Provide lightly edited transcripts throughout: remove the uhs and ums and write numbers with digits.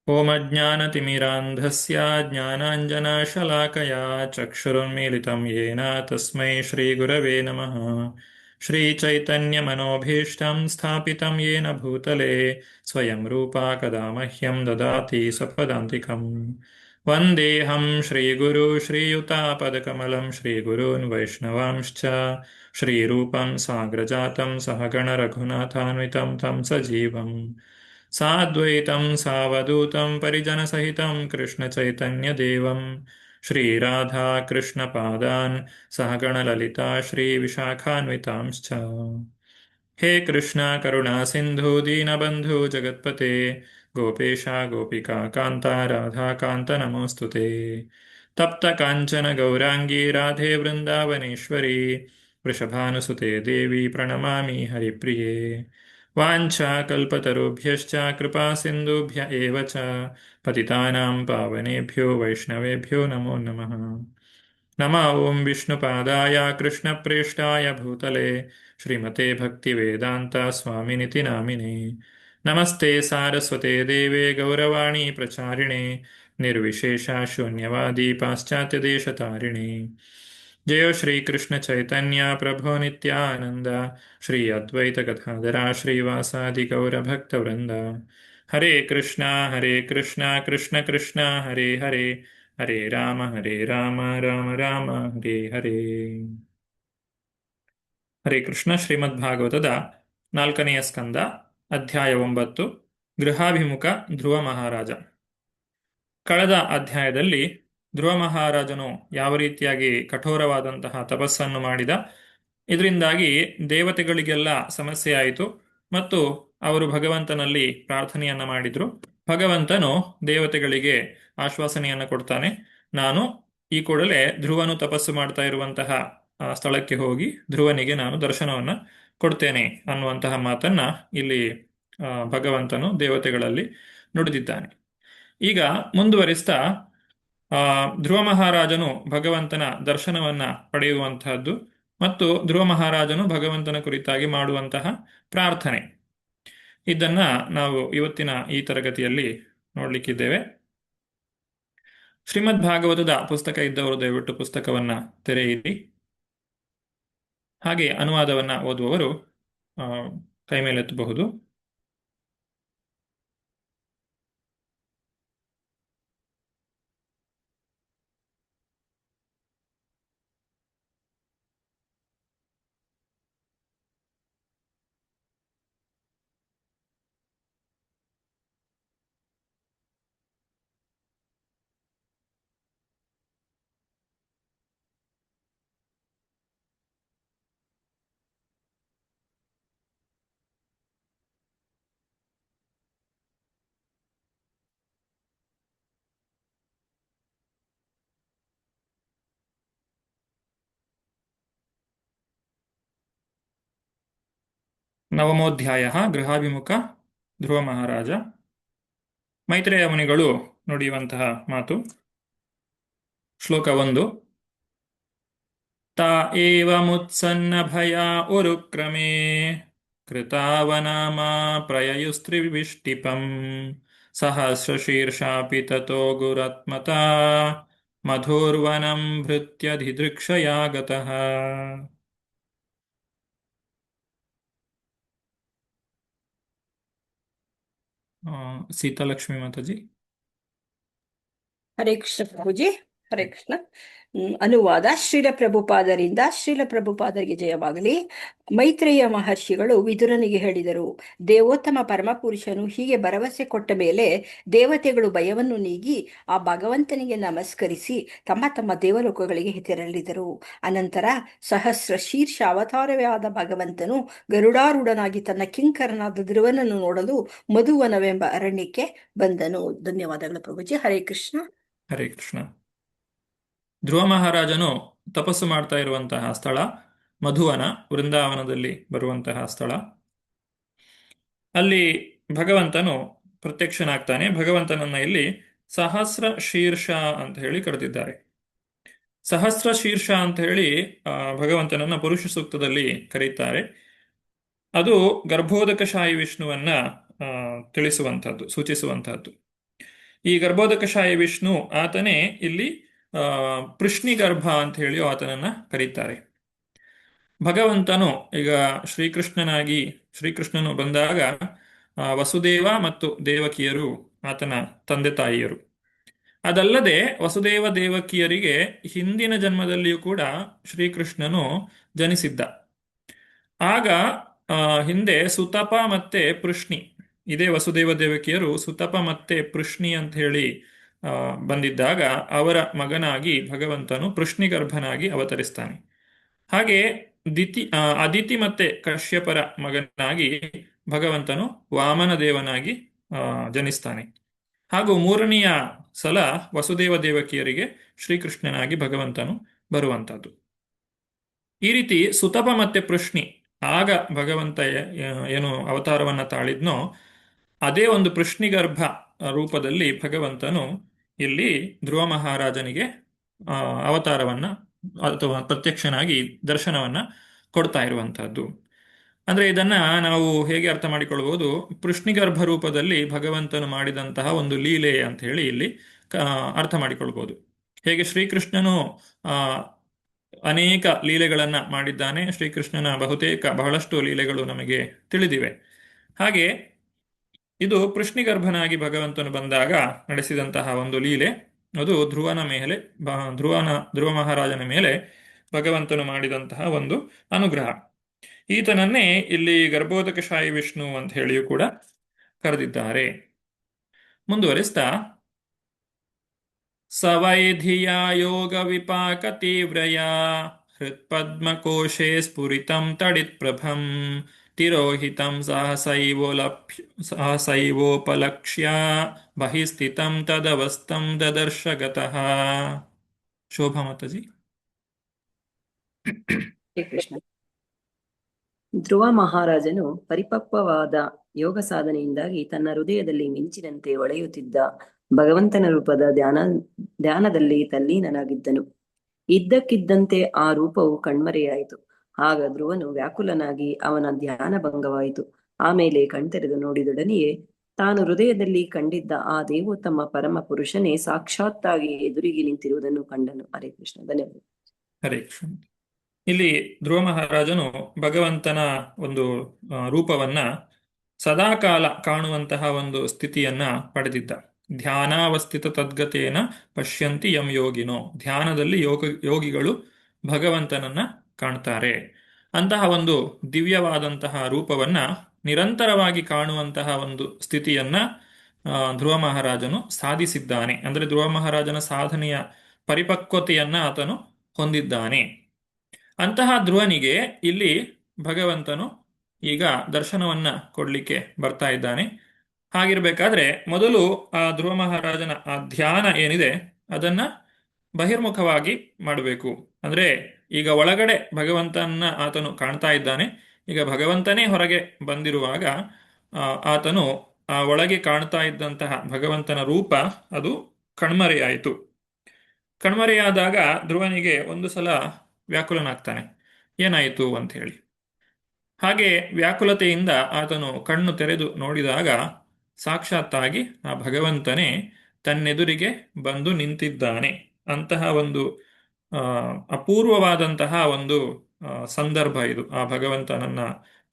ಓಂ ಅಜ್ಞಾನತಿಮಿರಾಂಧಸ್ಯ ಜ್ಞಾನಾಂಜನಶಲಾಕಯಾ ಚಕ್ಷುರುನ್ಮೀಲಿತಂ ಯೇನ ತಸ್ಮೈ ಶ್ರೀಗುರವೇ ನಮಃ. ಶ್ರೀಚೈತನ್ಯಮನೋಭೀಷ್ಟಂ ಸ್ಥಾಪಿತಂ ಯೇನ ಭೂತಲೆ ಸ್ವಯಂ ರೂಪಾ ಕದಾ ಮಹ್ಯಂ ದದಾತಿ ಸ್ವಪದಾಂತಿಕಂ. ವಂದೇಹಂ ಶ್ರೀಗುರು ಶ್ರೀಯುತಾಪದಕಮಲಂ ಶ್ರೀಗುರೂನ್ ವೈಷ್ಣವಾಂಶ್ಚ ಶ್ರೀರೂಪಂ ಸಾಗ್ರಜಾತಂ ಸಹಗಣ ರಘುನಾಥಾನ್ವಿತಂ ತಂ ಸಜೀವಂ ಸಾದ್ವೈತಂ ಸಾವಧೂತಂ ಪರಿಜನಸಹಿತಂ ಕೃಷ್ಣಚೈತನ್ಯದೇವಂ ಶ್ರೀರಾಧಾಕೃಷ್ಣಪಾದಾನ್ ಸಹಗಣಲಲಿತಾ ಶ್ರೀವಿಶಾಖಾನ್ವಿತಾಂಶ್ಚ. ಹೇ ಕೃಷ್ಣ ಕರುಣಾ ಸಿಂಧು ದೀನಬಂಧು ಜಗತ್ಪತೆ ಗೋಪೇಶ ಗೋಪಿಕಾ ಕಾಂತ ರಾಧಾಕಾಂತ ನಮೋಸ್ತುತೆ. ತಪ್ತ ಕಾಂಚನ ಗೌರಾಂಗಿ ರಾಧೆ ವೃಂದಾವನೇಶ್ವರಿ ವೃಷಭಾನುಸುತೆ ದೇವಿ ಪ್ರಣಮಾಮಿ ಹರಿಪ್ರಿಯೆ. ವಾಂಛಾ ಕಲ್ಪತರುಭ್ಯಶ್ಚ ಕೃಪಾ ಸಿಂಧುಭ್ಯ ಏವ ಚ ಪತಿತಾನಾಂ ಪಾವನೇಭ್ಯೋ ವೈಷ್ಣವೇಭ್ಯೋ ನಮೋ ನಮಃ. ನಮಃ ಓಂ ವಿಷ್ಣುಪಾದಾಯ ಕೃಷ್ಣಪ್ರೇಷ್ಠಾಯ ಭೂತಲೆ ಶ್ರೀಮತೆ ಭಕ್ತಿವೇದಾಂತ ಸ್ವಾಮಿನಿತಿ ನಾಮಿನೇ. ನಮಸ್ತೆ ಸಾರಸ್ವತೆ ದೇವೆ ಗೌರವಾಣಿ ಪ್ರಚಾರಿಣೆ ನಿರ್ವಿಶೇಷ ಶೂನ್ಯವಾದಿ ಪಾಶ್ಚಾತ್ಯ ದೇಶತಾರಿಣೆ. ಜಯ ಶ್ರೀ ಕೃಷ್ಣ ಚೈತನ್ಯ ಪ್ರಭೋ ನಿತ್ಯಾನಂದ ಶ್ರೀ ಅದ್ವೈತ ಗದಾಧರ ಶ್ರೀವಾಸಾದಿ ಗೌರ ಭಕ್ತ ವೃಂದ. ಹರೇ ಕೃಷ್ಣ ಕೃಷ್ಣ ಕೃಷ್ಣ ಹರೇ ಹರೇ ಹರೇ ರಾಮ ರಾಮ ರಾಮ ಹರೇ ಹರೇ. ಹರೇ ಕೃಷ್ಣ. ಶ್ರೀಮದ್ ಭಾಗವತದ 4ನೆಯ ಸ್ಕಂದ, ಅಧ್ಯಾಯ 9, ಗೃಹಾಭಿಮುಖ ಧ್ರುವ ಮಹಾರಾಜ. ಕಳೆದ ಅಧ್ಯಾಯದಲ್ಲಿ ಧ್ರುವ ಮಹಾರಾಜನು ಯಾವ ರೀತಿಯಾಗಿ ಕಠೋರವಾದಂತಹ ತಪಸ್ಸನ್ನು ಮಾಡಿದ, ಇದರಿಂದಾಗಿ ದೇವತೆಗಳಿಗೆಲ್ಲ ಸಮಸ್ಯೆ ಆಯಿತು ಮತ್ತು ಅವರು ಭಗವಂತನಲ್ಲಿ ಪ್ರಾರ್ಥನೆಯನ್ನ ಮಾಡಿದ್ರು. ಭಗವಂತನು ದೇವತೆಗಳಿಗೆ ಆಶ್ವಾಸನೆಯನ್ನು ಕೊಡ್ತಾನೆ, ನಾನು ಈ ಕೂಡಲೇ ಧ್ರುವನು ತಪಸ್ಸು ಮಾಡ್ತಾ ಇರುವಂತಹ ಸ್ಥಳಕ್ಕೆ ಹೋಗಿ ಧ್ರುವನಿಗೆ ನಾನು ದರ್ಶನವನ್ನ ಕೊಡ್ತೇನೆ ಅನ್ನುವಂತಹ ಮಾತನ್ನ ಇಲ್ಲಿ ಭಗವಂತನು ದೇವತೆಗಳಲ್ಲಿ ನುಡಿದಿದ್ದಾನೆ. ಈಗ ಮುಂದುವರಿಸ್ತಾ ಧ್ರುವ ಮಹಾರಾಜನು ಭಗವಂತನ ದರ್ಶನವನ್ನ ಪಡೆಯುವಂತಹದ್ದು ಮತ್ತು ಧ್ರುವ ಮಹಾರಾಜನು ಭಗವಂತನ ಕುರಿತಾಗಿ ಮಾಡುವಂತಹ ಪ್ರಾರ್ಥನೆ, ಇದನ್ನ ನಾವು ಇವತ್ತಿನ ಈ ತರಗತಿಯಲ್ಲಿ ನೋಡ್ಲಿಕ್ಕಿದ್ದೇವೆ. ಶ್ರೀಮದ್ ಭಾಗವತದ ಪುಸ್ತಕ ಇದ್ದವರು ದಯವಿಟ್ಟು ಪುಸ್ತಕವನ್ನ ತೆರೆಯಿರಿ. ಹಾಗೆ ಅನುವಾದವನ್ನ ಓದುವವರು ಕೈ ಮೇಲೆತ್ತಬಹುದು. ನವಮೋಧ್ಯಾಯ ಗೃಹಾಭಿಮುಖ ಧ್ರುವ ಮಹಾರಾಜ. ಮೈತ್ರೇಯ ಮುನಿಗಳು ನುಡಿಯುವಂತಹ ಮಾತು. ಶ್ಲೋಕ 1. ತಾ ಏವ ಮುತ್ಸನ್ನ ಭಯ ಉರುಕ್ರಮೇ ಕೃತಾವನಾಮಾ ಪ್ರಯಯುಸ್ತ್ರಿವಿಷ್ಟಿಪಂ ಸಹಸ್ರಶೀರ್ಷಾಪಿ ತತೋ ಗುರತ್ಮತಾ ಮಧುರ್ವನಂ ಭೃತ್ಯಧಿದೃಕ್ಷಯಾ ಗತಃ. ಸೀತಾಲಕ್ಷ್ಮಿ ಮಾತಾಜಿ. ಹರೇ ಕೃಷ್ಣ ಪ್ರಭುಜಿ. ಹರೇ ಕೃಷ್ಣ. ಅನುವಾದ ಶ್ರೀಲ ಪ್ರಭುಪಾದರಿಂದ. ಶ್ರೀಲ ಪ್ರಭುಪಾದರಿಗೆ ಜಯವಾಗಲಿ. ಮೈತ್ರೇಯ ಮಹರ್ಷಿಗಳು ವಿದುರನಿಗೆ ಹೇಳಿದರು, ದೇವೋತ್ತಮ ಪರಮಪುರುಷನು ಹೀಗೆ ಭರವಸೆ ಕೊಟ್ಟ ಮೇಲೆ ದೇವತೆಗಳು ಭಯವನ್ನು ನೀಗಿ ಆ ಭಗವಂತನಿಗೆ ನಮಸ್ಕರಿಸಿ ತಮ್ಮ ತಮ್ಮ ದೇವಲೋಕಗಳಿಗೆ ತೆರಳಿದರು. ಅನಂತರ ಸಹಸ್ರ ಶೀರ್ಷ ಅವತಾರವೇ ಆದ ಭಗವಂತನು ಗರುಡಾರೂಢನಾಗಿ ತನ್ನ ಕಿಂಕರನಾದ ಧ್ರುವನನ್ನು ನೋಡಲು ಮಧುವನವೆಂಬ ಅರಣ್ಯಕ್ಕೆ ಬಂದನು. ಧನ್ಯವಾದಗಳು ಪ್ರಭುಜಿ. ಹರೇ ಕೃಷ್ಣ. ಹರೇ ಕೃಷ್ಣ. ಧ್ರುವ ಮಹಾರಾಜನು ತಪಸ್ಸು ಮಾಡ್ತಾ ಇರುವಂತಹ ಸ್ಥಳ ಮಧುವನ, ವೃಂದಾವನದಲ್ಲಿ ಬರುವಂತಹ ಸ್ಥಳ. ಅಲ್ಲಿ ಭಗವಂತನು ಪ್ರತ್ಯಕ್ಷನಾಗ್ತಾನೆ. ಭಗವಂತನನ್ನ ಇಲ್ಲಿ ಸಹಸ್ರ ಶೀರ್ಷ ಅಂತ ಹೇಳಿ ಕರೆದಿದ್ದಾರೆ. ಸಹಸ್ರ ಶೀರ್ಷ ಅಂತ ಹೇಳಿ ಭಗವಂತನನ್ನ ಪುರುಷ ಸೂಕ್ತದಲ್ಲಿ ಕರೀತಾರೆ. ಅದು ಗರ್ಭೋದಕಶಾಹಿ ವಿಷ್ಣುವನ್ನ ತಿಳಿಸುವಂತಹದ್ದು, ಸೂಚಿಸುವಂತಹದ್ದು. ಈ ಗರ್ಭೋದಕಶಾಹಿ ವಿಷ್ಣು ಆತನೇ ಇಲ್ಲಿ ಪೃಶ್ನಿಗರ್ಭ ಅಂತ ಹೇಳಿ ಆತನನ್ನ ಕರೀತಾರೆ. ಭಗವಂತನು ಈಗ ಶ್ರೀಕೃಷ್ಣನು ಬಂದಾಗ ವಸುದೇವ ಮತ್ತು ದೇವಕಿಯರು ಆತನ ತಂದೆ ತಾಯಿಯರು. ಅದಲ್ಲದೆ ವಸುದೇವ ದೇವಕಿಯರಿಗೆ ಹಿಂದಿನ ಜನ್ಮದಲ್ಲಿಯೂ ಕೂಡ ಶ್ರೀಕೃಷ್ಣನು ಜನಿಸಿದ್ದ. ಆಗ ಹಿಂದೆ ಸುತಪ ಮತ್ತೆ ಪೃಶ್ನಿ, ಇದೇ ವಸುದೇವ ದೇವಕಿಯರು ಸುತಪ ಮತ್ತೆ ಪೃಶ್ನಿ ಅಂತ ಹೇಳಿ ಬಂದಿದ್ದಾಗ ಅವರ ಮಗನಾಗಿ ಭಗವಂತನು ಪೃಶ್ನಿಗರ್ಭನಾಗಿ ಅವತರಿಸ್ತಾನೆ. ಹಾಗೆ ಅದಿತಿ ಮತ್ತೆ ಕಶ್ಯಪರ ಮಗನಾಗಿ ಭಗವಂತನು ವಾಮನ ದೇವನಾಗಿ ಜನಿಸ್ತಾನೆ. ಹಾಗೂ ಮೂರನೆಯ ಸಲ ವಸುದೇವ ದೇವಕಿಯರಿಗೆ ಶ್ರೀಕೃಷ್ಣನಾಗಿ ಭಗವಂತನು ಬರುವಂತದ್ದು. ಈ ರೀತಿ ಸುತಪ ಮತ್ತೆ ಪೃಶ್ನಿ ಆಗ ಭಗವಂತ ಏನು ಅವತಾರವನ್ನ ತಾಳಿದ್ನೋ ಅದೇ ಒಂದು ಪೃಶ್ನಿಗರ್ಭ ರೂಪದಲ್ಲಿ ಭಗವಂತನು ಇಲ್ಲಿ ಧ್ರುವ ಮಹಾರಾಜನಿಗೆ ಅವತಾರವನ್ನ ಅಥವಾ ಪ್ರತ್ಯಕ್ಷನಾಗಿ ದರ್ಶನವನ್ನ ಕೊಡ್ತಾ ಇರುವಂತಹದ್ದು. ಅಂದ್ರೆ ಇದನ್ನ ನಾವು ಹೇಗೆ ಅರ್ಥ ಮಾಡಿಕೊಳ್ಬಹುದು? ಪೃಶ್ನಿಗರ್ಭ ರೂಪದಲ್ಲಿ ಭಗವಂತನು ಮಾಡಿದಂತಹ ಒಂದು ಲೀಲೆ ಅಂತ ಹೇಳಿ ಇಲ್ಲಿ ಅರ್ಥ ಮಾಡಿಕೊಳ್ಬಹುದು. ಹೇಗೆ ಶ್ರೀಕೃಷ್ಣನು ಅನೇಕ ಲೀಲೆಗಳನ್ನ ಮಾಡಿದ್ದಾನೆ, ಶ್ರೀಕೃಷ್ಣನ ಬಹಳಷ್ಟು ಲೀಲೆಗಳು ನಮಗೆ ತಿಳಿದಿವೆ. ಹಾಗೆ ಇದು ಪೃಶ್ನಿಗರ್ಭನಾಗಿ ಭಗವಂತನು ಬಂದಾಗ ನಡೆಸಿದಂತಹ ಒಂದು ಲೀಲೆ, ಅದು ಧ್ರುವ ಮಹಾರಾಜನ ಮೇಲೆ ಭಗವಂತನು ಮಾಡಿದಂತಹ ಒಂದು ಅನುಗ್ರಹ. ಈತನನ್ನೇ ಇಲ್ಲಿ ಗರ್ಭೋದಕಶಾಹಿ ವಿಷ್ಣು ಅಂತ ಹೇಳಿಯೂ ಕೂಡ ಕರೆದಿದ್ದಾರೆ. ಮುಂದುವರಿಸ್ತಾ, ಸವೈಧಿಯ ಯೋಗ ವಿಪಾಕ ತೀವ್ರಯ ಹೃತ್ಪದ್ಮಕೋಶೆ ಸ್ಫುರಿತಂ ತಡಿತ್ಪ್ರಭಂ ತಿರೋಹಿತಂ ಸಹಸೈವೋಪಲಕ್ಷ್ಯ ಬಹಿಸ್ಥಿತಂ ತದವಸ್ಥಂ ದದರ್ಶ ಗತಃ. ಶೋಭಾ ಮಾತಾಜಿ. ಶ್ರೀಕೃಷ್ಣ. ಧ್ರುವ ಮಹಾರಾಜನು ಪರಿಪಕ್ವವಾದ ಯೋಗ ಸಾಧನೆಯಿಂದಾಗಿ ತನ್ನ ಹೃದಯದಲ್ಲಿ ಮಿಂಚಿನಂತೆ ಹೊಳೆಯುತ್ತಿದ್ದ ಭಗವಂತನ ರೂಪದ ಧ್ಯಾನದಲ್ಲಿ ತಲ್ಲೀನನಾಗಿದ್ದನು. ಇದ್ದಕ್ಕಿದ್ದಂತೆ ಆ ರೂಪವು ಕಣ್ಮರೆಯಾಯಿತು. ಆಗ ಧ್ರುವನು ವ್ಯಾಕುಲನಾಗಿ ಅವನ ಧ್ಯಾನ ಭಂಗವಾಯಿತು. ಆಮೇಲೆ ಕಣ್ತೆರೆದು ನೋಡಿದೊಡನೆಯೇ ತಾನು ಹೃದಯದಲ್ಲಿ ಕಂಡಿದ್ದ ಆ ದೇವೋತ್ತಮ ಪರಮ ಪುರುಷನೇ ಸಾಕ್ಷಾತ್ತಾಗಿ ಎದುರಿಗೆ ನಿಂತಿರುವುದನ್ನು ಕಂಡನು. ಹರೇ ಕೃಷ್ಣ. ಧನ್ಯವಾದ. ಹರೇ ಕೃಷ್ಣ. ಇಲ್ಲಿ ಧ್ರುವ ಮಹಾರಾಜನು ಭಗವಂತನ ಒಂದು ರೂಪವನ್ನ ಸದಾಕಾಲ ಕಾಣುವಂತಹ ಒಂದು ಸ್ಥಿತಿಯನ್ನ ಪಡೆದಿದ್ದ. ಧ್ಯಾನಾವಸ್ಥಿತ ತದ್ಗತೇನ ಪಶ್ಯಂತಿ ಯಂ ಯೋಗಿನೋ. ಧ್ಯಾನದಲ್ಲಿ ಯೋಗಿಗಳು ಭಗವಂತನನ್ನ ಕಾಣ್ತಾರೆ. ಅಂತಹ ಒಂದು ದಿವ್ಯವಾದಂತಹ ರೂಪವನ್ನ ನಿರಂತರವಾಗಿ ಕಾಣುವಂತಹ ಒಂದು ಸ್ಥಿತಿಯನ್ನ ಧ್ರುವ ಮಹಾರಾಜನು ಸಾಧಿಸಿದ್ದಾನೆ. ಅಂದ್ರೆ ಧ್ರುವ ಮಹಾರಾಜನ ಸಾಧನೆಯ ಪರಿಪಕ್ವತೆಯನ್ನ ಆತನು ಹೊಂದಿದ್ದಾನೆ. ಅಂತಹ ಧ್ರುವನಿಗೆ ಇಲ್ಲಿ ಭಗವಂತನು ಈಗ ದರ್ಶನವನ್ನ ಕೊಡ್ಲಿಕ್ಕೆ ಬರ್ತಾ ಇದ್ದಾನೆ. ಹಾಗಿರ್ಬೇಕಾದ್ರೆ ಮೊದಲು ಆ ಧ್ರುವ ಮಹಾರಾಜನ ಆ ಧ್ಯಾನ ಏನಿದೆ ಅದನ್ನ ಬಹಿರ್ಮುಖವಾಗಿ ಮಾಡಬೇಕು. ಅಂದ್ರೆ ಈಗ ಒಳಗಡೆ ಭಗವಂತನ ಆತನು ಕಾಣ್ತಾ ಇದ್ದಾನೆ. ಈಗ ಭಗವಂತನೇ ಹೊರಗೆ ಬಂದಿರುವಾಗ ಆತನು ಆ ಒಳಗೆ ಕಾಣ್ತಾ ಇದ್ದಂತಹ ಭಗವಂತನ ರೂಪ ಅದು ಕಣ್ಮರೆಯಾಯಿತು. ಕಣ್ಮರೆಯಾದಾಗ ಧ್ರುವನಿಗೆ ಒಂದು ಸಲ ವ್ಯಾಕುಲನಾಗ್ತಾನೆ, ಏನಾಯಿತು ಅಂತ ಹೇಳಿ. ಹಾಗೆ ವ್ಯಾಕುಲತೆಯಿಂದ ಆತನು ಕಣ್ಣು ತೆರೆದು ನೋಡಿದಾಗ ಸಾಕ್ಷಾತ್ತಾಗಿ ಆ ಭಗವಂತನೇ ತನ್ನೆದುರಿಗೆ ಬಂದು ನಿಂತಿದ್ದಾನೆ. ಅಂತಹ ಒಂದು ಅಪೂರ್ವವಾದಂತಹ ಒಂದು ಸಂದರ್ಭ ಇದು, ಆ ಭಗವಂತನನ್ನ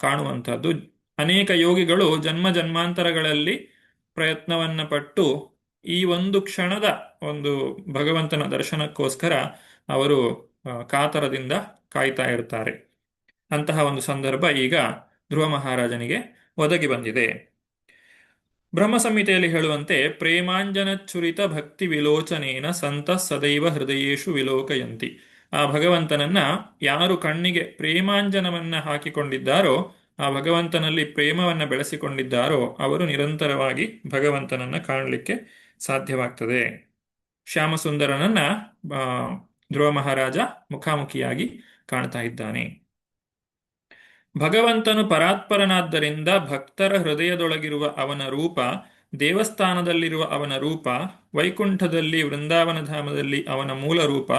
ಕಾಣುವಂತಹದ್ದು. ಅನೇಕ ಯೋಗಿಗಳು ಜನ್ಮ ಜನ್ಮಾಂತರಗಳಲ್ಲಿ ಪ್ರಯತ್ನವನ್ನ ಪಟ್ಟು ಈ ಒಂದು ಕ್ಷಣದ ಒಂದು ಭಗವಂತನ ದರ್ಶನಕ್ಕೋಸ್ಕರ ಅವರು ಕಾತರದಿಂದ ಕಾಯ್ತಾ ಇರ್ತಾರೆ. ಅಂತಹ ಒಂದು ಸಂದರ್ಭ ಈಗ ಧ್ರುವ ಮಹಾರಾಜನಿಗೆ ಒದಗಿ ಬಂದಿದೆ. ಬ್ರಹ್ಮ ಸಂಹಿತೆಯಲ್ಲಿ ಹೇಳುವಂತೆ ಪ್ರೇಮಾಂಜನಚ್ಛುರಿತ ಭಕ್ತಿ ವಿಲೋಚನೇನ ಸಂತಃ ಸದೈವ ಹೃದಯೇಶು ವಿಲೋಕಯಂತಿ. ಆ ಭಗವಂತನನ್ನ ಯಾರು ಕಣ್ಣಿಗೆ ಪ್ರೇಮಾಂಜನವನ್ನ ಹಾಕಿಕೊಂಡಿದ್ದಾರೋ, ಆ ಭಗವಂತನಲ್ಲಿ ಪ್ರೇಮವನ್ನ ಬೆಳೆಸಿಕೊಂಡಿದ್ದಾರೋ ಅವರು ನಿರಂತರವಾಗಿ ಭಗವಂತನನ್ನ ಕಾಣಲಿಕ್ಕೆ ಸಾಧ್ಯವಾಗ್ತದೆ. ಶ್ಯಾಮಸುಂದರನನ್ನ ಧ್ರುವ ಮಹಾರಾಜ ಮುಖಾಮುಖಿಯಾಗಿ ಕಾಣ್ತಾ ಇದ್ದಾನೆ. ಭಗವಂತನು ಪರಾತ್ಪರನಾದ್ದರಿಂದ ಭಕ್ತರ ಹೃದಯದೊಳಗಿರುವ ಅವನ ರೂಪ, ದೇವಸ್ಥಾನದಲ್ಲಿರುವ ಅವನ ರೂಪ, ವೈಕುಂಠದಲ್ಲಿ ವೃಂದಾವನ ಧಾಮದಲ್ಲಿ ಅವನ ಮೂಲ ರೂಪ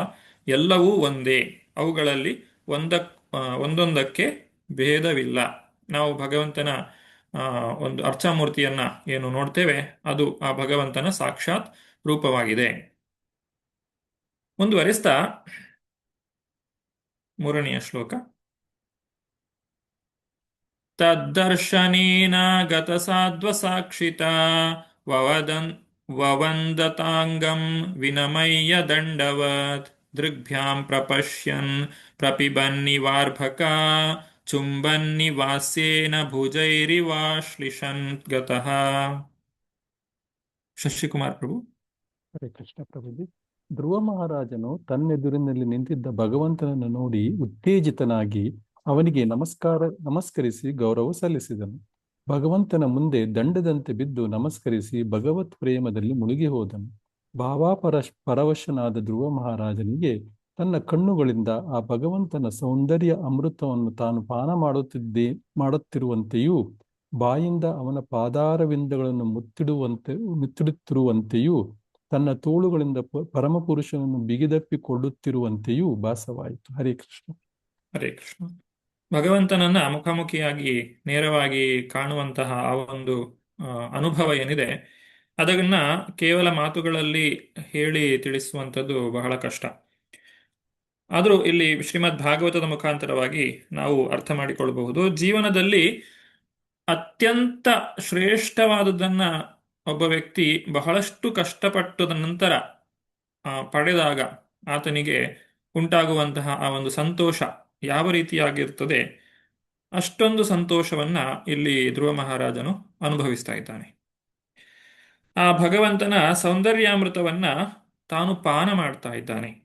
ಎಲ್ಲವೂ ಒಂದೇ. ಅವುಗಳಲ್ಲಿ ಒಂದೊಂದಕ್ಕೆ ಭೇದವಿಲ್ಲ. ನಾವು ಭಗವಂತನ ಒಂದು ಅರ್ಚಾಮೂರ್ತಿಯನ್ನ ಏನು ನೋಡ್ತೇವೆ ಅದು ಆ ಭಗವಂತನ ಸಾಕ್ಷಾತ್ ರೂಪವಾಗಿದೆ. ಮುಂದುವರಿಸ್ತಾ ಮೂರನೆಯ ಶ್ಲೋಕ. ತದ್ದರ್ಶನೇನ ಗತಸಾಧ್ವಸಾಕ್ಷಿತಾ ವವದನ್ ವವಂದತಾಂಗಂ ವಿನಮಯ್ಯ ದಂಡವತ್ ದೃಗ್ಭ್ಯಾಂ ಪ್ರಪಶ್ಯನ್ ಪ್ರಪಿಬನ್ನಿವಾರ್ಭಕಾ ಚುಂಬನ್ನಿವಾಸ್ಯೇನ ಭುಜೈರಿವಾಶ್ಲಿಷನ್ ಗತಃ. ಶಶಿಕುಮಾರ್ ಪ್ರಭು. ಹರೇ ಕೃಷ್ಣ ಪ್ರಭುಜಿ. ಧ್ರುವ ಮಹಾರಾಜನು ತನ್ನೆದುರಿನಲ್ಲಿ ನಿಂತಿದ್ದ ಭಗವಂತನನ್ನು ನೋಡಿ ಉತ್ತೇಜಿತನಾಗಿ ಅವನಿಗೆ ನಮಸ್ಕರಿಸಿ ಗೌರವ ಸಲ್ಲಿಸಿದನು. ಭಗವಂತನ ಮುಂದೆ ದಂಡದಂತೆ ಬಿದ್ದು ನಮಸ್ಕರಿಸಿ ಭಗವತ್ ಪ್ರೇಮದಲ್ಲಿ ಮುಳುಗಿ ಹೋದನು. ಪರವಶನಾದ ಧ್ರುವ ಮಹಾರಾಜನಿಗೆ ತನ್ನ ಕಣ್ಣುಗಳಿಂದ ಆ ಭಗವಂತನ ಸೌಂದರ್ಯ ಅಮೃತವನ್ನು ತಾನು ಪಾನ ಮಾಡುತ್ತಿರುವಂತೆಯೂ ಬಾಯಿಂದ ಅವನ ಪಾದಾರವಿಂದಗಳನ್ನು ಮುತ್ತಿಡುತ್ತಿರುವಂತೆಯೂ ತನ್ನ ತೋಳುಗಳಿಂದ ಪರಮಪುರುಷನನ್ನು ಬಿಗಿದಪ್ಪಿಕೊಳ್ಳುತ್ತಿರುವಂತೆಯೂ ಭಾಸವಾಯಿತು. ಹರೇ ಕೃಷ್ಣ. ಹರೇ ಕೃಷ್ಣ. ಭಗವಂತನನ್ನ ಮುಖಾಮುಖಿಯಾಗಿ ನೇರವಾಗಿ ಕಾಣುವಂತಹ ಆ ಒಂದು ಅನುಭವ ಏನಿದೆ ಅದನ್ನ ಕೇವಲ ಮಾತುಗಳಲ್ಲಿ ಹೇಳಿ ತಿಳಿಸುವಂಥದ್ದು ಬಹಳ ಕಷ್ಟ. ಆದರೂ ಇಲ್ಲಿ ಶ್ರೀಮದ್ ಭಾಗವತದ ಮುಖಾಂತರವಾಗಿ ನಾವು ಅರ್ಥ ಮಾಡಿಕೊಳ್ಳಬಹುದು. ಜೀವನದಲ್ಲಿ ಅತ್ಯಂತ ಶ್ರೇಷ್ಠವಾದುದನ್ನ ಒಬ್ಬ ವ್ಯಕ್ತಿ ಬಹಳಷ್ಟು ಕಷ್ಟಪಟ್ಟದ ನಂತರ ಪಡೆದಾಗ ಆತನಿಗೆ ಉಂಟಾಗುವಂತಹ ಆ ಒಂದು ಸಂತೋಷ ಯಾವ ರೀತಿಯಾಗಿರ್ತದೆ ಅಷ್ಟೊಂದು ಸಂತೋಷವನ್ನ ಇಲ್ಲಿ ಧ್ರುವ ಮಹಾರಾಜನು ಅನುಭವಿಸ್ತಾ ಇದ್ದಾನೆ. ಆ ಭಗವಂತನ ಸೌಂದರ್ಯಾಮೃತವನ್ನ ತಾನು ಪಾನ ಮಾಡ್ತಾ ಇದ್ದಾನೆ.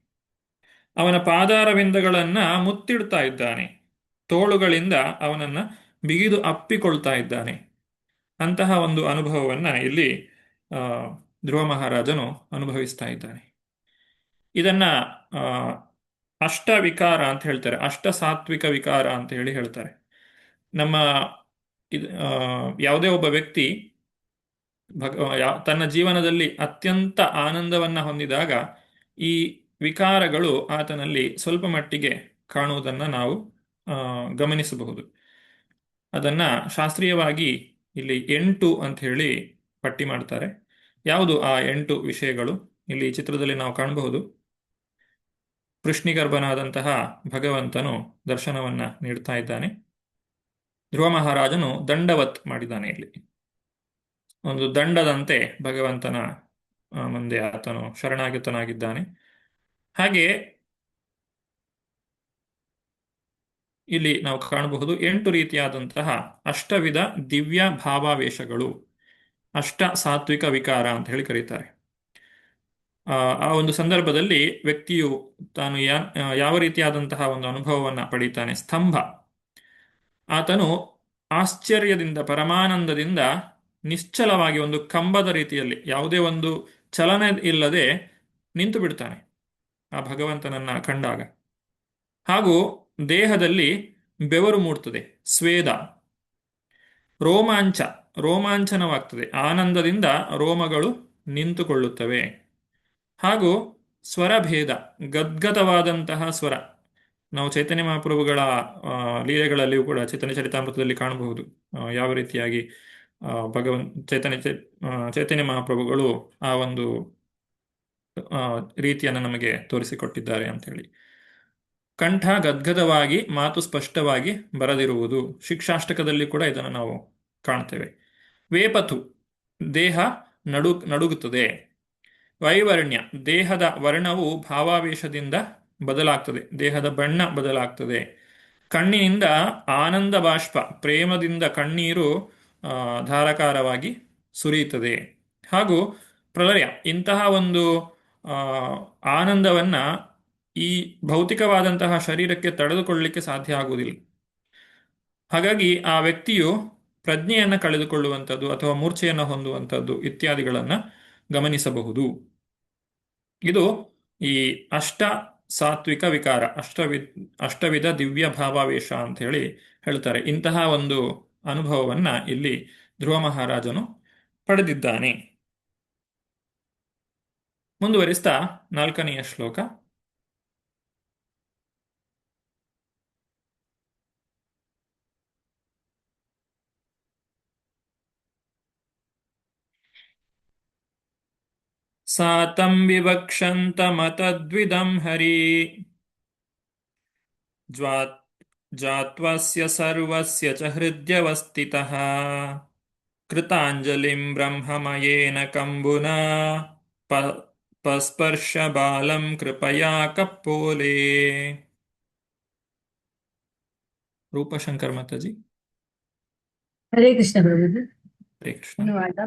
ಅವನ ಪಾದಾರವಿಂದಗಳನ್ನ ಮುತ್ತಿಡ್ತಾ ಇದ್ದಾನೆ. ತೋಳುಗಳಿಂದ ಅವನನ್ನ ಬಿಗಿದು ಅಪ್ಪಿಕೊಳ್ತಾ ಇದ್ದಾನೆ. ಅಂತಹ ಒಂದು ಅನುಭವವನ್ನ ಇಲ್ಲಿ ಧ್ರುವ ಮಹಾರಾಜನು ಅನುಭವಿಸ್ತಾ ಇದ್ದಾನೆ. ಇದನ್ನ ಅಷ್ಟ ವಿಕಾರ ಅಂತ ಹೇಳ್ತಾರೆ, ಅಷ್ಟ ಸಾತ್ವಿಕ ವಿಕಾರ ಅಂತ ಹೇಳಿ ಹೇಳ್ತಾರೆ. ನಮ್ಮ ಯಾವುದೇ ಒಬ್ಬ ವ್ಯಕ್ತಿ ತನ್ನ ಜೀವನದಲ್ಲಿ ಅತ್ಯಂತ ಆನಂದವನ್ನ ಹೊಂದಿದಾಗ ಈ ವಿಕಾರಗಳು ಆತನಲ್ಲಿ ಸ್ವಲ್ಪ ಮಟ್ಟಿಗೆ ಕಾಣುವುದನ್ನು ನಾವು ಗಮನಿಸಬಹುದು. ಅದನ್ನ ಶಾಸ್ತ್ರೀಯವಾಗಿ ಇಲ್ಲಿ 8 ಅಂತ ಹೇಳಿ ಪಟ್ಟಿ ಮಾಡ್ತಾರೆ. ಯಾವುದು ಆ 8 ವಿಷಯಗಳು? ಇಲ್ಲಿ ಚಿತ್ರದಲ್ಲಿ ನಾವು ಕಾಣಬಹುದು. ಕೃಷ್ಣಿಗರ್ಭನಾದಂತಹ ಭಗವಂತನು ದರ್ಶನವನ್ನ ನೀಡ್ತಾ ಇದ್ದಾನೆ. ಧ್ರುವ ಮಹಾರಾಜನು ದಂಡವತ್ ಮಾಡಿದ್ದಾನೆ. ಇಲ್ಲಿ ಒಂದು ದಂಡದಂತೆ ಭಗವಂತನ ಮುಂದೆ ಆತನು ಶರಣಾಗತನಾಗಿದ್ದಾನೆ. ಹಾಗೆ ಇಲ್ಲಿ ನಾವು ಕಾಣಬಹುದು 8 ರೀತಿಯಾದಂತಹ ಅಷ್ಟವಿಧ ದಿವ್ಯ ಭಾವಾವೇಶಗಳು, ಅಷ್ಟ ಸಾತ್ವಿಕ ವಿಕಾರ ಅಂತ ಹೇಳಿ ಕರೀತಾರೆ. ಆ ಒಂದು ಸಂದರ್ಭದಲ್ಲಿ ವ್ಯಕ್ತಿಯು ತಾನು ಯಾವ ರೀತಿಯಾದಂತಹ ಒಂದು ಅನುಭವವನ್ನು ಪಡೀತಾನೆ. ಸ್ತಂಭ, ಆತನು ಆಶ್ಚರ್ಯದಿಂದ ಪರಮಾನಂದದಿಂದ ನಿಶ್ಚಲವಾಗಿ ಒಂದು ಕಂಬದ ರೀತಿಯಲ್ಲಿ ಯಾವುದೇ ಒಂದು ಚಲನೆ ಇಲ್ಲದೆ ನಿಂತು ಬಿಡ್ತಾನೆ ಆ ಭಗವಂತನನ್ನ ಕಂಡಾಗ. ಹಾಗೂ ದೇಹದಲ್ಲಿ ಬೆವರು ಮೂಡ್ತದೆ, ಸ್ವೇದ, ರೋಮಾಂಚನವಾಗ್ತದೆ, ಆನಂದದಿಂದ ರೋಮಗಳು ನಿಂತುಕೊಳ್ಳುತ್ತವೆ. ಹಾಗೂ ಸ್ವರಭೇದ, ಗದ್ಗದವಾದಂತಹ ಸ್ವರ. ನಾವು ಚೈತನ್ಯ ಮಹಾಪ್ರಭುಗಳ ಲೀಲೆಗಳಲ್ಲಿಯೂ ಕೂಡ ಚೈತನ್ಯ ಚರಿತಾಮೃತದಲ್ಲಿ ಕಾಣಬಹುದು ಯಾವ ರೀತಿಯಾಗಿ ಚೈತನ್ಯ ಮಹಾಪ್ರಭುಗಳು ಆ ಒಂದು ರೀತಿಯನ್ನು ನಮಗೆ ತೋರಿಸಿಕೊಟ್ಟಿದ್ದಾರೆ ಅಂತ ಹೇಳಿ. ಕಂಠ ಗದ್ಗದವಾಗಿ, ಮಾತು ಸ್ಪಷ್ಟವಾಗಿ ಬರದಿರುವುದು, ಶಿಕ್ಷಾಷ್ಟಕದಲ್ಲಿ ಕೂಡ ಇದನ್ನು ನಾವು ಕಾಣ್ತೇವೆ. ವೇಪಥು, ದೇಹ ನಡುಗುತ್ತದೆ. ವೈವರ್ಣ್ಯ, ದೇಹದ ವರ್ಣವು ಭಾವಾವೇಶದಿಂದ ಬದಲಾಗ್ತದೆ, ದೇಹದ ಬಣ್ಣ ಬದಲಾಗ್ತದೆ. ಕಣ್ಣಿನಿಂದ ಆನಂದ ಬಾಷ್ಪ, ಪ್ರೇಮದಿಂದ ಕಣ್ಣೀರು ಧಾರಾಕಾರವಾಗಿ ಸುರಿಯುತ್ತದೆ. ಹಾಗೂ ಪ್ರಳಯ, ಇಂತಹ ಒಂದು ಆನಂದವನ್ನ ಈ ಭೌತಿಕವಾದಂತಹ ಶರೀರಕ್ಕೆ ತಡೆದುಕೊಳ್ಳಲಿಕ್ಕೆ ಸಾಧ್ಯ ಆಗುವುದಿಲ್ಲ. ಹಾಗಾಗಿ ಆ ವ್ಯಕ್ತಿಯು ಪ್ರಜ್ಞೆಯನ್ನು ಕಳೆದುಕೊಳ್ಳುವಂಥದ್ದು ಅಥವಾ ಮೂರ್ಛೆಯನ್ನು ಹೊಂದುವಂಥದ್ದು ಇತ್ಯಾದಿಗಳನ್ನು ಗಮನಿಸಬಹುದು. ಇದು ಈ ಅಷ್ಟ ಸಾತ್ವಿಕ ವಿಕಾರ, ಅಷ್ಟವಿಧ ದಿವ್ಯ ಭಾವಾವೇಶ ಅಂತ ಹೇಳಿ ಹೇಳ್ತಾರೆ. ಇಂತಹ ಒಂದು ಅನುಭವವನ್ನ ಇಲ್ಲಿ ಧ್ರುವ ಮಹಾರಾಜನು ಪಡೆದಿದ್ದಾನೆ. ಮುಂದುವರಿಸ್ತಾ 4ನೆಯ ಶ್ಲೋಕ. ಸಾತಂ ವಿವಕ್ಷಂತಮತದ್ವಿದಂ ಹರಿ ಜ್ವಾತ್ ಜಾತ್ವಸ್ಯ ಸರ್ವಸ್ಯ ಚ ಹೃದ್ಯವಸ್ಥಿತಃ ಕೃತಾಂಜಲಿಂ ಬ್ರಹ್ಮಮಯೇನ ಕಂಬುನಾ ಪ ಪಸ್ಪರ್ಶ ಬಾಲಂ ಕೃಪಯಾ ಕಪ್ಪೋಲೆ. ರೂಪಶಂಕರ್ ಮಾತಾಜಿ. ಹರೇ ಕೃಷ್ಣ ಪ್ರಭುಜಿ. ಹರೇ ಕೃಷ್ಣ. ಧನ್ಯವಾದ.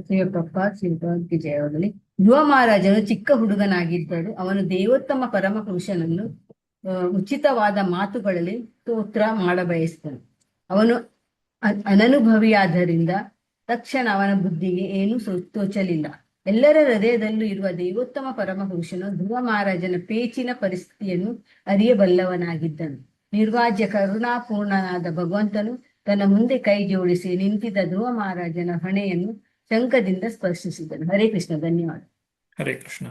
ಶ್ರೀಯಪ್ಪಪ್ಪ ಶ್ರೀಪಾದಕ್ಕೆ ಜಯವಾಗಲಿ. ಧ್ರುವ ಮಹಾರಾಜನು ಚಿಕ್ಕ ಹುಡುಗನಾಗಿದ್ದರು. ಅವನು ದೇವೋತ್ತಮ ಪರಮ ಪುರುಷನನ್ನು ಉಚಿತವಾದ ಮಾತುಗಳಲ್ಲಿ ಸ್ತೋತ್ರ ಮಾಡಬಯಸಿದನು. ಅವನು ಅನನುಭವಿಯಾದ್ದರಿಂದ ತಕ್ಷಣ ಅವನ ಬುದ್ಧಿಗೆ ಏನೂ ತೋಚಲಿಲ್ಲ. ಎಲ್ಲರ ಹೃದಯದಲ್ಲೂ ಇರುವ ದೇವೋತ್ತಮ ಪರಮ ಪುರುಷನು ಧ್ರುವ ಮಹಾರಾಜನ ಪೇಚಿನ ಪರಿಸ್ಥಿತಿಯನ್ನು ಅರಿಯಬಲ್ಲವನಾಗಿದ್ದನು. ನಿರ್ವಾಜ್ಯ ಕರುಣಾಪೂರ್ಣನಾದ ಭಗವಂತನು ತನ್ನ ಮುಂದೆ ಕೈ ಜೋಡಿಸಿ ನಿಂತಿದ್ದ ಧ್ರುವ ಮಹಾರಾಜನ ಹೊಣೆಯನ್ನು ಶಂಖದಿಂದ ಸ್ಪರ್ಶಿಸಿದನು. ಹರೇ ಕೃಷ್ಣ. ಧನ್ಯವಾದ. ಹರೇ ಕೃಷ್ಣ.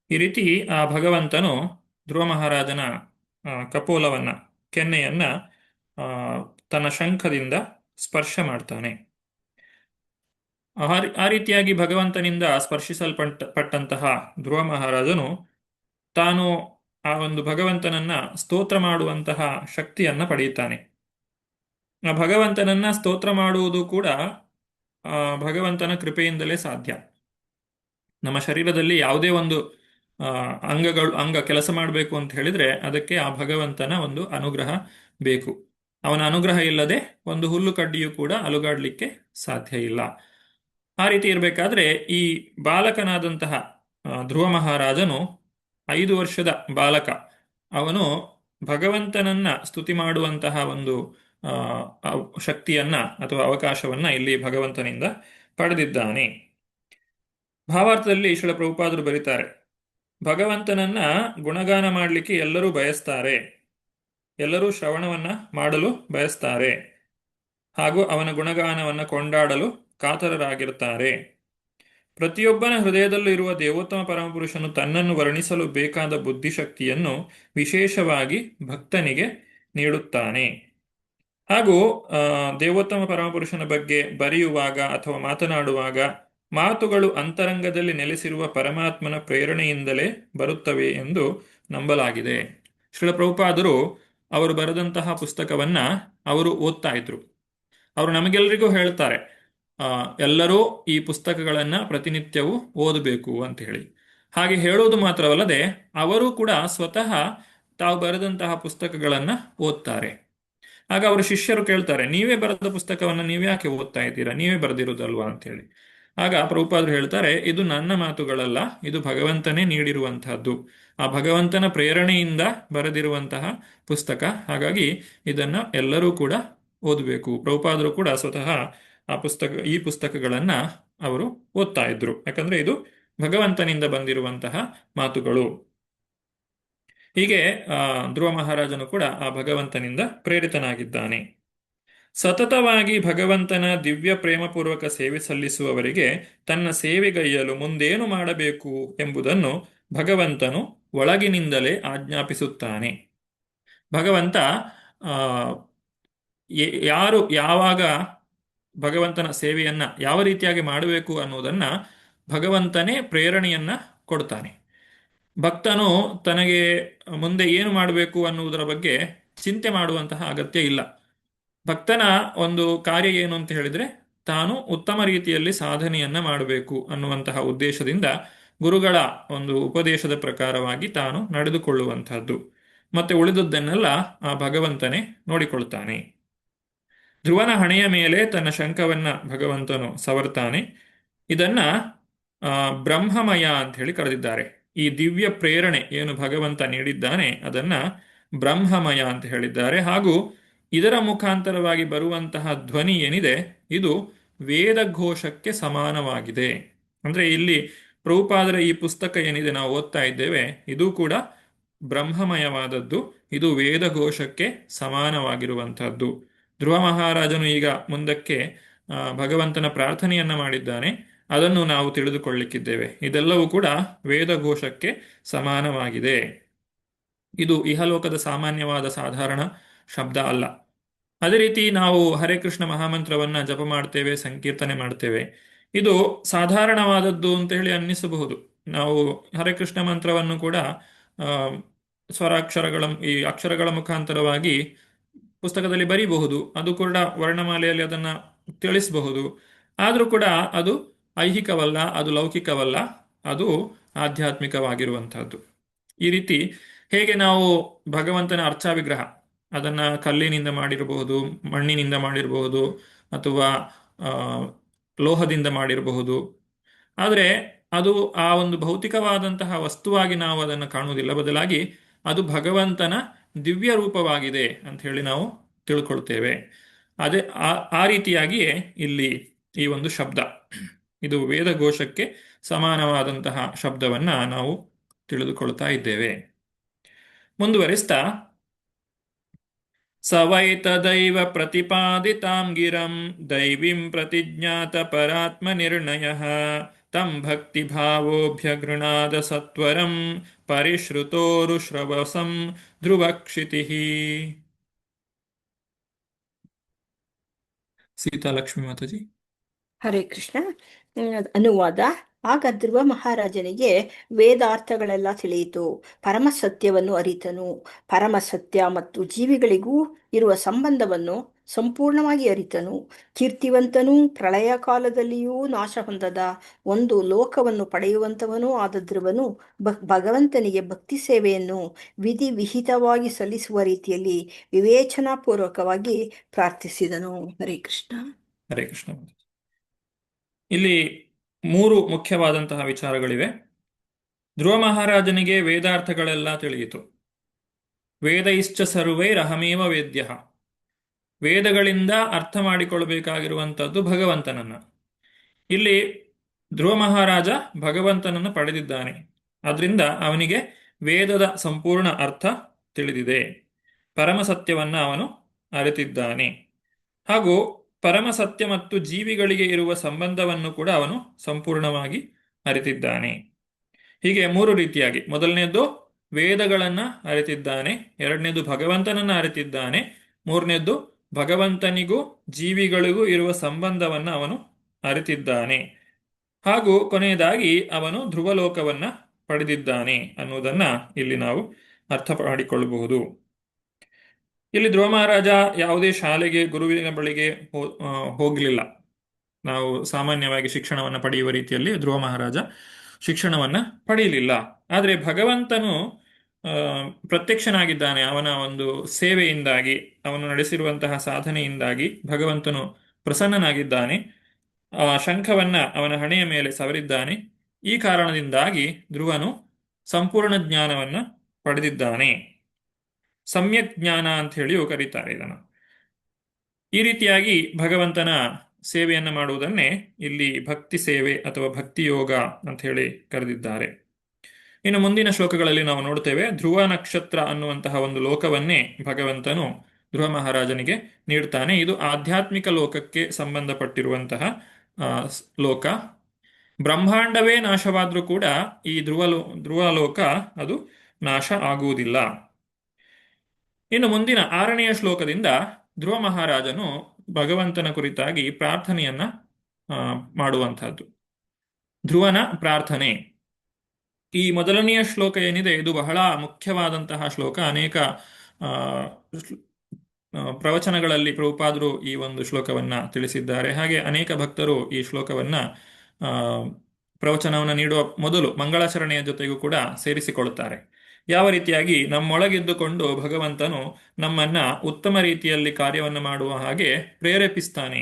ಈ ರೀತಿ ಆ ಭಗವಂತನು ಧ್ರುವ ಮಹಾರಾಜನ ಕಪೋಲವನ್ನ, ಕೆನ್ನೆಯನ್ನ ತನ್ನ ಶಂಖದಿಂದ ಸ್ಪರ್ಶ ಮಾಡ್ತಾನೆ. ಆ ರೀತಿಯಾಗಿ ಭಗವಂತನಿಂದ ಸ್ಪರ್ಶಿಸಲ್ಪಟ್ಟಂತಹ ಧ್ರುವ ಮಹಾರಾಜನು ತಾನು ಆ ಒಂದು ಭಗವಂತನನ್ನ ಸ್ತೋತ್ರ ಮಾಡುವಂತಹ ಶಕ್ತಿಯನ್ನ ಪಡೆಯುತ್ತಾನೆ. ಆ ಭಗವಂತನನ್ನ ಸ್ತೋತ್ರ ಮಾಡುವುದು ಕೂಡ ಭಗವಂತನ ಕೃಪೆಯಿಂದಲೇ ಸಾಧ್ಯ. ನಮ್ಮ ಶರೀರದಲ್ಲಿ ಯಾವುದೇ ಒಂದು ಅಂಗ ಕೆಲಸ ಮಾಡಬೇಕು ಅಂತ ಹೇಳಿದ್ರೆ ಅದಕ್ಕೆ ಆ ಭಗವಂತನ ಒಂದು ಅನುಗ್ರಹ ಬೇಕು. ಅವನ ಅನುಗ್ರಹ ಇಲ್ಲದೆ ಒಂದು ಹುಲ್ಲು ಕಡ್ಡಿಯೂ ಕೂಡ ಅಲುಗಾಡ್ಲಿಕ್ಕೆ ಸಾಧ್ಯ ಇಲ್ಲ. ಆ ರೀತಿ ಇರಬೇಕಾದ್ರೆ ಈ ಬಾಲಕನಾದಂತಹ ಧ್ರುವ ಮಹಾರಾಜನು 5 ವರ್ಷದ ಬಾಲಕ. ಅವನು ಭಗವಂತನನ್ನ ಸ್ತುತಿ ಮಾಡುವಂತಹ ಒಂದು ಶಕ್ತಿಯನ್ನ ಅಥವಾ ಅವಕಾಶವನ್ನ ಇಲ್ಲಿ ಭಗವಂತನಿಂದ ಪಡೆದಿದ್ದಾನೆ. ಭಾವಾರ್ಥದಲ್ಲಿ ಶ್ರೀಲ ಪ್ರಭುಪಾದರು ಬರೀತಾರೆ, ಭಗವಂತನನ್ನ ಗುಣಗಾನ ಮಾಡಲಿಕ್ಕೆ ಎಲ್ಲರೂ ಬಯಸ್ತಾರೆ, ಎಲ್ಲರೂ ಶ್ರವಣವನ್ನ ಮಾಡಲು ಬಯಸ್ತಾರೆ, ಹಾಗೂ ಅವನ ಗುಣಗಾನವನ್ನ ಕೊಂಡಾಡಲು ಕಾತರರಾಗಿರ್ತಾರೆ. ಪ್ರತಿಯೊಬ್ಬನ ಹೃದಯದಲ್ಲೂ ಇರುವ ದೇವೋತ್ತಮ ಪರಮಪುರುಷನು ತನ್ನನ್ನು ವರ್ಣಿಸಲು ಬೇಕಾದ ಬುದ್ಧಿಶಕ್ತಿಯನ್ನು ವಿಶೇಷವಾಗಿ ಭಕ್ತನಿಗೆ ನೀಡುತ್ತಾನೆ. ಹಾಗೂ ದೇವೋತ್ತಮ ಪರಮಪುರುಷನ ಬಗ್ಗೆ ಬರೆಯುವಾಗ ಅಥವಾ ಮಾತನಾಡುವಾಗ ಮಾತುಗಳು ಅಂತರಂಗದಲ್ಲಿ ನೆಲೆಸಿರುವ ಪರಮಾತ್ಮನ ಪ್ರೇರಣೆಯಿಂದಲೇ ಬರುತ್ತವೆ ಎಂದು ನಂಬಲಾಗಿದೆ. ಶ್ರೀಲ ಪ್ರಭುಪಾದರು ಅವರು ಬರೆದಂತಹ ಪುಸ್ತಕವನ್ನ ಅವರು ಓದ್ತಾ ಇದ್ರು. ಅವರು ನಮಗೆಲ್ಲರಿಗೂ ಹೇಳ್ತಾರೆ, ಎಲ್ಲರೂ ಈ ಪುಸ್ತಕಗಳನ್ನ ಪ್ರತಿನಿತ್ಯವೂ ಓದಬೇಕು ಅಂತ ಹೇಳಿ. ಹಾಗೆ ಹೇಳೋದು ಮಾತ್ರವಲ್ಲದೆ ಅವರು ಕೂಡ ಸ್ವತಃ ತಾವು ಬರೆದಂತಹ ಪುಸ್ತಕಗಳನ್ನ ಓದ್ತಾರೆ. ಆಗ ಅವರ ಶಿಷ್ಯರು ಕೇಳ್ತಾರೆ, ನೀವೇ ಬರೆದ ಪುಸ್ತಕವನ್ನ ನೀವ್ಯಾಕೆ ಓದ್ತಾ ಇದ್ದೀರಾ, ನೀವೇ ಬರೆದಿರೋದಲ್ವಾ ಅಂತ ಹೇಳಿ. ಆಗ ಪ್ರಭುಪಾದರು ಹೇಳ್ತಾರೆ, ಇದು ನನ್ನ ಮಾತುಗಳಲ್ಲ, ಇದು ಭಗವಂತನೇ ನೀಡಿರುವಂತಹದ್ದು, ಆ ಭಗವಂತನ ಪ್ರೇರಣೆಯಿಂದ ಬರೆದಿರುವಂತಹ ಪುಸ್ತಕ. ಹಾಗಾಗಿ ಇದನ್ನ ಎಲ್ಲರೂ ಕೂಡ ಓದಬೇಕು. ಪ್ರಭುಪಾದರು ಕೂಡ ಸ್ವತಃ ಈ ಪುಸ್ತಕಗಳನ್ನ ಅವರು ಓದ್ತಾ ಇದ್ರು. ಯಾಕಂದ್ರೆ ಇದು ಭಗವಂತನಿಂದ ಬಂದಿರುವಂತಹ ಮಾತುಗಳು. ಹೀಗೆ ಧ್ರುವ ಮಹಾರಾಜನು ಕೂಡ ಆ ಭಗವಂತನಿಂದ ಪ್ರೇರಿತನಾಗಿದ್ದಾನೆ. ಸತತವಾಗಿ ಭಗವಂತನ ದಿವ್ಯ ಪ್ರೇಮಪೂರ್ವಕ ಸೇವೆ ಸಲ್ಲಿಸುವವರಿಗೆ ತನ್ನ ಸೇವೆಗೈಯಲು ಮುಂದೇನು ಮಾಡಬೇಕು ಎಂಬುದನ್ನು ಭಗವಂತನು ಒಳಗಿನಿಂದಲೇ ಆಜ್ಞಾಪಿಸುತ್ತಾನೆ. ಭಗವಂತ ಯಾರು ಯಾವಾಗ ಭಗವಂತನ ಸೇವೆಯನ್ನ ಯಾವ ರೀತಿಯಾಗಿ ಮಾಡಬೇಕು ಅನ್ನೋದನ್ನ ಭಗವಂತನೇ ಪ್ರೇರಣೆಯನ್ನ ಕೊಡ್ತಾನೆ. ಭಕ್ತನು ತನಗೆ ಮುಂದೆ ಏನು ಮಾಡಬೇಕು ಅನ್ನುವುದರ ಬಗ್ಗೆ ಚಿಂತೆ ಮಾಡುವಂತಹ ಅಗತ್ಯ ಇಲ್ಲ. ಭಕ್ತನ ಒಂದು ಕಾರ್ಯ ಏನು ಅಂತ ಹೇಳಿದ್ರೆ, ತಾನು ಉತ್ತಮ ರೀತಿಯಲ್ಲಿ ಸಾಧನೆಯನ್ನ ಮಾಡಬೇಕು ಅನ್ನುವಂತಹ ಉದ್ದೇಶದಿಂದ ಗುರುಗಳ ಒಂದು ಉಪದೇಶದ ಪ್ರಕಾರವಾಗಿ ತಾನು ನಡೆದುಕೊಳ್ಳುವಂತಹದ್ದು. ಮತ್ತೆ ಉಳಿದದ್ದನ್ನೆಲ್ಲ ಆ ಭಗವಂತನೇ ನೋಡಿಕೊಳ್ತಾನೆ. ಧ್ರುವನ ಹಣೆಯ ಮೇಲೆ ತನ್ನ ಶಂಖವನ್ನ ಭಗವಂತನು ಸವರ್ತಾನೆ. ಇದನ್ನ ಬ್ರಹ್ಮಮಯ ಅಂತ ಹೇಳಿ ಕರೆದಿದ್ದಾರೆ. ಈ ದಿವ್ಯ ಪ್ರೇರಣೆ ಏನು ಭಗವಂತ ನೀಡಿದ್ದಾನೆ ಅದನ್ನ ಬ್ರಹ್ಮಮಯ ಅಂತ ಹೇಳಿದ್ದಾರೆ. ಹಾಗೂ ಇದರ ಮುಖಾಂತರವಾಗಿ ಬರುವಂತಹ ಧ್ವನಿ ಏನಿದೆ ಇದು ವೇದಘೋಷಕ್ಕೆ ಸಮಾನವಾಗಿದೆ. ಅಂದ್ರೆ ಇಲ್ಲಿ ಪ್ರಭುಪಾದರ ಈ ಪುಸ್ತಕ ಏನಿದೆ ನಾವು ಓದ್ತಾ ಇದ್ದೇವೆ, ಇದು ಕೂಡ ಬ್ರಹ್ಮಮಯವಾದದ್ದು, ಇದು ವೇದಘೋಷಕ್ಕೆ ಸಮಾನವಾಗಿರುವಂತಹದ್ದು. ಧ್ರುವ ಮಹಾರಾಜನು ಈಗ ಮುಂದಕ್ಕೆ ಭಗವಂತನ ಪ್ರಾರ್ಥನೆಯನ್ನ ಮಾಡಿದ್ದಾನೆ, ಅದನ್ನು ನಾವು ತಿಳಿದುಕೊಳ್ಳಿಕ್ಕಿದ್ದೇವೆ. ಇದೆಲ್ಲವೂ ಕೂಡ ವೇದಘೋಷಕ್ಕೆ ಸಮಾನವಾಗಿದೆ. ಇದು ಇಹಲೋಕದ ಸಾಮಾನ್ಯವಾದ ಸಾಧಾರಣ ಶಬ್ದ ಅಲ್ಲ. ಅದೇ ರೀತಿ ನಾವು ಹರೇ ಕೃಷ್ಣ ಮಹಾಮಂತ್ರವನ್ನ ಜಪ ಮಾಡ್ತೇವೆ, ಸಂಕೀರ್ತನೆ ಮಾಡ್ತೇವೆ. ಇದು ಸಾಧಾರಣವಾದದ್ದು ಅಂತ ಹೇಳಿ ಅನ್ನಿಸಬಹುದು. ನಾವು ಹರೇ ಕೃಷ್ಣ ಮಂತ್ರವನ್ನು ಕೂಡ ಆ, ಈ ಅಕ್ಷರಗಳ ಮುಖಾಂತರವಾಗಿ ಪುಸ್ತಕದಲ್ಲಿ ಬರೀಬಹುದು, ಅದು ಕೂಡ ವರ್ಣಮಾಲೆಯಲ್ಲಿ ಅದನ್ನು ತಿಳಿಸಬಹುದು. ಆದರೂ ಕೂಡ ಅದು ಐಹಿಕವಲ್ಲ, ಅದು ಲೌಕಿಕವಲ್ಲ, ಅದು ಆಧ್ಯಾತ್ಮಿಕವಾಗಿರುವಂತಹದ್ದು. ಈ ರೀತಿ ಹೇಗೆ ನಾವು ಭಗವಂತನ ಅರ್ಚಾ ವಿಗ್ರಹ ಅದನ್ನು ಕಲ್ಲಿನಿಂದ ಮಾಡಿರಬಹುದು, ಮಣ್ಣಿನಿಂದ ಮಾಡಿರಬಹುದು, ಅಥವಾ ಆ, ಲೋಹದಿಂದ ಮಾಡಿರಬಹುದು. ಆದರೆ ಅದು ಆ ಒಂದು ಭೌತಿಕವಾದಂತಹ ವಸ್ತುವಾಗಿ ನಾವು ಅದನ್ನು ಕಾಣುವುದಿಲ್ಲ, ಬದಲಾಗಿ ಅದು ಭಗವಂತನ ದಿವ್ಯ ರೂಪವಾಗಿದೆ ಅಂತ ಹೇಳಿ ನಾವು ತಿಳ್ಕೊಳ್ತೇವೆ. ಅದೇ ಆ ರೀತಿಯಾಗಿಯೇ ಇಲ್ಲಿ ಈ ಒಂದು ಶಬ್ದ, ಇದು ವೇದಘೋಷಕ್ಕೆ ಸಮಾನವಾದಂತಹ ಶಬ್ದವನ್ನ ನಾವು ತಿಳಿದುಕೊಳ್ತಾ ಇದ್ದೇವೆ. ಮುಂದುವರಿಸ್ತಾ, ಸ ವೈ ತದೈವ ಪ್ರತಿಪಾದಿತಾಂ ಗಿರಂ ದೈವೀಂ ಪ್ರತಿಜ್ಞಾತ ಪರಾತ್ಮ ನಿರ್ಣಯ ತಂ ಭಕ್ತಿಭಾವೋಭ್ಯಗೃಣಾದ ಸತ್ವರಂ ಪರಿಶ್ರುತೋರುಶ್ರವಸಂ ಧ್ರುವಕ್ಷಿತಿಃ. ಸೀತಾಲಕ್ಷ್ಮಿ ಮಾತಾಜಿ. ಹರೇ ಕೃಷ್ಣ. ಅನುವಾದ. ಆಗ ಧ್ರುವ ಮಹಾರಾಜನಿಗೆ ವೇದಾರ್ಥಗಳೆಲ್ಲ ತಿಳಿಯಿತು. ಪರಮ ಸತ್ಯವನ್ನು ಅರಿತನು. ಪರಮ ಸತ್ಯ ಮತ್ತು ಜೀವಿಗಳಿಗೂ ಇರುವ ಸಂಬಂಧವನ್ನು ಸಂಪೂರ್ಣವಾಗಿ ಅರಿತನು. ಕೀರ್ತಿವಂತನೂ ಪ್ರಳಯ ಕಾಲದಲ್ಲಿಯೂ ನಾಶ ಹೊಂದದ ಒಂದು ಲೋಕವನ್ನು ಪಡೆಯುವಂತವನೂ ಆದ ಧ್ರುವನು ಭಗವಂತನಿಗೆ ಭಕ್ತಿ ಸೇವೆಯನ್ನು ವಿಧಿ ವಿಹಿತವಾಗಿ ಸಲ್ಲಿಸುವ ರೀತಿಯಲ್ಲಿ ವಿವೇಚನಾಪೂರ್ವಕವಾಗಿ ಪ್ರಾರ್ಥಿಸಿದನು. ಹರೇ ಕೃಷ್ಣ. ಹರೇ ಕೃಷ್ಣ. ಇಲ್ಲಿ 3 ಮುಖ್ಯವಾದಂತಹ ವಿಚಾರಗಳಿವೆ. ಧ್ರುವ ಮಹಾರಾಜನಿಗೆ ವೇದಾರ್ಥಗಳೆಲ್ಲ ತಿಳಿಯಿತು. ವೇದೈಶ್ಚ ಸರ್ವೈರಹಮೇವ ವೇದ್ಯ. ವೇದಗಳಿಂದ ಅರ್ಥ ಮಾಡಿಕೊಳ್ಳಬೇಕಾಗಿರುವಂಥದ್ದು ಭಗವಂತನನ್ನ. ಇಲ್ಲಿ ಧ್ರುವ ಮಹಾರಾಜ ಭಗವಂತನನ್ನು ಪಡೆದಿದ್ದಾನೆ, ಆದ್ರಿಂದ ಅವನಿಗೆ ವೇದದ ಸಂಪೂರ್ಣ ಅರ್ಥ ತಿಳಿದಿದೆ. ಪರಮ ಸತ್ಯವನ್ನ ಅವನು ಅರಿತಿದ್ದಾನೆ. ಹಾಗೂ ಪರಮ ಸತ್ಯ ಮತ್ತು ಜೀವಿಗಳಿಗೆ ಇರುವ ಸಂಬಂಧವನ್ನು ಕೂಡ ಅವನು ಸಂಪೂರ್ಣವಾಗಿ ಅರಿತಿದ್ದಾನೆ. ಹೀಗೆ 3 ರೀತಿಯಾಗಿ, ಮೊದಲನೇದು ವೇದಗಳನ್ನ ಅರಿತಿದ್ದಾನೆ, ಎರಡನೇದು ಭಗವಂತನನ್ನ ಅರಿತಿದ್ದಾನೆ, ಮೂರನೇದು ಭಗವಂತನಿಗೂ ಜೀವಿಗಳಿಗೂ ಇರುವ ಸಂಬಂಧವನ್ನ ಅವನು ಅರಿತಿದ್ದಾನೆ, ಹಾಗೂ ಕೊನೆಯದಾಗಿ ಅವನು ಧ್ರುವಲೋಕವನ್ನ ಪಡೆದಿದ್ದಾನೆ ಅನ್ನುವುದನ್ನ ಇಲ್ಲಿ ನಾವು ಅರ್ಥ ಮಾಡಿಕೊಳ್ಳಬಹುದು. ಇಲ್ಲಿ ಧ್ರುವ ಮಹಾರಾಜ ಯಾವುದೇ ಶಾಲೆಗೆ, ಗುರುವಿನ ಬಳಿಗೆ ಹೋಗಲಿಲ್ಲ. ನಾವು ಸಾಮಾನ್ಯವಾಗಿ ಶಿಕ್ಷಣವನ್ನು ಪಡೆಯುವ ರೀತಿಯಲ್ಲಿ ಧ್ರುವ ಮಹಾರಾಜ ಶಿಕ್ಷಣವನ್ನ ಪಡೆಯಲಿಲ್ಲ. ಆದರೆ ಭಗವಂತನು ಪ್ರತ್ಯಕ್ಷನಾಗಿದ್ದಾನೆ. ಅವನ ಒಂದು ಸೇವೆಯಿಂದಾಗಿ, ಅವನು ನಡೆಸಿರುವಂತಹ ಸಾಧನೆಯಿಂದಾಗಿ ಭಗವಂತನು ಪ್ರಸನ್ನನಾಗಿದ್ದಾನೆ. ಶಂಖವನ್ನ ಅವನ ಹಣೆಯ ಮೇಲೆ ಸವರಿದ್ದಾನೆ. ಈ ಕಾರಣದಿಂದಾಗಿ ಧ್ರುವನು ಸಂಪೂರ್ಣ ಜ್ಞಾನವನ್ನ ಪಡೆದಿದ್ದಾನೆ. ಸಮ್ಯಕ್ ಜ್ಞಾನ ಅಂತ ಹೇಳಿಯೂ ಕರೀತಾರೆ ಇದನ್ನು. ಈ ರೀತಿಯಾಗಿ ಭಗವಂತನ ಸೇವೆಯನ್ನು ಮಾಡುವುದನ್ನೇ ಇಲ್ಲಿ ಭಕ್ತಿ ಸೇವೆ ಅಥವಾ ಭಕ್ತಿ ಯೋಗ ಅಂತ ಹೇಳಿ ಕರೆದಿದ್ದಾರೆ. ಇನ್ನು ಮುಂದಿನ ಶ್ಲೋಕಗಳಲ್ಲಿ ನಾವು ನೋಡ್ತೇವೆ, ಧ್ರುವ ನಕ್ಷತ್ರ ಅನ್ನುವಂತಹ ಒಂದು ಲೋಕವನ್ನೇ ಭಗವಂತನು ಧ್ರುವ ಮಹಾರಾಜನಿಗೆ ನೀಡ್ತಾನೆ. ಇದು ಆಧ್ಯಾತ್ಮಿಕ ಲೋಕಕ್ಕೆ ಸಂಬಂಧಪಟ್ಟಿರುವಂತಹ ಲೋಕ. ಬ್ರಹ್ಮಾಂಡವೇ ನಾಶವಾದ್ರೂ ಕೂಡ ಈ ಧ್ರುವಲೋಕ ಅದು ನಾಶ ಆಗುವುದಿಲ್ಲ. ಇನ್ನು ಮುಂದಿನ 6ನೆಯ ಶ್ಲೋಕದಿಂದ ಧ್ರುವ ಮಹಾರಾಜನು ಭಗವಂತನ ಕುರಿತಾಗಿ ಪ್ರಾರ್ಥನೆಯನ್ನ ಮಾಡುವಂತಹದ್ದು. ಧ್ರುವನ ಪ್ರಾರ್ಥನೆ. ಈ ಮೊದಲನೆಯ ಶ್ಲೋಕ ಏನಿದೆ, ಇದು ಬಹಳ ಮುಖ್ಯವಾದಂತಹ ಶ್ಲೋಕ. ಅನೇಕ ಪ್ರವಚನಗಳಲ್ಲಿ ಪ್ರಭುಪಾದರು ಈ ಒಂದು ಶ್ಲೋಕವನ್ನ ತಿಳಿಸಿದ್ದಾರೆ. ಹಾಗೆ ಅನೇಕ ಭಕ್ತರು ಈ ಶ್ಲೋಕವನ್ನ ಪ್ರವಚನವನ್ನು ನೀಡುವ ಮೊದಲು ಮಂಗಳಾಚರಣೆಯ ಜೊತೆಗೂ ಕೂಡ ಸೇರಿಸಿಕೊಳ್ಳುತ್ತಾರೆ. ಯಾವ ರೀತಿಯಾಗಿ ನಮ್ಮೊಳಗಿದ್ದುಕೊಂಡು ಭಗವಂತನು ನಮ್ಮನ್ನ ಉತ್ತಮ ರೀತಿಯಲ್ಲಿ ಕಾರ್ಯವನ್ನು ಮಾಡುವ ಹಾಗೆ ಪ್ರೇರೇಪಿಸ್ತಾನೆ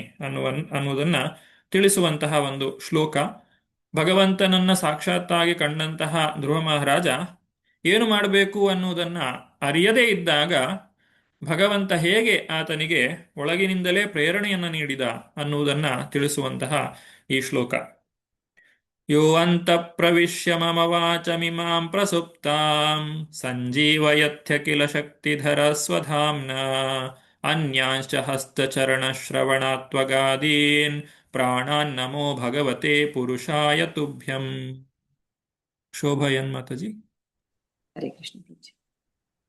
ಅನ್ನುವುದನ್ನ ತಿಳಿಸುವಂತಹ ಒಂದು ಶ್ಲೋಕ. ಭಗವಂತನನ್ನ ಸಾಕ್ಷಾತ್ತಾಗಿ ಕಂಡಂತಹ ಧ್ರುವ ಮಹಾರಾಜ ಏನು ಮಾಡಬೇಕು ಅನ್ನುವುದನ್ನ ಅರಿಯದೇ ಇದ್ದಾಗ ಭಗವಂತ ಹೇಗೆ ಆತನಿಗೆ ಒಳಗಿನಿಂದಲೇ ಪ್ರೇರಣೆಯನ್ನು ನೀಡಿದ ಅನ್ನುವುದನ್ನ ತಿಳಿಸುವಂತಹ ಈ ಶ್ಲೋಕ. ಯೋ ಅಂತ ಪ್ರವಿಶ್ಯ ಮಮ ವಾಚಮಿಮಾಂ ಪ್ರಸುಪ್ತಾಂ ಸಂಜೀವಯತ್ಯ ಕಿಲ ಶಕ್ತಿಧರ ಸ್ವಧಾಮ್ನ ಅನ್ಯಾಂಶ್ಚ ಹಸ್ತಚರಣ ಶ್ರವಣಾತ್ವಗಾದೀನ್ ಪ್ರಾಣಾನ್ ನಮೋ ಭಗವತೆ ಪುರುಷಾಯ ತುಭ್ಯಂ. ಶೋಭಯನ್ ಮಾತಾಜಿ. ಹರೇ ಕೃಷ್ಣ.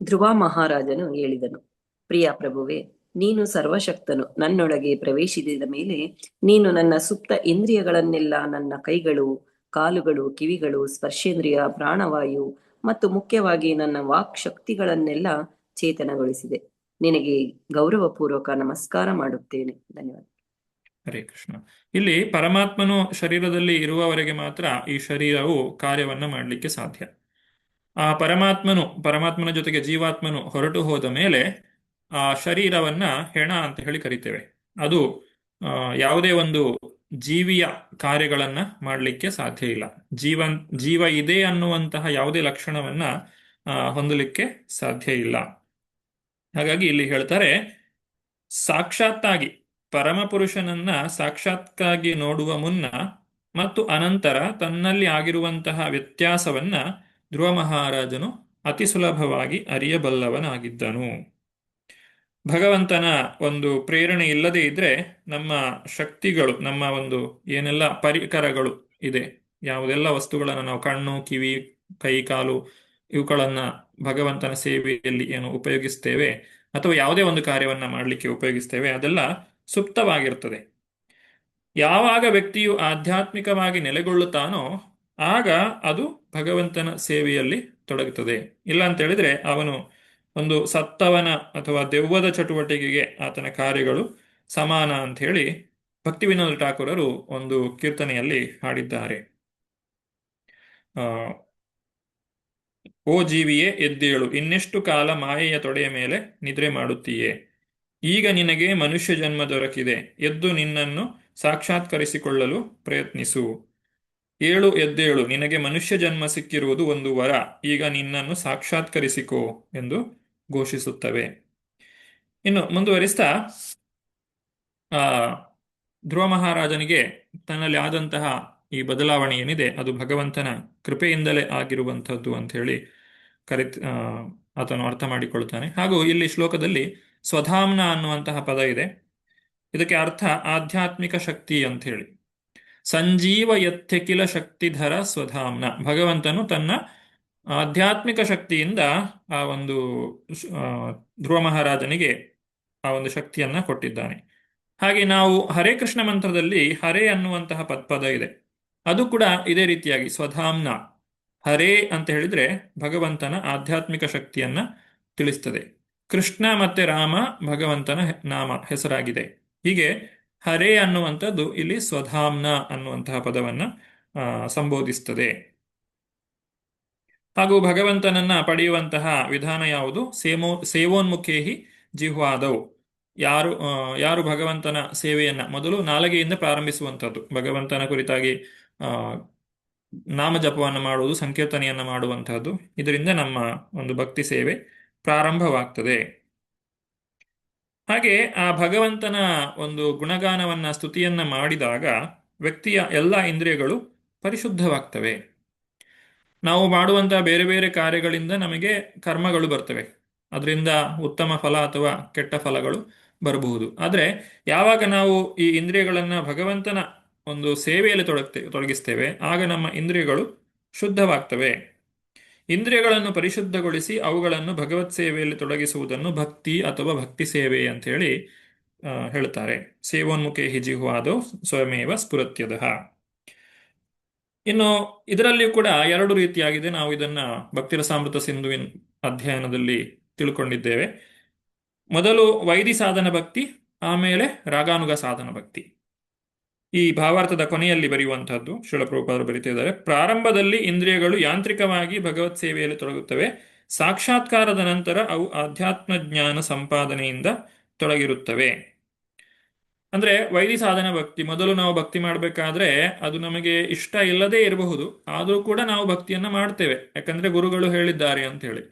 ಧ್ರುವ ಮಹಾರಾಜನು ಹೇಳಿದನು, ಪ್ರಿಯ ಪ್ರಭುವೇ, ನೀನು ಸರ್ವಶಕ್ತನು. ನನ್ನೊಳಗೆ ಪ್ರವೇಶಿಸಿದ ಮೇಲೆ ನೀನು ನನ್ನ ಸುಪ್ತ ಇಂದ್ರಿಯಗಳನ್ನೆಲ್ಲ, ನನ್ನ ಕೈಗಳು, ಕಾಲುಗಳು, ಕಿವಿಗಳು, ಸ್ಪರ್ಶೇಂದ್ರಿಯ, ಪ್ರಾಣವಾಯು ಮತ್ತು ಮುಖ್ಯವಾಗಿ ನನ್ನ ವಾಕ್ ಶಕ್ತಿಗಳನ್ನೆಲ್ಲ ಚೇತನಗೊಳಿಸಿದೆ. ನಿನಗೆ ಗೌರವಪೂರ್ವಕ ನಮಸ್ಕಾರ ಮಾಡುತ್ತೇನೆ. ಧನ್ಯವಾದ. ಹರೇ ಕೃಷ್ಣ. ಇಲ್ಲಿ ಪರಮಾತ್ಮನು ಶರೀರದಲ್ಲಿ ಇರುವವರೆಗೆ ಮಾತ್ರ ಈ ಶರೀರವು ಕಾರ್ಯವನ್ನ ಮಾಡಲಿಕ್ಕೆ ಸಾಧ್ಯ. ಆ ಪರಮಾತ್ಮನ ಜೊತೆಗೆ ಜೀವಾತ್ಮನು ಹೊರಟು ಹೋದ ಮೇಲೆ ಆ ಶರೀರವನ್ನ ಹೆಣ ಅಂತ ಹೇಳಿ ಕರಿತೇವೆ. ಅದು ಯಾವುದೇ ಒಂದು ಜೀವಿಯ ಕಾರ್ಯಗಳನ್ನ ಮಾಡಲಿಕ್ಕೆ ಸಾಧ್ಯ ಇಲ್ಲ. ಜೀವ ಇದೆ ಅನ್ನುವಂತಹ ಯಾವುದೇ ಲಕ್ಷಣವನ್ನ ಹೊಂದಲಿಕ್ಕೆ ಸಾಧ್ಯ ಇಲ್ಲ. ಹಾಗಾಗಿ ಇಲ್ಲಿ ಹೇಳ್ತಾರೆ, ಸಾಕ್ಷಾತ್ತಾಗಿ ಪರಮಪುರುಷನನ್ನ ಸಾಕ್ಷಾತ್ಕಾಗಿ ನೋಡುವ ಮುನ್ನ ಮತ್ತು ಅನಂತರ ತನ್ನಲ್ಲಿ ಆಗಿರುವಂತಹ ವ್ಯತ್ಯಾಸವನ್ನ ಧ್ರುವ ಮಹಾರಾಜನು ಅತಿ ಸುಲಭವಾಗಿ ಅರಿಯಬಲ್ಲವನಾಗಿದ್ದನು. ಭಗವಂತನ ಒಂದು ಪ್ರೇರಣೆ ಇಲ್ಲದೆ ಇದ್ರೆ ನಮ್ಮ ಶಕ್ತಿಗಳು, ನಮ್ಮ ಒಂದು ಏನೆಲ್ಲ ಪರಿಕರಗಳು ಇದೆ, ಯಾವುದೆಲ್ಲ ವಸ್ತುಗಳನ್ನು ನಾವು ಕಣ್ಣು, ಕಿವಿ, ಕೈ, ಕಾಲು ಇವುಗಳನ್ನ ಭಗವಂತನ ಸೇವೆಯಲ್ಲಿ ಏನು ಉಪಯೋಗಿಸ್ತೇವೆ ಅಥವಾ ಯಾವುದೇ ಒಂದು ಕಾರ್ಯವನ್ನ ಮಾಡಲಿಕ್ಕೆ ಉಪಯೋಗಿಸ್ತೇವೆ, ಅದೆಲ್ಲ ಸುಪ್ತವಾಗಿರ್ತದೆ. ಯಾವಾಗ ವ್ಯಕ್ತಿಯು ಆಧ್ಯಾತ್ಮಿಕವಾಗಿ ನೆಲೆಗೊಳ್ಳುತ್ತಾನೋ ಆಗ ಅದು ಭಗವಂತನ ಸೇವೆಯಲ್ಲಿ ತೊಡಗುತ್ತದೆ. ಇಲ್ಲ ಅಂತ ಹೇಳಿದ್ರೆ ಅವನು ಒಂದು ಸತ್ತವನ ಅಥವಾ ದೆವ್ವದ ಚಟುವಟಿಕೆಗೆ ಆತನ ಕಾರ್ಯಗಳು ಸಮಾನ ಅಂತ ಹೇಳಿ ಭಕ್ತಿ ವಿನೋದ ಠಾಕೂರರು ಒಂದು ಕೀರ್ತನೆಯಲ್ಲಿ ಹಾಡಿದ್ದಾರೆ. ಓ ಜೀವಿಯೇ ಎದ್ದೇಳು, ಇನ್ನೆಷ್ಟು ಕಾಲ ಮಾಯೆಯ ತೊಡೆಯ ಮೇಲೆ ನಿದ್ರೆ ಮಾಡುತ್ತೀಯೇ? ಈಗ ನಿನಗೆ ಮನುಷ್ಯ ಜನ್ಮ ದೊರಕಿದೆ, ಎದ್ದು ನಿನ್ನನ್ನು ಸಾಕ್ಷಾತ್ಕರಿಸಿಕೊಳ್ಳಲು ಪ್ರಯತ್ನಿಸು. ಏಳು, ಎದ್ದೇಳು, ನಿನಗೆ ಮನುಷ್ಯ ಜನ್ಮ ಸಿಕ್ಕಿರುವುದು ಒಂದು ವರ, ಈಗ ನಿನ್ನನ್ನು ಸಾಕ್ಷಾತ್ಕರಿಸಿಕೋ ಎಂದು ಘೋಷಿಸುತ್ತವೆ. ಇನ್ನು ಮುಂದುವರಿಸ್ತಾ ಧ್ರುವ ಮಹಾರಾಜನಿಗೆ ತನ್ನಲ್ಲಿ ಆದಂತಹ ಈ ಬದಲಾವಣೆ ಏನಿದೆ ಅದು ಭಗವಂತನ ಕೃಪೆಯಿಂದಲೇ ಆಗಿರುವಂಥದ್ದು ಅಂತ ಹೇಳಿ ಆತನು ಅರ್ಥ ಮಾಡಿಕೊಳ್ತಾನೆ. ಹಾಗೂ ಇಲ್ಲಿ ಶ್ಲೋಕದಲ್ಲಿ ಸ್ವಧಾಮ್ನ ಅನ್ನುವಂತಹ ಪದ ಇದೆ. ಇದಕ್ಕೆ ಅರ್ಥ ಆಧ್ಯಾತ್ಮಿಕ ಶಕ್ತಿ ಅಂತ ಹೇಳಿ. ಸಂಜೀವ ಯತ್ಯಕಿಲ ಶಕ್ತಿಧರ ಸ್ವಧಾಮ್ನ. ಭಗವಂತನು ತನ್ನ ಆಧ್ಯಾತ್ಮಿಕ ಶಕ್ತಿಯಿಂದ ಆ ಒಂದು ಧ್ರುವ ಮಹಾರಾಜನಿಗೆ ಆ ಒಂದು ಶಕ್ತಿಯನ್ನ ಕೊಟ್ಟಿದ್ದಾನೆ. ಹಾಗೆ ನಾವು ಹರೇ ಕೃಷ್ಣ ಮಂತ್ರದಲ್ಲಿ ಹರೇ ಅನ್ನುವಂತಹ ಪದ ಇದೆ. ಅದು ಕೂಡ ಇದೇ ರೀತಿಯಾಗಿ ಸ್ವಧಾಮ್ನ. ಹರೇ ಅಂತ ಹೇಳಿದ್ರೆ ಭಗವಂತನ ಆಧ್ಯಾತ್ಮಿಕ ಶಕ್ತಿಯನ್ನ ತಿಳಿಸ್ತದೆ. ಕೃಷ್ಣ ಮತ್ತೆ ರಾಮ ಭಗವಂತನ ಹೆಸರಾಗಿದೆ. ಹೀಗೆ ಹರೇ ಅನ್ನುವಂಥದ್ದು ಇಲ್ಲಿ ಸ್ವಧಾಮ್ನ ಅನ್ನುವಂತಹ ಪದವನ್ನ ಸಂಬೋಧಿಸ್ತದೆ. ಹಾಗೂ ಭಗವಂತನನ್ನ ಪಡೆಯುವಂತಹ ವಿಧಾನ ಯಾವುದು? ಸೇವೋನ್ಮುಖೇಹಿ ಜಿಹ್ವಾದೌ. ಯಾರು ಭಗವಂತನ ಸೇವೆಯನ್ನ ಮೊದಲು ನಾಲಿಗೆಯಿಂದ ಪ್ರಾರಂಭಿಸುವಂಥದ್ದು, ಭಗವಂತನ ಕುರಿತಾಗಿ ನಾಮ ಜಪವನ್ನು ಮಾಡುವುದು, ಸಂಕೀರ್ತನೆಯನ್ನ ಮಾಡುವಂತಹದ್ದು, ಇದರಿಂದ ನಮ್ಮ ಒಂದು ಭಕ್ತಿ ಸೇವೆ ಪ್ರಾರಂಭವಾಗ್ತದೆ. ಹಾಗೆ ಆ ಭಗವಂತನ ಒಂದು ಗುಣಗಾನವನ್ನ, ಸ್ತುತಿಯನ್ನ ಮಾಡಿದಾಗ ವ್ಯಕ್ತಿಯ ಎಲ್ಲ ಇಂದ್ರಿಯಗಳು ಪರಿಶುದ್ಧವಾಗ್ತವೆ. ನಾವು ಮಾಡುವಂತಹ ಬೇರೆ ಬೇರೆ ಕಾರ್ಯಗಳಿಂದ ನಮಗೆ ಕರ್ಮಗಳು ಬರ್ತವೆ, ಅದರಿಂದ ಉತ್ತಮ ಫಲ ಅಥವಾ ಕೆಟ್ಟ ಫಲಗಳು ಬರಬಹುದು. ಆದರೆ ಯಾವಾಗ ನಾವು ಈ ಇಂದ್ರಿಯಗಳನ್ನ ಭಗವಂತನ ಒಂದು ಸೇವೆಯಲ್ಲಿ ತೊಡಗಿಸ್ತೇವೆ ಆಗ ನಮ್ಮ ಇಂದ್ರಿಯಗಳು ಶುದ್ಧವಾಗ್ತವೆ. ಇಂದ್ರಿಯಗಳನ್ನು ಪರಿಶುದ್ಧಗೊಳಿಸಿ ಅವುಗಳನ್ನು ಭಗವತ್ ಸೇವೆಯಲ್ಲಿ ತೊಡಗಿಸುವುದನ್ನು ಭಕ್ತಿ ಅಥವಾ ಭಕ್ತಿ ಸೇವೆ ಅಂತ ಹೇಳಿ ಹೇಳ್ತಾರೆ. ಸೇವೋನ್ಮುಖೇ ಜಿಹ್ವಾದೌ ಸ್ವಯಮೇವ ಸ್ಫುರತ್ಯದಃ. ಇನ್ನು ಇದರಲ್ಲಿಯೂ ಕೂಡ ಎರಡು ರೀತಿಯಾಗಿದೆ. ನಾವು ಇದನ್ನ ಭಕ್ತಿರಸಾಮೃತ ಸಿಂಧುವಿನ ಅಧ್ಯಯನದಲ್ಲಿ ತಿಳ್ಕೊಂಡಿದ್ದೇವೆ. ಮೊದಲು ವೈದಿ ಸಾಧನ ಭಕ್ತಿ, ಆಮೇಲೆ ರಾಗಾನುಗ ಸಾಧನ ಭಕ್ತಿ. ಈ ಭಾವಾರ್ಥದ ಕೊನೆಯಲ್ಲಿ ಬರೆಯುವಂತಹದ್ದು ಶ್ರೀಲ ಪ್ರಭುಪಾದರು ಬರೀತಿದ್ದಾರೆ. ಪ್ರಾರಂಭದಲ್ಲಿ ಇಂದ್ರಿಯಗಳು ಯಾಂತ್ರಿಕವಾಗಿ ಭಗವತ್ ಸೇವೆಯಲ್ಲಿ ತೊಡಗುತ್ತವೆ. ಸಾಕ್ಷಾತ್ಕಾರದ ನಂತರ ಅವು ಆಧ್ಯಾತ್ಮ ಜ್ಞಾನ ಸಂಪಾದನೆಯಿಂದ ತೊಡಗಿರುತ್ತವೆ. ಅಂದ್ರೆ ವೈದಿ ಸಾಧನ ಭಕ್ತಿ, ಮೊದಲು ನಾವು ಭಕ್ತಿ ಮಾಡಬೇಕಾದ್ರೆ ಅದು ನಮಗೆ ಇಷ್ಟ ಇಲ್ಲದೇ ಇರಬಹುದು, ಆದರೂ ಕೂಡ ನಾವು ಭಕ್ತಿಯನ್ನ ಮಾಡ್ತೇವೆ. ಯಾಕಂದ್ರೆ ಗುರುಗಳು ಹೇಳಿದ್ದಾರೆ ಅಂತ ಹೇಳಿ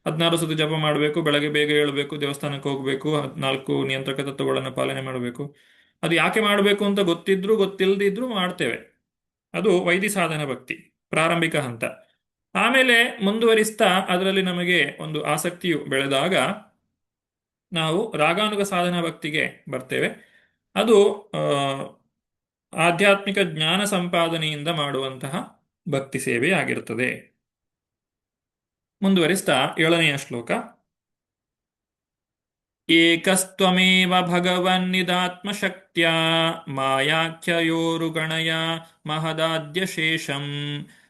16 ಸತಿ ಜಪ ಮಾಡಬೇಕು, ಬೆಳಗ್ಗೆ ಬೇಗ ಏಳಬೇಕು, ದೇವಸ್ಥಾನಕ್ಕೆ ಹೋಗ್ಬೇಕು, 14 ನಿಯಂತ್ರಕ ತತ್ವಗಳನ್ನು ಪಾಲನೆ ಮಾಡಬೇಕು. ಅದು ಯಾಕೆ ಮಾಡಬೇಕು ಅಂತ ಗೊತ್ತಿದ್ರು ಗೊತ್ತಿಲ್ಲದಿದ್ರು ಮಾಡ್ತೇವೆ. ಅದು ವೈದಿ ಸಾಧನ ಭಕ್ತಿ ಪ್ರಾರಂಭಿಕ ಹಂತ. ಆಮೇಲೆ ಮುಂದುವರಿಸ್ತಾ ಅದರಲ್ಲಿ ನಮಗೆ ಒಂದು ಆಸಕ್ತಿಯು ಬೆಳೆದಾಗ ನಾವು ರಾಗಾನುಗ ಸಾಧನ ಭಕ್ತಿಗೆ ಬರ್ತೇವೆ. ಅದು ಆಧ್ಯಾತ್ಮಿಕ ಜ್ಞಾನ ಸಂಪಾದನೆಯಿಂದ ಮಾಡುವಂತಹ ಭಕ್ತಿ ಸೇವೆ ಆಗಿರುತ್ತದೆ. ಮುಂದುವರಿಸ್ತಾ 7ನೆಯ ಶ್ಲೋಕ. ಏಕಸ್ತ್ವಮೇವ ಭಗವನ್ನಿದಾತ್ಮಶಕ್ತ್ಯಾ ಮಾಯಾಖ್ಯಯೋರುಗಣಯ ಮಹದಾದ್ಯಶೇಷಂ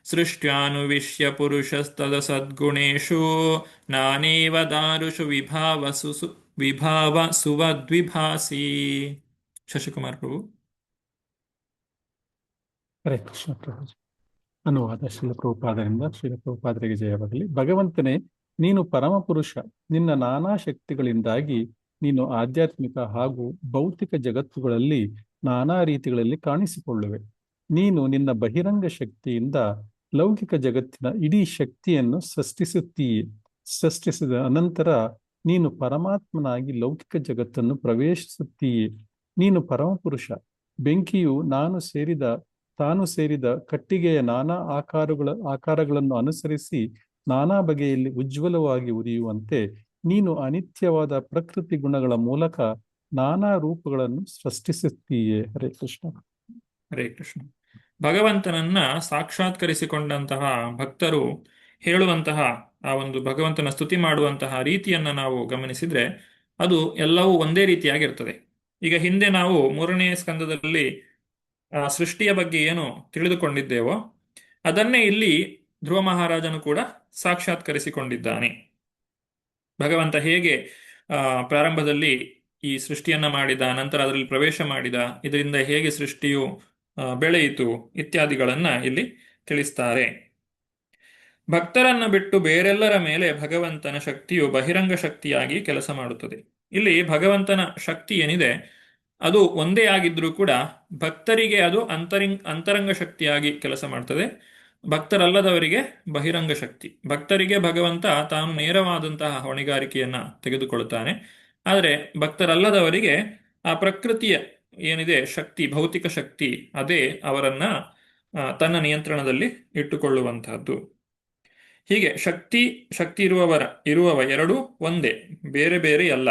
ಸೃಷ್ಟ್ಯಾನುವಿಶ್ಯ ಪುರುಷಸ್ತದ ಸದ್ಗುಣೇಶು ನಾನೇವ ದಾರುಷು ವಿಭಾವಸುವದ್ವಿಭಾಸಿ. ಶಶಿಕುಮಾರ್ ಪ್ರಭು. ಹರೇ ಕೃಷ್ಣ ಪ್ರಭುಜಿ. ಅನುವಾದ ಶ್ರೀಲ ಪ್ರಭುಪಾದರಿಂದ. ಶ್ರೀಲ ಪ್ರಭುಪಾದರಿಗೆ ಜಯವಾಗಲಿ. ಭಗವಂತನೇ, ನೀನು ಪರಮಪುರುಷ. ನಿನ್ನ ನಾನಾ ಶಕ್ತಿಗಳಿಂದಾಗಿ ನೀನು ಆಧ್ಯಾತ್ಮಿಕ ಹಾಗೂ ಭೌತಿಕ ಜಗತ್ತುಗಳಲ್ಲಿ ನಾನಾ ರೀತಿಗಳಲ್ಲಿ ಕಾಣಿಸಿಕೊಳ್ಳುವೆ. ನೀನು ನಿನ್ನ ಬಹಿರಂಗ ಶಕ್ತಿಯಿಂದ ಲೌಕಿಕ ಜಗತ್ತಿನ ಇಡೀ ಶಕ್ತಿಯನ್ನು ಸೃಷ್ಟಿಸಿದ ಅನಂತರ ನೀನು ಪರಮಾತ್ಮನಾಗಿ ಲೌಕಿಕ ಜಗತ್ತನ್ನು ಪ್ರವೇಶಿಸುತ್ತೀಯೆ. ನೀನು ಪರಮಪುರುಷ. ಬೆಂಕಿಯು ತಾನು ಸೇರಿದ ಕಟ್ಟಿಗೆಯ ನಾನಾ ಆಕಾರಗಳನ್ನು ಅನುಸರಿಸಿ ನಾನಾ ಬಗೆಯಲ್ಲಿ ಉಜ್ವಲವಾಗಿ ಉರಿಯುವಂತೆ ನೀನು ಅನಿತ್ಯವಾದ ಪ್ರಕೃತಿ ಗುಣಗಳ ಮೂಲಕ ನಾನಾ ರೂಪಗಳನ್ನು ಸೃಷ್ಟಿಸುತ್ತೀಯೆ. ಹರೇ ಕೃಷ್ಣ. ಹರೇ ಕೃಷ್ಣ. ಭಗವಂತನನ್ನ ಸಾಕ್ಷಾತ್ಕರಿಸಿಕೊಂಡಂತಹ ಭಕ್ತರು ಹೇಳುವಂತಹ ಆ ಒಂದು ಭಗವಂತನ ಸ್ತುತಿ ಮಾಡುವಂತಹ ರೀತಿಯನ್ನ ನಾವು ಗಮನಿಸಿದ್ರೆ ಅದು ಎಲ್ಲವೂ ಒಂದೇ ರೀತಿಯಾಗಿರ್ತದೆ. ಈಗ ಹಿಂದೆ ನಾವು 3ನೇ ಸ್ಕಂದದಲ್ಲಿ ಸೃಷ್ಟಿಯ ಬಗ್ಗೆ ಏನು ತಿಳಿದುಕೊಂಡಿದ್ದೇವೋ ಅದನ್ನೇ ಇಲ್ಲಿ ಧ್ರುವ ಮಹಾರಾಜನು ಕೂಡ ಸಾಕ್ಷಾತ್ಕರಿಸಿಕೊಂಡಿದ್ದಾನೆ. ಭಗವಂತ ಹೇಗೆ ಪ್ರಾರಂಭದಲ್ಲಿ ಈ ಸೃಷ್ಟಿಯನ್ನ ಮಾಡಿದ, ನಂತರ ಅದರಲ್ಲಿ ಪ್ರವೇಶ ಮಾಡಿದ, ಇದರಿಂದ ಹೇಗೆ ಸೃಷ್ಟಿಯು ಬೆಳೆಯಿತು ಇತ್ಯಾದಿಗಳನ್ನ ಇಲ್ಲಿ ತಿಳಿಸ್ತಾರೆ. ಭಕ್ತರನ್ನ ಬಿಟ್ಟು ಬೇರೆಲ್ಲರ ಮೇಲೆ ಭಗವಂತನ ಶಕ್ತಿಯು ಬಹಿರಂಗ ಶಕ್ತಿಯಾಗಿ ಕೆಲಸ ಮಾಡುತ್ತದೆ. ಇಲ್ಲಿ ಭಗವಂತನ ಶಕ್ತಿ ಏನಿದೆ ಅದು ಒಂದೇ ಆಗಿದ್ರೂ ಕೂಡ ಭಕ್ತರಿಗೆ ಅದು ಅಂತರಂಗ ಶಕ್ತಿಯಾಗಿ ಕೆಲಸ ಮಾಡ್ತದೆ, ಭಕ್ತರಲ್ಲದವರಿಗೆ ಬಹಿರಂಗ ಶಕ್ತಿ. ಭಕ್ತರಿಗೆ ಭಗವಂತ ತಾನು ನೇರವಾದಂತಹ ಹೊಣೆಗಾರಿಕೆಯನ್ನ ತೆಗೆದುಕೊಳ್ಳುತ್ತಾನೆ, ಆದರೆ ಭಕ್ತರಲ್ಲದವರಿಗೆ ಆ ಪ್ರಕೃತಿಯ ಏನಿದೆ ಶಕ್ತಿ, ಭೌತಿಕ ಶಕ್ತಿ, ಅದೇ ಅವರನ್ನ ತನ್ನ ನಿಯಂತ್ರಣದಲ್ಲಿ ಇಟ್ಟುಕೊಳ್ಳುವಂತಹದ್ದು. ಹೀಗೆ ಶಕ್ತಿ ಇರುವವ ಎರಡೂ ಒಂದೇ, ಬೇರೆ ಬೇರೆ ಅಲ್ಲ.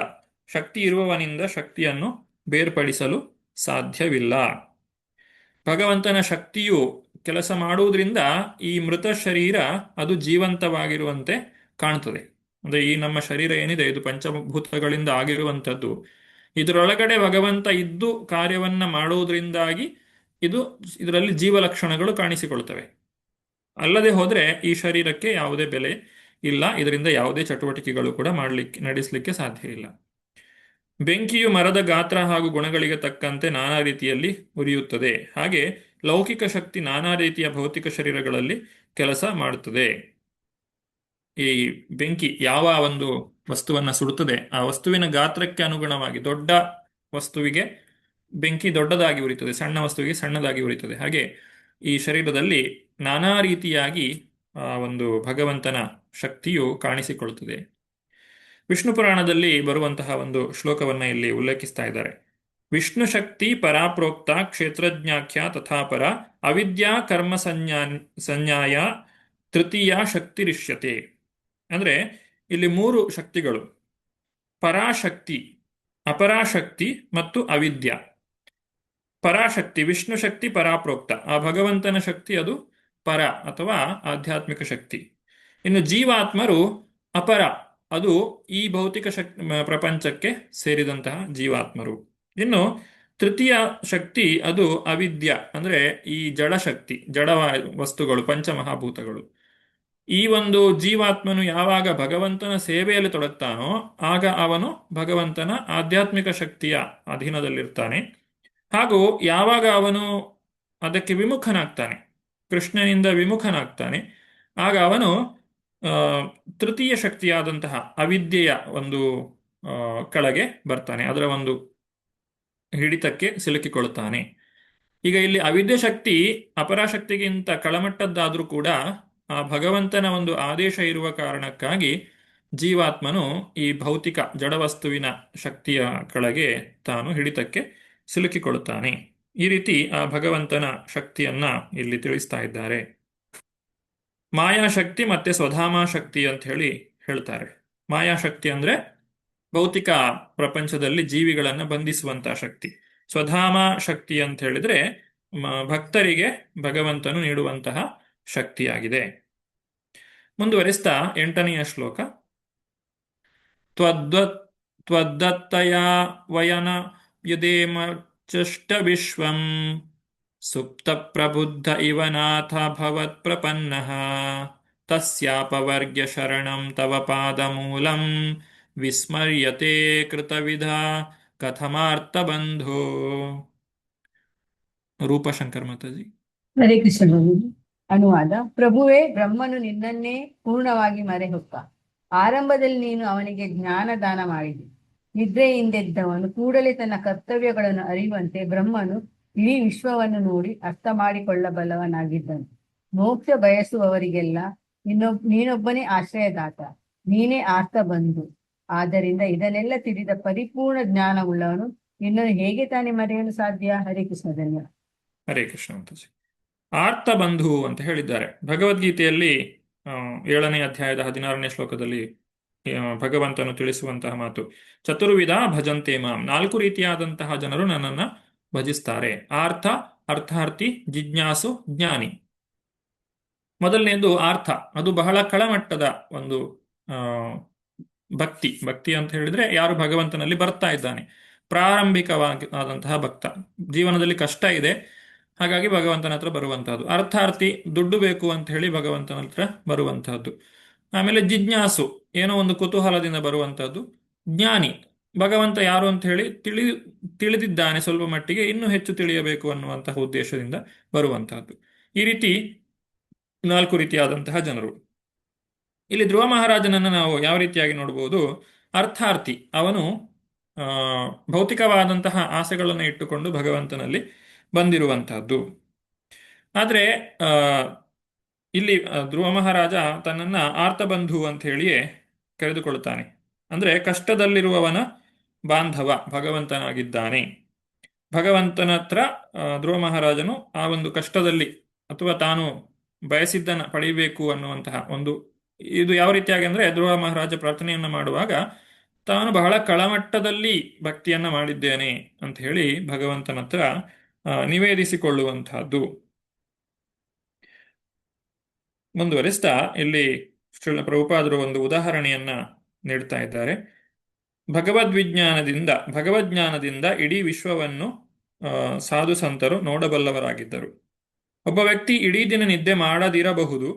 ಶಕ್ತಿ ಇರುವವನಿಂದ ಶಕ್ತಿಯನ್ನು ಬೇರ್ಪಡಿಸಲು ಸಾಧ್ಯವಿಲ್ಲ. ಭಗವಂತನ ಶಕ್ತಿಯು ಕೆಲಸ ಮಾಡುವುದರಿಂದ ಈ ಮೃತ ಶರೀರ ಅದು ಜೀವಂತವಾಗಿರುವಂತೆ ಕಾಣ್ತದೆ. ಅಂದ್ರೆ ಈ ನಮ್ಮ ಶರೀರ ಏನಿದೆ ಇದು ಪಂಚಭೂತಗಳಿಂದ ಆಗಿರುವಂಥದ್ದು. ಇದರೊಳಗಡೆ ಭಗವಂತ ಇದ್ದು ಕಾರ್ಯವನ್ನ ಮಾಡುವುದರಿಂದಾಗಿ ಇದರಲ್ಲಿ ಜೀವಲಕ್ಷಣಗಳು ಕಾಣಿಸಿಕೊಳ್ತವೆ. ಅಲ್ಲದೆ ಹೋದ್ರೆ ಈ ಶರೀರಕ್ಕೆ ಯಾವುದೇ ಬೆಲೆ ಇಲ್ಲ, ಇದರಿಂದ ಯಾವುದೇ ಚಟುವಟಿಕೆಗಳು ಕೂಡ ನಡೆಸಲಿಕ್ಕೆ ಸಾಧ್ಯ ಇಲ್ಲ. ಬೆಂಕಿಯು ಮರದ ಗಾತ್ರ ಹಾಗೂ ಗುಣಗಳಿಗೆ ತಕ್ಕಂತೆ ನಾನಾ ರೀತಿಯಲ್ಲಿ ಉರಿಯುತ್ತದೆ. ಹಾಗೆ ಲೌಕಿಕ ಶಕ್ತಿ ನಾನಾ ರೀತಿಯ ಭೌತಿಕ ಶರೀರಗಳಲ್ಲಿ ಕೆಲಸ ಮಾಡುತ್ತದೆ. ಈ ಬೆಂಕಿ ಯಾವ ಒಂದು ವಸ್ತುವನ್ನ ಸುಡುತ್ತದೆ ಆ ವಸ್ತುವಿನ ಗಾತ್ರಕ್ಕೆ ಅನುಗುಣವಾಗಿ ದೊಡ್ಡ ವಸ್ತುವಿಗೆ ಬೆಂಕಿ ದೊಡ್ಡದಾಗಿ ಉರಿಯುತ್ತದೆ, ಸಣ್ಣ ವಸ್ತುವಿಗೆ ಸಣ್ಣದಾಗಿ ಉರಿಯುತ್ತದೆ. ಹಾಗೆ ಈ ಶರೀರದಲ್ಲಿ ನಾನಾ ರೀತಿಯಾಗಿ ಒಂದು ಭಗವಂತನ ಶಕ್ತಿಯು ಕಾಣಿಸಿಕೊಳ್ಳುತ್ತದೆ. ವಿಷ್ಣು ಪುರಾಣದಲ್ಲಿ ಬರುವಂತಹ ಒಂದು ಶ್ಲೋಕವನ್ನ ಇಲ್ಲಿ ಉಲ್ಲೇಖಿಸ್ತಾ ಇದ್ದಾರೆ. ವಿಷ್ಣು ಶಕ್ತಿ ಪರಾಪ್ರೋಕ್ತ ಕ್ಷೇತ್ರಜ್ಞಾಖ್ಯ ತಥಾಪರ ಅವಿದ್ಯಾ ಕರ್ಮ ಸಂಜ್ಞಾಯ ತೃತೀಯ ಶಕ್ತಿರಿಷ್ಯತೆ. ಅಂದ್ರೆ ಇಲ್ಲಿ 3 ಶಕ್ತಿಗಳು, ಪರಾಶಕ್ತಿ, ಅಪರಾಶಕ್ತಿ ಮತ್ತು ಅವಿದ್ಯ. ಪರಾಶಕ್ತಿ ವಿಷ್ಣು ಶಕ್ತಿ ಪರಾಪ್ರೋಕ್ತ, ಆ ಭಗವಂತನ ಶಕ್ತಿ ಅದು ಪರ ಅಥವಾ ಆಧ್ಯಾತ್ಮಿಕ ಶಕ್ತಿ. ಇನ್ನು ಜೀವಾತ್ಮರು ಅಪರ, ಅದು ಈ ಭೌತಿಕ ಪ್ರಪಂಚಕ್ಕೆ ಸೇರಿದಂತಹ ಜೀವಾತ್ಮರು. ಇನ್ನು ತೃತೀಯ ಶಕ್ತಿ ಅದು ಅವಿದ್ಯ, ಅಂದ್ರೆ ಈ ಜಡಶಕ್ತಿ, ಜಡ ವಸ್ತುಗಳು, ಪಂಚಮಹಾಭೂತಗಳು. ಈ ಒಂದು ಜೀವಾತ್ಮನು ಯಾವಾಗ ಭಗವಂತನ ಸೇವೆಯಲ್ಲಿ ತೊಡಗ್ತಾನೋ ಆಗ ಅವನು ಭಗವಂತನ ಆಧ್ಯಾತ್ಮಿಕ ಶಕ್ತಿಯ ಅಧೀನದಲ್ಲಿರ್ತಾನೆ. ಹಾಗೂ ಯಾವಾಗ ಅವನು ಅದಕ್ಕೆ ವಿಮುಖನಾಗ್ತಾನೆ, ಕೃಷ್ಣನಿಂದ ವಿಮುಖನಾಗ್ತಾನೆ, ಆಗ ಅವನು ತೃತೀಯ ಶಕ್ತಿಯಾದಂತಹ ಅವಿದ್ಯೆಯ ಒಂದು ಕೆಳಗೆ ಬರ್ತಾನೆ, ಅದರ ಒಂದು ಹಿಡಿತಕ್ಕೆ ಸಿಲುಕಿಕೊಳ್ಳುತ್ತಾನೆ. ಈಗ ಇಲ್ಲಿ ಅವಿದ್ಯೆ ಶಕ್ತಿ ಅಪರಾಶಕ್ತಿಗಿಂತ ಕೆಳಮಟ್ಟದ್ದಾದ್ರೂ ಕೂಡ ಆ ಭಗವಂತನ ಒಂದು ಆದೇಶ ಇರುವ ಕಾರಣಕ್ಕಾಗಿ ಜೀವಾತ್ಮನು ಈ ಭೌತಿಕ ಜಡವಸ್ತುವಿನ ಶಕ್ತಿಯ ಕೆಳಗೆ ತಾನು ಹಿಡಿತಕ್ಕೆ ಸಿಲುಕಿಕೊಳ್ಳುತ್ತಾನೆ. ಈ ರೀತಿ ಆ ಭಗವಂತನ ಶಕ್ತಿಯನ್ನ ಇಲ್ಲಿ ತಿಳಿಸ್ತಾ ಇದ್ದಾರೆ. ಮಾಯಾಶಕ್ತಿ ಮತ್ತೆ ಸ್ವಧಾಮ ಶಕ್ತಿ ಅಂತ ಹೇಳಿ ಹೇಳ್ತಾರೆ. ಮಾಯಾಶಕ್ತಿ ಅಂದ್ರೆ ಭೌತಿಕ ಪ್ರಪಂಚದಲ್ಲಿ ಜೀವಿಗಳನ್ನ ಬಂಧಿಸುವಂತಹ ಶಕ್ತಿ. ಸ್ವಧಾಮ ಶಕ್ತಿ ಅಂತ ಹೇಳಿದ್ರೆ ಭಕ್ತರಿಗೆ ಭಗವಂತನು ನೀಡುವಂತಹ ಶಕ್ತಿಯಾಗಿದೆ. ಮುಂದುವರಿಸ್ತಾ 8ನೆಯ ಶ್ಲೋಕ. ತ್ವದ್ದತ್ತಯಾ ವಯನ ಯುದೇಮ ಚಷ್ಟ ವಿಶ್ವಂ ಸುಪ್ತ ಪ್ರಬುದ್ಧ ಇವ ನಾಥ ಭವತ್ ಪ್ರಪನ್ನಃ ತಸ್ಯಾಪವರ್ಗ್ಯ ಶರಣಂ ತವ ಪಾದಮೂಲಂ ವಿಸ್ಮರ್ಯತೆ ಕೃತವಿಧ ಕಥಮಾರ್ಥ ಬಂಧೋ. ರೂಪಶಂಕರ್ ಮಾತಾಜಿ. ಹರೇ ಕೃಷ್ಣ ಪ್ರಭುಜಿ. ಅನುವಾದ. ಪ್ರಭುವೇ, ಬ್ರಹ್ಮನು ನಿನ್ನನ್ನೇ ಪೂರ್ಣವಾಗಿ ಮರೆಹೊಕ್ಕ. ಆರಂಭದಲ್ಲಿ ನೀನು ಅವನಿಗೆ ಜ್ಞಾನ ದಾನ ಮಾಡಿದೆ. ನಿದ್ರೆಯಿಂದೆದ್ದವನು ಕೂಡಲೇ ತನ್ನ ಕರ್ತವ್ಯಗಳನ್ನು ಅರಿಯುವಂತೆ ಬ್ರಹ್ಮನು ಇಡೀ ವಿಶ್ವವನ್ನು ನೋಡಿ ಅರ್ಥ ಮಾಡಿಕೊಳ್ಳಬಲ್ಲವನಾಗಿದ್ದನು. ಮೋಕ್ಷ ಬಯಸುವವರಿಗೆಲ್ಲ ನೀನೊಬ್ಬನೇ ಆಶ್ರಯದಾತ, ನೀನೇ ಆರ್ತ ಬಂಧು. ಆದ್ದರಿಂದ ಇದನ್ನೆಲ್ಲ ತಿಳಿದ ಪರಿಪೂರ್ಣ ಜ್ಞಾನವುಳ್ಳವನು ನಿನ್ನನ್ನು ಹೇಗೆ ತಾನೇ ಮರೆಯಲು ಸಾಧ್ಯ? ಹರೇ ಕೃಷ್ಣ. ಧನ್ಯವಾದ. ಹರೇ ಕೃಷ್ಣ ಮಾತಾಜಿ. ಆರ್ತ ಬಂಧು ಅಂತ ಹೇಳಿದ್ದಾರೆ ಭಗವದ್ಗೀತೆಯಲ್ಲಿ 7ನೇ ಅಧ್ಯಾಯದ 16ನೇ ಶ್ಲೋಕದಲ್ಲಿ ಭಗವಂತನು ತಿಳಿಸುವಂತಹ ಮಾತು. ಚತುರ್ವಿಧ ಭಜಂತೆ ಮಾಂ, 4 ರೀತಿಯಾದಂತಹ ಜನರು ನನ್ನನ್ನು ಭಜಿಸ್ತಾರೆ. ಆರ್ಥ, ಅರ್ಥಾರ್ಥಿ, ಜಿಜ್ಞಾಸು, ಜ್ಞಾನಿ. ಮೊದಲನೇದು ಆರ್ಥ. ಅದು ಬಹಳ ಕೆಳಮಟ್ಟದ ಒಂದು ಭಕ್ತಿ ಅಂತ ಹೇಳಿದ್ರೆ ಯಾರು ಭಗವಂತನಲ್ಲಿ ಬರ್ತಾ ಇದ್ದಾನೆ, ಪ್ರಾರಂಭಿಕವಾಗಿ ಆದಂತಹ ಭಕ್ತ. ಜೀವನದಲ್ಲಿ ಕಷ್ಟ ಇದೆ, ಹಾಗಾಗಿ ಭಗವಂತನ ಹತ್ರ ಬರುವಂತಹದ್ದು. ಅರ್ಥಾರ್ಥಿ, ದುಡ್ಡು ಬೇಕು ಅಂತ ಹೇಳಿ ಭಗವಂತನ ಹತ್ರ ಬರುವಂತಹದ್ದು. ಆಮೇಲೆ ಜಿಜ್ಞಾಸು, ಏನೋ ಒಂದು ಕುತೂಹಲದಿಂದ ಬರುವಂತಹದ್ದು. ಜ್ಞಾನಿ, ಭಗವಂತ ಯಾರು ಅಂತ ಹೇಳಿ ತಿಳಿದಿದ್ದಾನೆ ಸ್ವಲ್ಪ ಮಟ್ಟಿಗೆ, ಇನ್ನೂ ಹೆಚ್ಚು ತಿಳಿಯಬೇಕು ಅನ್ನುವಂತಹ ಉದ್ದೇಶದಿಂದ ಬರುವಂತಹದ್ದು. ಈ ರೀತಿ 4 ರೀತಿಯಾದಂತಹ ಜನರು. ಇಲ್ಲಿ ಧ್ರುವ ಮಹಾರಾಜನನ್ನು ನಾವು ಯಾವ ರೀತಿಯಾಗಿ ನೋಡಬಹುದು? ಅರ್ಥಾರ್ಥಿ, ಅವನು ಭೌತಿಕವಾದಂತಹ ಆಸೆಗಳನ್ನು ಇಟ್ಟುಕೊಂಡು ಭಗವಂತನಲ್ಲಿ ಬಂದಿರುವಂತಹದ್ದು. ಆದರೆ ಇಲ್ಲಿ ಧ್ರುವ ಮಹಾರಾಜ ತನ್ನನ್ನು ಆರ್ತಬಂಧು ಅಂತ ಹೇಳಿಯೇ ಕರೆದುಕೊಳ್ಳುತ್ತಾನೆ. ಅಂದರೆ ಕಷ್ಟದಲ್ಲಿರುವವನ ಬಾಂಧವ ಭಗವಂತನಾಗಿದ್ದಾನೆ. ಭಗವಂತನ ಹತ್ರ ಧ್ರುವ ಮಹಾರಾಜನು ಆ ಒಂದು ಕಷ್ಟದಲ್ಲಿ ಅಥವಾ ತಾನು ಬಯಸಿದ್ದನ್ನು ಪಡೆಯಬೇಕು ಅನ್ನುವಂತಹ ಒಂದು, ಇದು ಯಾವ ರೀತಿಯಾಗಿ ಅಂದರೆ ಧ್ರುವ ಮಹಾರಾಜ ಪ್ರಾರ್ಥನೆಯನ್ನು ಮಾಡುವಾಗ ತಾನು ಬಹಳ ಕೆಳಮಟ್ಟದಲ್ಲಿ ಭಕ್ತಿಯನ್ನ ಮಾಡಿದ್ದೇನೆ ಅಂತ ಹೇಳಿ ಭಗವಂತನ ಹತ್ರ ನಿವೇದಿಸಿಕೊಳ್ಳುವಂತಹದ್ದು. ಮುಂದುವರಿಸ್ತಾ ಇಲ್ಲಿ ಶ್ರೀಲ ಪ್ರಭುಪಾದರು ಒಂದು ಉದಾಹರಣೆಯನ್ನ ನೀಡ್ತಾ ಇದ್ದಾರೆ. ಭಗವಜ್ಞಾನದಿಂದ ಇಡೀ ವಿಶ್ವವನ್ನು ಸಾಧು ಸಂತರು ನೋಡಬಲ್ಲವರಾಗಿದ್ದರು. ಒಬ್ಬ ವ್ಯಕ್ತಿ ಇಡೀ ದಿನ ನಿದ್ದೆ ಮಾಡದಿರಬಹುದು,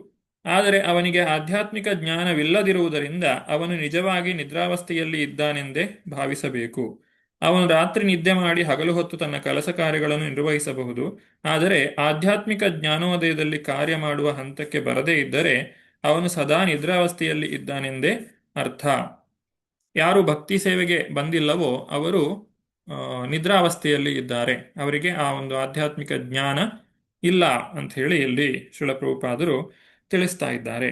ಆದರೆ ಅವನಿಗೆ ಆಧ್ಯಾತ್ಮಿಕ ಜ್ಞಾನವಿಲ್ಲದಿರುವುದರಿಂದ ಅವನು ನಿಜವಾಗಿ ನಿದ್ರಾವಸ್ಥೆಯಲ್ಲಿ ಇದ್ದಾನೆಂದೇ ಭಾವಿಸಬೇಕು. ಅವನು ರಾತ್ರಿ ನಿದ್ದೆ ಮಾಡಿ ಹಗಲು ಹೊತ್ತು ತನ್ನ ಕೆಲಸ ಕಾರ್ಯಗಳನ್ನು ನಿರ್ವಹಿಸಬಹುದು, ಆದರೆ ಆಧ್ಯಾತ್ಮಿಕ ಜ್ಞಾನೋದಯದಲ್ಲಿ ಕಾರ್ಯ ಮಾಡುವ ಹಂತಕ್ಕೆ ಬರದೇ ಇದ್ದರೆ ಅವನು ಸದಾ ನಿದ್ರಾವಸ್ಥೆಯಲ್ಲಿ ಇದ್ದಾನೆಂದೇ ಅರ್ಥ. ಯಾರು ಭಕ್ತಿ ಸೇವೆಗೆ ಬಂದಿಲ್ಲವೋ ಅವರು ನಿದ್ರಾವಸ್ಥೆಯಲ್ಲಿ ಇದ್ದಾರೆ, ಅವರಿಗೆ ಆ ಒಂದು ಆಧ್ಯಾತ್ಮಿಕ ಜ್ಞಾನ ಇಲ್ಲ ಅಂತ ಹೇಳಿ ಇಲ್ಲಿ ಶ್ರೀಲ ಪ್ರಭುಪಾದರು ತಿಳಿಸ್ತಾ ಇದ್ದಾರೆ.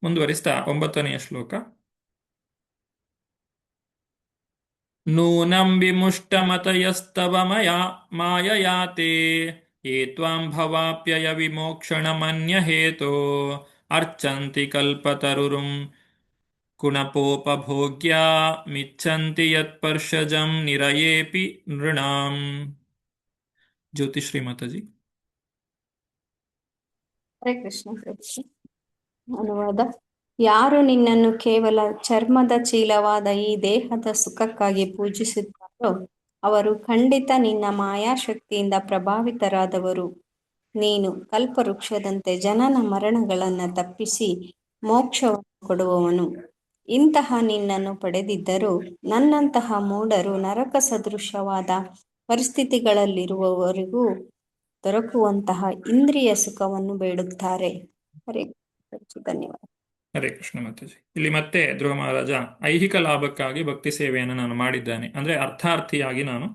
ಮುಂದುವರಿಸ್ತಾ 9ನೆಯ ಶ್ಲೋಕ. ನೂನಂ ವಿಮುಷ್ಟಮತಯಸ್ತವ ಮಾಯಯಾತೆ ಯೇ ತ್ವಾಂ ಭವಾಪ್ಯಯ ವಿಮೋಕ್ಷಣಮನ್ಯ ಹೇತೋ ಅರ್ಚಂತಿ ಕಲ್ಪತರುರುಂ ಕುಣಪೋಪಭೋಗ್ಯಾ ಮಿಚ್ಛಂತಿ ಯತ್ಪರ್ಷಜಂ ನಿರಯೇಪಿ ನೃಣಾಂ. ಜ್ಯೋತಿಶ್ರೀ ಮಾತಾಜಿ. ಹರೇ ಕೃಷ್ಣ ಪ್ರಭು. ಅನುವಾದ. ಯಾರು ನಿನ್ನನ್ನು ಕೇವಲ ಚರ್ಮದ ಚೀಲವಾದ ಈ ದೇಹದ ಸುಖಕ್ಕಾಗಿ ಪೂಜಿಸುತ್ತಾರೋ ಅವರು ಖಂಡಿತ ನಿನ್ನ ಮಾಯಾಶಕ್ತಿಯಿಂದ ಪ್ರಭಾವಿತರಾದವರು. ನೀನು ಕಲ್ಪವೃಕ್ಷದಂತೆ ಜನನ ಮರಣಗಳನ್ನು ತಪ್ಪಿಸಿ ಮೋಕ್ಷವನ್ನು ಕೊಡುವವನು. ಇಂತಹ ನಿನ್ನನ್ನು ಪಡೆದಿದ್ದರೂ ನನ್ನಂತಹ ಮೂಢರು ನರಕ ಸದೃಶವಾದ ಪರಿಸ್ಥಿತಿಗಳಲ್ಲಿರುವವರಿಗೂ ದೊರಕುವಂತಹ ಇಂದ್ರಿಯ ಸುಖವನ್ನು ಬೇಡುತ್ತಾರೆ. ಹರೇ ಧನ್ಯವಾದ. ಹರೇ ಕೃಷ್ಣ ಮಾತಾಜಿ. ಇಲ್ಲಿ ಮತ್ತೆ ಧ್ರುವ ಮಹಾರಾಜ ಐಹಿಕ ಲಾಭಕ್ಕಾಗಿ ಭಕ್ತಿ ಸೇವೆಯನ್ನು ನಾನು ಮಾಡಿದ್ದೇನೆ, ಅಂದ್ರೆ ಅರ್ಥಾರ್ಥಿಯಾಗಿ ನಾನು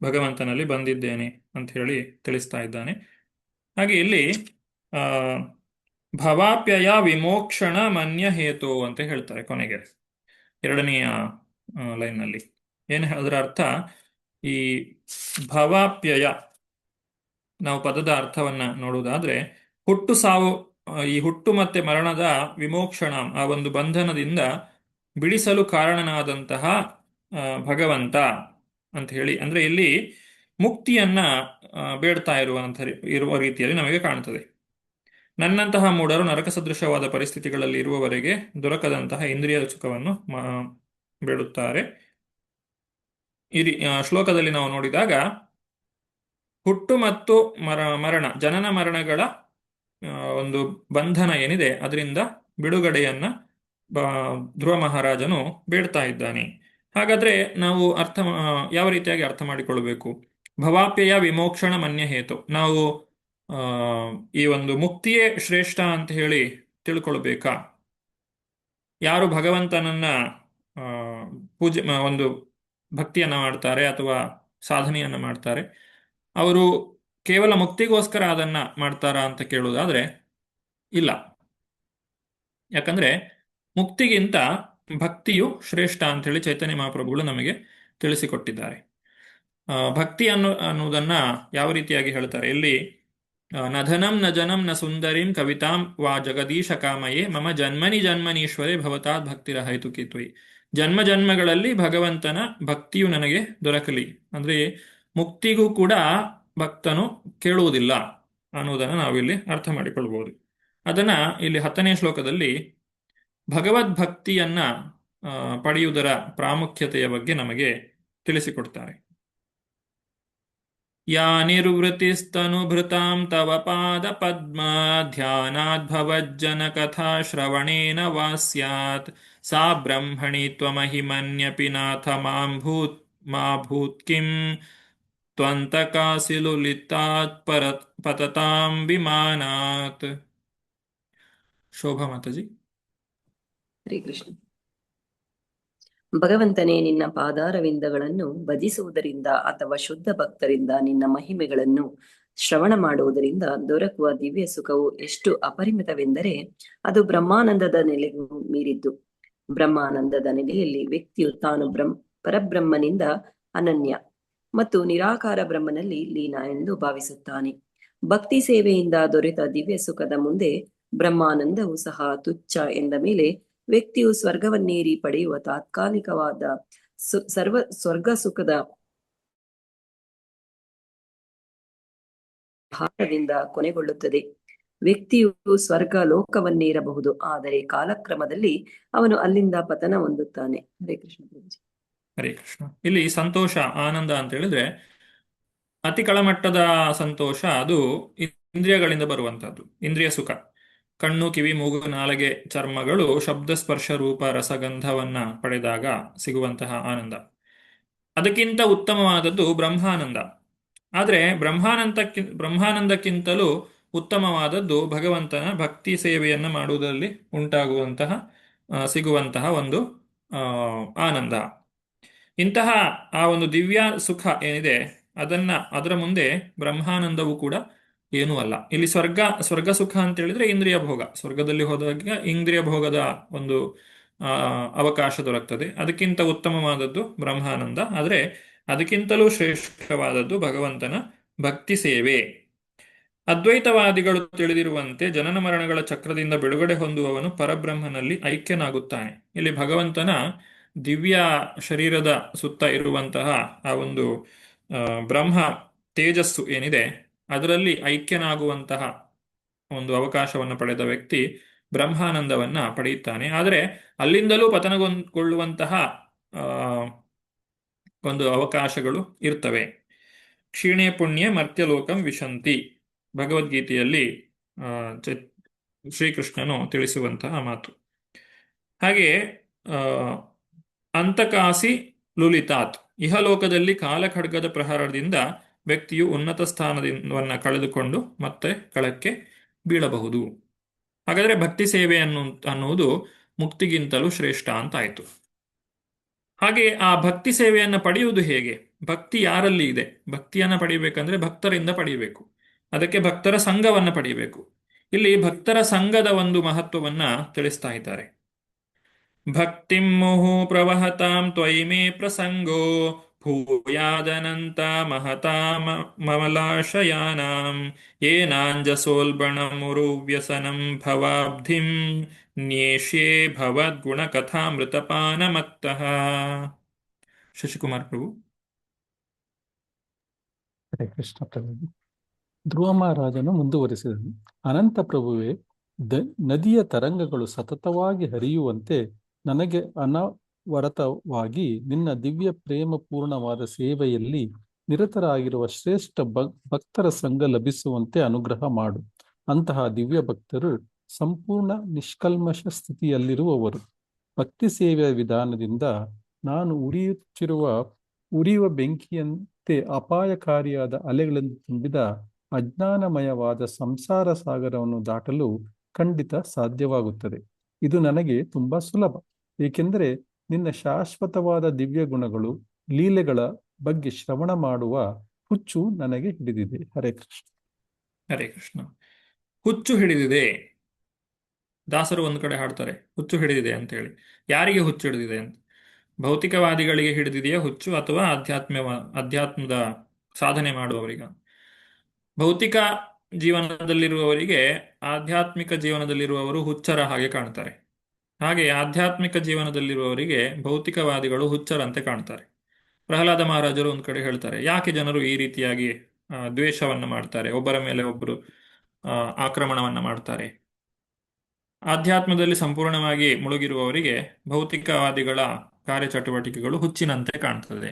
ಭಗವಂತನಲ್ಲಿ ಬಂದಿದ್ದೇನೆ ಅಂತ ಹೇಳಿ ತಿಳಿಸ್ತಾ ಇದ್ದಾನೆ. ಹಾಗೆ ಇಲ್ಲಿ ಭವಾಪ್ಯಯ ವಿಮೋಕ್ಷಣ ಮನ್ಯ ಹೇತು ಅಂತ ಹೇಳ್ತಾರೆ ಕೊನೆಗೆ 2ನೆಯ ಲೈನ್ನಲ್ಲಿ. ಏನು ಅದರ ಅರ್ಥ? ಈ ಭವಾಪ್ಯಯ, ನಾವು ಪದದ ಅರ್ಥವನ್ನ ನೋಡುವುದಾದ್ರೆ ಹುಟ್ಟು ಸಾವು, ಈ ಹುಟ್ಟು ಮತ್ತೆ ಮರಣದ ವಿಮೋಕ್ಷಣ, ಆ ಒಂದು ಬಂಧನದಿಂದ ಬಿಡಿಸಲು ಕಾರಣನಾದಂತಹ ಭಗವಂತ ಅಂತ ಹೇಳಿ, ಅಂದ್ರೆ ಇಲ್ಲಿ ಮುಕ್ತಿಯನ್ನ ಬೇಡ್ತಾ ಇರುವ ರೀತಿಯಲ್ಲಿ ನಮಗೆ ಕಾಣುತ್ತದೆ. ನನ್ನಂತಹ ಮೂಢರು ನರಕ ಸದೃಶವಾದ ಪರಿಸ್ಥಿತಿಗಳಲ್ಲಿ ಇರುವವರೆಗೆ ದೊರಕದಂತಹ ಇಂದ್ರಿಯ ಸುಖವನ್ನು ಬೇಡುತ್ತಾರೆ. ಈ ಶ್ಲೋಕದಲ್ಲಿ ನಾವು ನೋಡಿದಾಗ ಹುಟ್ಟು ಮತ್ತು ಮರಣ ಜನನ ಮರಣಗಳ ಒಂದು ಬಂಧನ ಏನಿದೆ ಅದರಿಂದ ಬಿಡುಗಡೆಯನ್ನ ಧ್ರುವ ಮಹಾರಾಜನು ಬೇಡ್ತಾ ಇದ್ದಾನೆ. ಹಾಗಾದ್ರೆ ನಾವು ಯಾವ ರೀತಿಯಾಗಿ ಅರ್ಥ ಮಾಡಿಕೊಳ್ಬೇಕು? ಭವಾಪ್ಯಯ ವಿಮೋಕ್ಷಣ ಮನ್ಯ ಹೇತು. ನಾವು ಈ ಒಂದು ಮುಕ್ತಿಯೇ ಶ್ರೇಷ್ಠ ಅಂತ ಹೇಳಿ ತಿಳ್ಕೊಳ್ಬೇಕಾ? ಯಾರು ಭಗವಂತನನ್ನ ಪೂಜೆ ಒಂದು ಭಕ್ತಿಯನ್ನ ಮಾಡ್ತಾರೆ ಅಥವಾ ಸಾಧನೆಯನ್ನ ಮಾಡ್ತಾರೆ, ಅವರು ಕೇವಲ ಮುಕ್ತಿಗೋಸ್ಕರ ಅದನ್ನ ಮಾಡ್ತಾರಾ ಅಂತ ಕೇಳುವುದಾದ್ರೆ ಇಲ್ಲ. ಯಾಕಂದ್ರೆ ಮುಕ್ತಿಗಿಂತ ಭಕ್ತಿಯು ಶ್ರೇಷ್ಠ ಅಂತ ಹೇಳಿ ಚೈತನ್ಯ ಮಹಾಪ್ರಭುಗಳು ನಮಗೆ ತಿಳಿಸಿಕೊಟ್ಟಿದ್ದಾರೆ. ಭಕ್ತಿ ಅನ್ನುವುದನ್ನ ಯಾವ ರೀತಿಯಾಗಿ ಹೇಳ್ತಾರೆ ಇಲ್ಲಿ? ನಧನಂ ನ ಜನಂ ನ ಸುಂದರಿಂ ಕವಿತಾಂ ವಾ ಜಗದೀಶ ಕಾಮಯೇ ಮಮ ಜನ್ಮನಿ ಜನ್ಮನೀಶ್ವರೇ ಭವತಾತ್ ಭಕ್ತಿರಹೈತು ಕಿತ್ವಿ. ಜನ್ಮ ಜನ್ಮಗಳಲ್ಲಿ ಭಗವಂತನ ಭಕ್ತಿಯು ನನಗೆ ದೊರಕಲಿ. ಅಂದ್ರೆ ಮುಕ್ತಿಗೂ ಕೂಡ ಭಕ್ತನು ಕೇಳುವುದಿಲ್ಲ ಅನ್ನುವುದನ್ನು ನಾವಿಲ್ಲಿ ಅರ್ಥ ಮಾಡಿಕೊಳ್ಬಹುದು. ಅದನ್ನ ಇಲ್ಲಿ 10ನೇ ಶ್ಲೋಕದಲ್ಲಿ ಭಗವದ್ಭಕ್ತಿಯನ್ನ ಪಡೆಯುವುದರ ಪ್ರಾಮುಖ್ಯತೆಯ ಬಗ್ಗೆ ನಮಗೆ ತಿಳಿಸಿಕೊಡ್ತಾರೆ. ಯಾ ನಿರ್ವೃತಿಸ್ತನುಭೃತಾಂ ತವ ಪಾದ ಪದ್ಮ ಧ್ಯಾನಾದ್ಭವಜ್ಜನ ಕಥಾ ಶ್ರವಣೇನ ವಾ ಸ್ಯಾತ್ ಸಾ ಬ್ರಹ್ಮಣಿ ತ್ವಮಹಿಮನ್ಯಪಿ ನಾಥ ಮಾ ಭೂತ್ ಕಿಂ ತ್ವಂತಕಾಸಿಲುಲಿತಾತ್ ಪತತಾಂ ವಿಮಾನಾತ್. ಶೋಭಾ ಮಾತಾಜಿ. ಹರೇ ಕೃಷ್ಣ. ಭಗವಂತನೇ, ನಿನ್ನ ಪಾದಾರವಿಂದಗಳನ್ನು ಭಜಿಸುವುದರಿಂದ ಅಥವಾ ಶುದ್ಧ ಭಕ್ತರಿಂದ ನಿನ್ನ ಮಹಿಮೆಗಳನ್ನು ಶ್ರವಣ ಮಾಡುವುದರಿಂದ ದೊರಕುವ ದಿವ್ಯ ಸುಖವು ಎಷ್ಟು ಅಪರಿಮಿತವೆಂದರೆ ಅದು ಬ್ರಹ್ಮಾನಂದದ ನೆಲೆಗೂ ಮೀರಿದ್ದು. ಬ್ರಹ್ಮಾನಂದದ ನೆಲೆಯಲ್ಲಿ ವ್ಯಕ್ತಿಯು ತಾನು ಪರಬ್ರಹ್ಮನಿಂದ ಅನನ್ಯ ಮತ್ತು ನಿರಾಕಾರ ಬ್ರಹ್ಮನಲ್ಲಿ ಲೀನ ಎಂದು ಭಾವಿಸುತ್ತಾನೆ. ಭಕ್ತಿ ಸೇವೆಯಿಂದ ದೊರೆತ ದಿವ್ಯ ಸುಖದ ಮುಂದೆ ಬ್ರಹ್ಮಾನಂದವು ಸಹ ತುಚ್ಛ ಎಂದ ಮೇಲೆ ವ್ಯಕ್ತಿಯು ಸ್ವರ್ಗವನ್ನೇರಿ ಪಡೆಯುವ ತಾತ್ಕಾಲಿಕವಾದ ಸ್ವರ್ಗ ಸುಖದ ಭಾರದಿಂದ ಕೊನೆಗೊಳ್ಳುತ್ತದೆ. ವ್ಯಕ್ತಿಯು ಸ್ವರ್ಗ ಲೋಕವನ್ನೇರಬಹುದು, ಆದರೆ ಕಾಲಕ್ರಮದಲ್ಲಿ ಅವನು ಅಲ್ಲಿಂದ ಪತನ ಹೊಂದುತ್ತಾನೆ. ಹರೇ ಕೃಷ್ಣ. ಹರೇ ಕೃಷ್ಣ. ಇಲ್ಲಿ ಸಂತೋಷ, ಆನಂದ ಅಂತ ಹೇಳಿದ್ರೆ ಅತಿ ಕೆಳಮಟ್ಟದ ಸಂತೋಷ ಅದು ಇಂದ್ರಿಯಗಳಿಂದ ಬರುವಂತಹದ್ದು. ಇಂದ್ರಿಯ ಸುಖ, ಕಣ್ಣು, ಕಿವಿ, ಮೂಗು, ನಾಲಿಗೆ, ಚರ್ಮಗಳು ಶಬ್ದ, ಸ್ಪರ್ಶ, ರೂಪ, ರಸಗಂಧವನ್ನ ಪಡೆದಾಗ ಸಿಗುವಂತಹ ಆನಂದ. ಅದಕ್ಕಿಂತ ಉತ್ತಮವಾದದ್ದು ಬ್ರಹ್ಮಾನಂದ. ಆದರೆ ಬ್ರಹ್ಮಾನಂದಕ್ಕಿಂತಲೂ ಉತ್ತಮವಾದದ್ದು ಭಗವಂತನ ಭಕ್ತಿ ಸೇವೆಯನ್ನ ಮಾಡುವುದರಲ್ಲಿ ಉಂಟಾಗುವಂತಹ ಸಿಗುವಂತಹ ಒಂದು ಆನಂದ. ಇಂತಹ ಆ ಒಂದು ದಿವ್ಯ ಸುಖ ಏನಿದೆ ಅದರ ಮುಂದೆ ಬ್ರಹ್ಮಾನಂದವು ಕೂಡ ಏನೂ ಅಲ್ಲ. ಇಲ್ಲಿ ಸ್ವರ್ಗ ಸುಖ ಅಂತ ಹೇಳಿದ್ರೆ ಇಂದ್ರಿಯ ಭೋಗ. ಸ್ವರ್ಗದಲ್ಲಿ ಹೋದಾಗ ಇಂದ್ರಿಯ ಭೋಗದ ಒಂದು ಅವಕಾಶ ದೊರಕ್ತದೆ. ಅದಕ್ಕಿಂತ ಉತ್ತಮವಾದದ್ದು ಬ್ರಹ್ಮಾನಂದ. ಆದರೆ ಅದಕ್ಕಿಂತಲೂ ಶ್ರೇಷ್ಠವಾದದ್ದು ಭಗವಂತನ ಭಕ್ತಿ ಸೇವೆ. ಅದ್ವೈತವಾದಿಗಳು ತಿಳಿದಿರುವಂತೆ ಜನನ ಮರಣಗಳ ಚಕ್ರದಿಂದ ಬಿಡುಗಡೆ ಹೊಂದುವವನು ಪರಬ್ರಹ್ಮನಲ್ಲಿ ಐಕ್ಯನಾಗುತ್ತಾನೆ. ಇಲ್ಲಿ ಭಗವಂತನ ದಿವ್ಯ ಶರೀರದ ಸುತ್ತ ಇರುವಂತಹ ಆ ಒಂದು ಬ್ರಹ್ಮ ತೇಜಸ್ಸು ಏನಿದೆ ಅದರಲ್ಲಿ ಐಕ್ಯನಾಗುವಂತಹ ಒಂದು ಅವಕಾಶವನ್ನು ಪಡೆದ ವ್ಯಕ್ತಿ ಬ್ರಹ್ಮಾನಂದವನ್ನ ಪಡೆಯುತ್ತಾನೆ. ಆದರೆ ಅಲ್ಲಿಂದಲೂ ಪತನಗೊಳ್ಳುವಂತಹ ಒಂದು ಅವಕಾಶಗಳು ಇರ್ತವೆ. ಕ್ಷೀಣೆ ಪುಣ್ಯ ಮರ್ತ್ಯಲೋಕಂ ವಿಶಂತಿ, ಭಗವದ್ಗೀತೆಯಲ್ಲಿ ಶ್ರೀಕೃಷ್ಣನು ತಿಳಿಸುವಂತಹ ಮಾತು. ಹಾಗೆಯೇ ಅಂತಕಾಸಿ ಲುಲಿತಾತ್, ಇಹಲೋಕದಲ್ಲಿ ಕಾಲಖಡ್ಗದ ಪ್ರಹಾರದಿಂದ ವ್ಯಕ್ತಿಯು ಉನ್ನತ ಸ್ಥಾನವನ್ನ ಕಳೆದುಕೊಂಡು ಮತ್ತೆ ಕೆಳಕ್ಕೆ ಬೀಳಬಹುದು. ಹಾಗಾದರೆ ಭಕ್ತಿ ಸೇವೆ ಅನ್ನುವುದು ಮುಕ್ತಿಗಿಂತಲೂ ಶ್ರೇಷ್ಠ ಅಂತಾಯಿತು. ಹಾಗೆ ಆ ಭಕ್ತಿ ಸೇವೆಯನ್ನ ಪಡೆಯುವುದು ಹೇಗೆ? ಭಕ್ತಿ ಯಾರಲ್ಲಿ ಇದೆ? ಭಕ್ತಿಯನ್ನ ಪಡೆಯಬೇಕಂದ್ರೆ ಭಕ್ತರಿಂದ ಪಡೆಯಬೇಕು. ಅದಕ್ಕೆ ಭಕ್ತರ ಸಂಘವನ್ನ ಪಡೆಯಬೇಕು. ಇಲ್ಲಿ ಭಕ್ತರ ಸಂಘದ ಒಂದು ಮಹತ್ವವನ್ನ ತಿಳಿಸ್ತಾ ಇದ್ದಾರೆ. ಭಕ್ತಿಂ ಮುಹು ಪ್ರವಹತಾಂ ತ್ವಯಿ ಮೇ ಪ್ರಸಂಗೋ ಭೂಯಾದನಂತ ಮಹತಾ ಮಮಲಾಶಯಾನಾಂ ಏನಾಂಜಸೋಲ್ಬಣಮುರು ವ್ಯಸನಂ ಭವಾಬ್ಧಿಂ ನ್ಯೇಷ್ಯೇ ಭವದ್ಗುಣ ಕಥಾಮೃತಪಾನಮತ್ತಃ. ಶಶಿಕುಮಾರ್ ಪ್ರಭು. ಹರೇ ಕೃಷ್ಣ ಪ್ರಭು. ಧ್ರುವ ಮಹಾರಾಜನು ಮುಂದುವರಿಸಿದನು. ಅನಂತ ಪ್ರಭುವೇ, ನದಿಯ ತರಂಗಗಳು ಸತತವಾಗಿ ಹರಿಯುವಂತೆ ನನಗೆ ವರತವಾಗಿ ನಿನ್ನ ದಿವ್ಯ ಪ್ರೇಮಪೂರ್ಣವಾದ ಸೇವೆಯಲ್ಲಿ ನಿರತರಾಗಿರುವ ಶ್ರೇಷ್ಠ ಭಕ್ತರ ಸಂಘ ಲಭಿಸುವಂತೆ ಅನುಗ್ರಹ ಮಾಡು. ಅಂತಹ ದಿವ್ಯ ಭಕ್ತರು ಸಂಪೂರ್ಣ ನಿಷ್ಕಲ್ಮಶ ಸ್ಥಿತಿಯಲ್ಲಿರುವವರು. ಭಕ್ತಿ ಸೇವೆಯ ವಿಧಾನದಿಂದ ನಾನು ಉರಿಯುವ ಬೆಂಕಿಯಂತೆ ಅಪಾಯಕಾರಿಯಾದ ಅಲೆಗಳಿಂದ ತುಂಬಿದ ಅಜ್ಞಾನಮಯವಾದ ಸಂಸಾರ ಸಾಗರವನ್ನು ದಾಟಲು ಖಂಡಿತ ಸಾಧ್ಯವಾಗುತ್ತದೆ. ಇದು ನನಗೆ ತುಂಬಾ ಸುಲಭ, ಏಕೆಂದರೆ ನಿನ್ನ ಶಾಶ್ವತವಾದ ದಿವ್ಯ ಗುಣಗಳು, ಲೀಲೆಗಳ ಬಗ್ಗೆ ಶ್ರವಣ ಮಾಡುವ ಹುಚ್ಚು ನನಗೆ ಹಿಡಿದಿದೆ. ಹರೇ ಕೃಷ್ಣ. ಹರೇ ಕೃಷ್ಣ. ಹುಚ್ಚು ಹಿಡಿದಿದೆ. ದಾಸರು ಒಂದು ಕಡೆ ಹಾಡ್ತಾರೆ, ಹುಚ್ಚು ಹಿಡಿದಿದೆ ಅಂತ ಹೇಳಿ. ಯಾರಿಗೆ ಹುಚ್ಚು ಹಿಡಿದಿದೆ ಅಂತ? ಭೌತಿಕವಾದಿಗಳಿಗೆ ಹಿಡಿದಿದೆಯಾ ಹುಚ್ಚು, ಅಥವಾ ಅಧ್ಯಾತ್ಮದ ಸಾಧನೆ ಮಾಡುವವರಿಗ? ಭೌತಿಕ ಜೀವನದಲ್ಲಿರುವವರಿಗೆ ಆಧ್ಯಾತ್ಮಿಕ ಜೀವನದಲ್ಲಿರುವವರು ಹುಚ್ಚರ ಹಾಗೆ ಕಾಣ್ತಾರೆ. ಹಾಗೆ ಆಧ್ಯಾತ್ಮಿಕ ಜೀವನದಲ್ಲಿರುವವರಿಗೆ ಭೌತಿಕವಾದಿಗಳು ಹುಚ್ಚರಂತೆ ಕಾಣ್ತಾರೆ. ಪ್ರಹ್ಲಾದ ಮಹಾರಾಜರು ಒಂದು ಕಡೆ ಹೇಳ್ತಾರೆ, ಯಾಕೆ ಜನರು ಈ ರೀತಿಯಾಗಿ ದ್ವೇಷವನ್ನ ಮಾಡ್ತಾರೆ, ಒಬ್ಬರ ಮೇಲೆ ಒಬ್ಬರು ಆಕ್ರಮಣವನ್ನ ಮಾಡ್ತಾರೆ? ಆಧ್ಯಾತ್ಮದಲ್ಲಿ ಸಂಪೂರ್ಣವಾಗಿ ಮುಳುಗಿರುವವರಿಗೆ ಭೌತಿಕವಾದಿಗಳ ಕಾರ್ಯಚಟುವಟಿಕೆಗಳು ಹುಚ್ಚಿನಂತೆ ಕಾಣ್ತದೆ.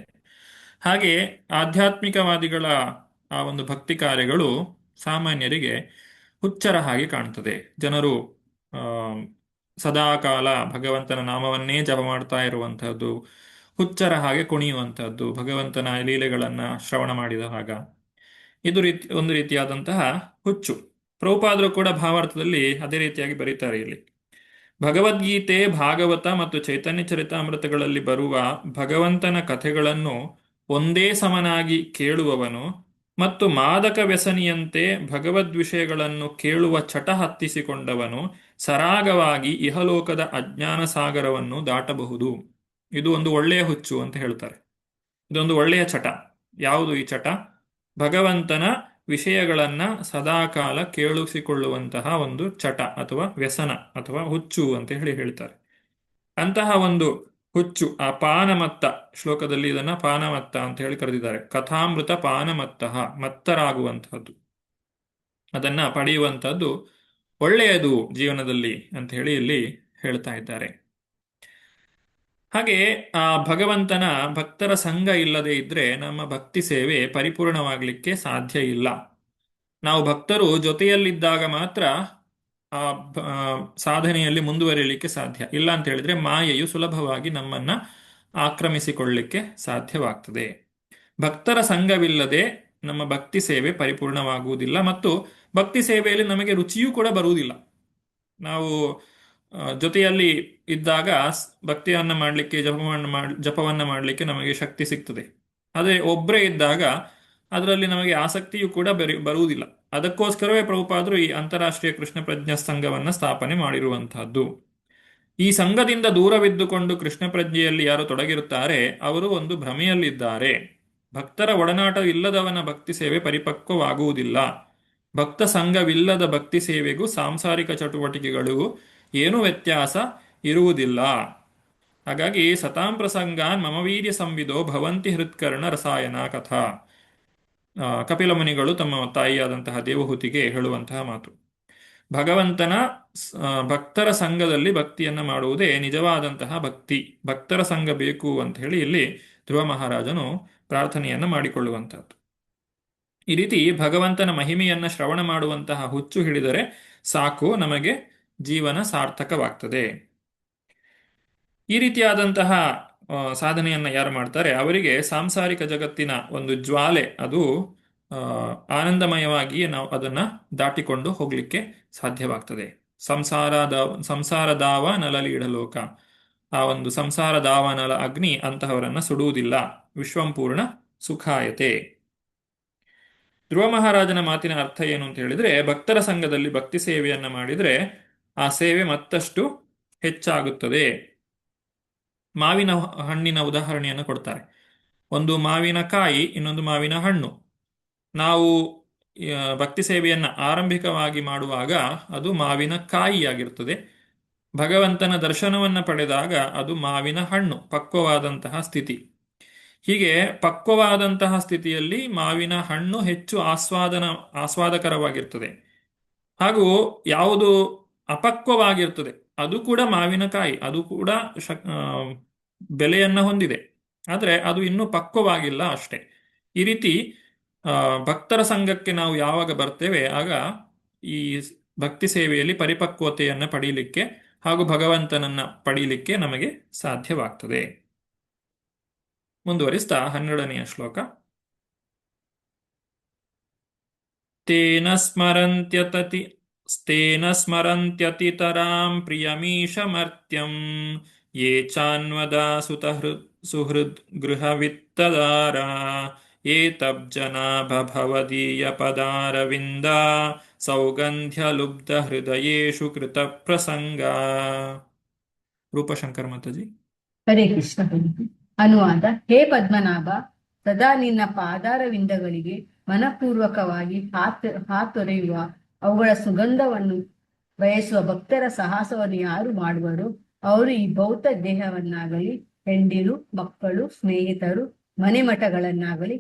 ಹಾಗೆ ಆಧ್ಯಾತ್ಮಿಕವಾದಿಗಳ ಆ ಒಂದು ಭಕ್ತಿ ಕಾರ್ಯಗಳು ಸಾಮಾನ್ಯರಿಗೆ ಹುಚ್ಚರ ಹಾಗೆ ಕಾಣ್ತದೆ. ಜನರು ಸದಾಕಾಲ ಭಗವಂತನ ನಾಮವನ್ನೇ ಜಪ ಮಾಡ್ತಾ ಇರುವಂತಹದ್ದು, ಹುಚ್ಚರ ಹಾಗೆ ಕುಣಿಯುವಂತಹದ್ದು, ಭಗವಂತನ ಲೀಲೆಗಳನ್ನ ಶ್ರವಣ ಮಾಡಿದ ಹಾಗ, ಇದು ಒಂದು ರೀತಿಯಾದಂತಹ ಹುಚ್ಚು. ಪ್ರಭುಪಾದರು ಕೂಡ ಭಾವಾರ್ಥದಲ್ಲಿ ಅದೇ ರೀತಿಯಾಗಿ ಬರೀತಾರೆ. ಇಲ್ಲಿ ಭಗವದ್ಗೀತೆ, ಭಾಗವತ ಮತ್ತು ಚೈತನ್ಯ ಚರಿತಾಮೃತಗಳಲ್ಲಿ ಬರುವ ಭಗವಂತನ ಕಥೆಗಳನ್ನು ಒಂದೇ ಸಮನಾಗಿ ಕೇಳುವವನು ಮತ್ತು ಮಾದಕ ವ್ಯಸನಿಯಂತೆ ಭಗವದ್ವಿಷಯಗಳನ್ನು ಕೇಳುವ ಚಟ ಹತ್ತಿಸಿಕೊಂಡವನು ಸರಾಗವಾಗಿ ಇಹಲೋಕದ ಅಜ್ಞಾನ ಸಾಗರವನ್ನು ದಾಟಬಹುದು. ಇದು ಒಂದು ಒಳ್ಳೆಯ ಹುಚ್ಚು ಅಂತ ಹೇಳ್ತಾರೆ. ಇದೊಂದು ಒಳ್ಳೆಯ ಚಟ. ಯಾವುದು ಈ ಚಟ? ಭಗವಂತನ ವಿಷಯಗಳನ್ನ ಸದಾಕಾಲ ಕೇಳಿಸಿಕೊಳ್ಳುವಂತಹ ಒಂದು ಚಟ ಅಥವಾ ವ್ಯಸನ ಅಥವಾ ಹುಚ್ಚು ಅಂತ ಹೇಳ್ತಾರೆ. ಅಂತಹ ಒಂದು ಹುಚ್ಚು, ಆ ಪಾನಮತ್ತ, ಶ್ಲೋಕದಲ್ಲಿ ಇದನ್ನ ಪಾನಮತ್ತ ಅಂತ ಹೇಳಿ ಕರೆದಿದ್ದಾರೆ. ಕಥಾಮೃತ ಪಾನಮತ್ತಃ, ಮತ್ತರಾಗುವಂತಹದ್ದು, ಅದನ್ನ ಪಡೆಯುವಂತಹದ್ದು ಒಳ್ಳೆಯದು ಜೀವನದಲ್ಲಿ ಅಂತ ಹೇಳಿ ಇಲ್ಲಿ ಹೇಳ್ತಾ ಇದ್ದಾರೆ. ಹಾಗೆ ಆ ಭಗವಂತನ ಭಕ್ತರ ಸಂಘ ಇಲ್ಲದೆ ಇದ್ರೆ ನಮ್ಮ ಭಕ್ತಿ ಸೇವೆ ಪರಿಪೂರ್ಣವಾಗಲಿಕ್ಕೆ ಸಾಧ್ಯ ಇಲ್ಲ. ನಾವು ಭಕ್ತರು ಜೊತೆಯಲ್ಲಿದ್ದಾಗ ಮಾತ್ರ ಆ ಸಾಧನೆಯಲ್ಲಿ ಮುಂದುವರಿಯಲಿಕ್ಕೆ ಸಾಧ್ಯ. ಇಲ್ಲ ಅಂತ ಹೇಳಿದ್ರೆ ಮಾಯೆಯು ಸುಲಭವಾಗಿ ನಮ್ಮನ್ನ ಆಕ್ರಮಿಸಿಕೊಳ್ಳಲಿಕ್ಕೆ ಸಾಧ್ಯವಾಗ್ತದೆ. ಭಕ್ತರ ಸಂಘವಿಲ್ಲದೆ ನಮ್ಮ ಭಕ್ತಿ ಸೇವೆ ಪರಿಪೂರ್ಣವಾಗುವುದಿಲ್ಲ ಮತ್ತು ಭಕ್ತಿ ಸೇವೆಯಲ್ಲಿ ನಮಗೆ ರುಚಿಯೂ ಕೂಡ ಬರುವುದಿಲ್ಲ. ನಾವು ಜೊತೆಯಲ್ಲಿ ಇದ್ದಾಗ ಭಕ್ತಿಯನ್ನ ಮಾಡಲಿಕ್ಕೆ, ಜಪವನ್ನ ಮಾಡಲಿಕ್ಕೆ ನಮಗೆ ಶಕ್ತಿ ಸಿಗ್ತದೆ. ಅದೇ ಒಬ್ಬರೇ ಇದ್ದಾಗ ಅದರಲ್ಲಿ ನಮಗೆ ಆಸಕ್ತಿಯೂ ಕೂಡ ಬರುವುದಿಲ್ಲ. ಅದಕ್ಕೋಸ್ಕರವೇ ಪ್ರಭುಪಾದರು ಈ ಅಂತಾರಾಷ್ಟ್ರೀಯ ಕೃಷ್ಣ ಪ್ರಜ್ಞಾ ಸಂಘವನ್ನ ಸ್ಥಾಪನೆ ಮಾಡಿರುವಂತಹದ್ದು. ಈ ಸಂಘದಿಂದ ದೂರವಿದ್ದುಕೊಂಡು ಕೃಷ್ಣ ಪ್ರಜ್ಞೆಯಲ್ಲಿ ಯಾರು ತೊಡಗಿರುತ್ತಾರೆ ಅವರು ಒಂದು ಭ್ರಮೆಯಲ್ಲಿದ್ದಾರೆ. ಭಕ್ತರ ಒಡನಾಟ ಇಲ್ಲದವನ ಭಕ್ತಿ ಸೇವೆ ಪರಿಪಕ್ವವಾಗುವುದಿಲ್ಲ. ಭಕ್ತ ಸಂಘವಿಲ್ಲದ ಭಕ್ತಿ ಸೇವೆಗೂ ಸಾಂಸಾರಿಕ ಚಟುವಟಿಕೆಗಳಿಗೂ ಏನೂ ವ್ಯತ್ಯಾಸ ಇರುವುದಿಲ್ಲ. ಹಾಗಾಗಿ ಸತಾಂ ಪ್ರಸಂಗಾನ್ ಮಮ ವೀರ್ಯ ಸಂವಿದೋ ಭವಂತಿ ಹೃತ್ಕರ್ಣ ರಸಾಯನ ಕಥಾ, ಕಪಿಲ ಮುನಿಗಳು ತಮ್ಮ ತಾಯಿಯಾದಂತಹ ದೇವಹೂತಿಗೆ ಹೇಳುವಂತಹ ಮಾತು. ಭಗವಂತನ ಭಕ್ತರ ಸಂಘದಲ್ಲಿ ಭಕ್ತಿಯನ್ನ ಮಾಡುವುದೇ ನಿಜವಾದಂತಹ ಭಕ್ತಿ. ಭಕ್ತರ ಸಂಘ ಬೇಕು ಅಂತ ಹೇಳಿ ಇಲ್ಲಿ ಧ್ರುವ ಮಹಾರಾಜನು ಪ್ರಾರ್ಥನೆಯನ್ನ ಮಾಡಿಕೊಳ್ಳುವಂತಹದ್ದು. ಈ ರೀತಿ ಭಗವಂತನ ಮಹಿಮೆಯನ್ನ ಶ್ರವಣ ಮಾಡುವಂತಹ ಹುಚ್ಚು ಹಿಡಿದರೆ ಸಾಕು, ನಮಗೆ ಜೀವನ ಸಾರ್ಥಕವಾಗ್ತದೆ. ಈ ರೀತಿಯಾದಂತಹ ಸಾಧನೆಯನ್ನ ಯಾರು ಮಾಡ್ತಾರೆ ಅವರಿಗೆ ಸಾಂಸಾರಿಕ ಜಗತ್ತಿನ ಒಂದು ಜ್ವಾಲೆ ಅದು ಆನಂದಮಯವಾಗಿ ನಾವು ಅದನ್ನ ದಾಟಿಕೊಂಡು ಹೋಗ್ಲಿಕ್ಕೆ ಸಾಧ್ಯವಾಗ್ತದೆ. ಸಂಸಾರ ದಾವ ನಲಲೀಡಲೋಕ, ಆ ಒಂದು ಸಂಸಾರ ದಾವನಲ ಅಗ್ನಿ ಅಂತಹವರನ್ನ ಸುಡುವುದಿಲ್ಲ. ವಿಶ್ವಂಪೂರ್ಣ ಸುಖಾಯತೆ. ಧ್ರುವ ಮಹಾರಾಜನ ಮಾತಿನ ಅರ್ಥ ಏನು ಅಂತ ಹೇಳಿದ್ರೆ, ಭಕ್ತರ ಸಂಘದಲ್ಲಿ ಭಕ್ತಿ ಸೇವೆಯನ್ನ ಮಾಡಿದ್ರೆ ಆ ಸೇವೆ ಮತ್ತಷ್ಟು ಹೆಚ್ಚಾಗುತ್ತದೆ. ಮಾವಿನ ಹಣ್ಣಿನ ಉದಾಹರಣೆಯನ್ನು ಕೊಡ್ತಾರೆ. ಒಂದು ಮಾವಿನ ಕಾಯಿ, ಇನ್ನೊಂದು ಮಾವಿನ ಹಣ್ಣು. ನಾವು ಭಕ್ತಿ ಸೇವೆಯನ್ನ ಆರಂಭಿಕವಾಗಿ ಮಾಡುವಾಗ ಅದು ಮಾವಿನ ಕಾಯಿಯಾಗಿರ್ತದೆ. ಭಗವಂತನ ದರ್ಶನವನ್ನ ಪಡೆದಾಗ ಅದು ಮಾವಿನ ಹಣ್ಣು, ಪಕ್ವವಾದಂತಹ ಸ್ಥಿತಿ. ಹೀಗೆ ಪಕ್ವವಾದಂತಹ ಸ್ಥಿತಿಯಲ್ಲಿ ಮಾವಿನ ಹಣ್ಣು ಹೆಚ್ಚು ಆಸ್ವಾದಕರವಾಗಿರ್ತದೆ. ಹಾಗೂ ಯಾವುದು ಅಪಕ್ವವಾಗಿರ್ತದೆ ಅದು ಕೂಡ ಮಾವಿನಕಾಯಿ, ಅದು ಕೂಡ ಬೆಲೆಯನ್ನು ಹೊಂದಿದೆ, ಆದರೆ ಅದು ಇನ್ನೂ ಪಕ್ವವಾಗಿಲ್ಲ ಅಷ್ಟೇ. ಈ ರೀತಿ ಭಕ್ತರ ಸಂಘಕ್ಕೆ ನಾವು ಯಾವಾಗ ಬರ್ತೇವೆ ಆಗ ಈ ಭಕ್ತಿ ಸೇವೆಯಲ್ಲಿ ಪರಿಪಕ್ವತೆಯನ್ನು ಪಡೀಲಿಕ್ಕೆ ಹಾಗೂ ಭಗವಂತನನ್ನ ಪಡೀಲಿಕ್ಕೆ ನಮಗೆ ಸಾಧ್ಯವಾಗ್ತದೆ. ಮುಂದುವರಿಸ್ತಾ 12ನೆಯ ಶ್ಲೋಕ. ತೇನ ಸ್ಮರಂತ್ಯತಿತರಾಂ ಪ್ರಿಯಮೀಶಮರ್ತ್ಯಂ ಯೇ ಚಾನ್ವದಾ ಸುಹೃದ್ ಗೃಹವಿತ್ತದಾರ ಯೇ ತಬ್ಜನಾ ಭವದೀಯ ಪದಾರವಿಂದ ಸೌಗಂಧ್ಯ ಲುಬ್ಧ ಹೃದಯೇಷು ಕೃತ ಪ್ರಸಂಗ. ರೂಪಶಂಕರ್ ಮಾತಾಜಿ. ಹರೇ ಕೃಷ್ಣ. ಅನುವಾದ. ಹೇ ಪದ್ಮನಾಭ, ಸದಾ ನಿನ್ನ ಪಾದಾರವಿಂದಗಳಿಗೆ ಮನಪೂರ್ವಕವಾಗಿ ಹಾತೊರೆಯುವ ಅವುಗಳ ಸುಗಂಧವನ್ನು ಬಯಸುವ ಭಕ್ತರ ಸಾಹಸವನ್ನು ಯಾರು ಮಾಡುವರೋ ಅವರು ಈ ಭೌತ ದೇಹವನ್ನಾಗಲಿ, ಹೆಂಡಿರು, ಮಕ್ಕಳು, ಸ್ನೇಹಿತರು, ಮನೆ ಮಠಗಳನ್ನಾಗಲಿ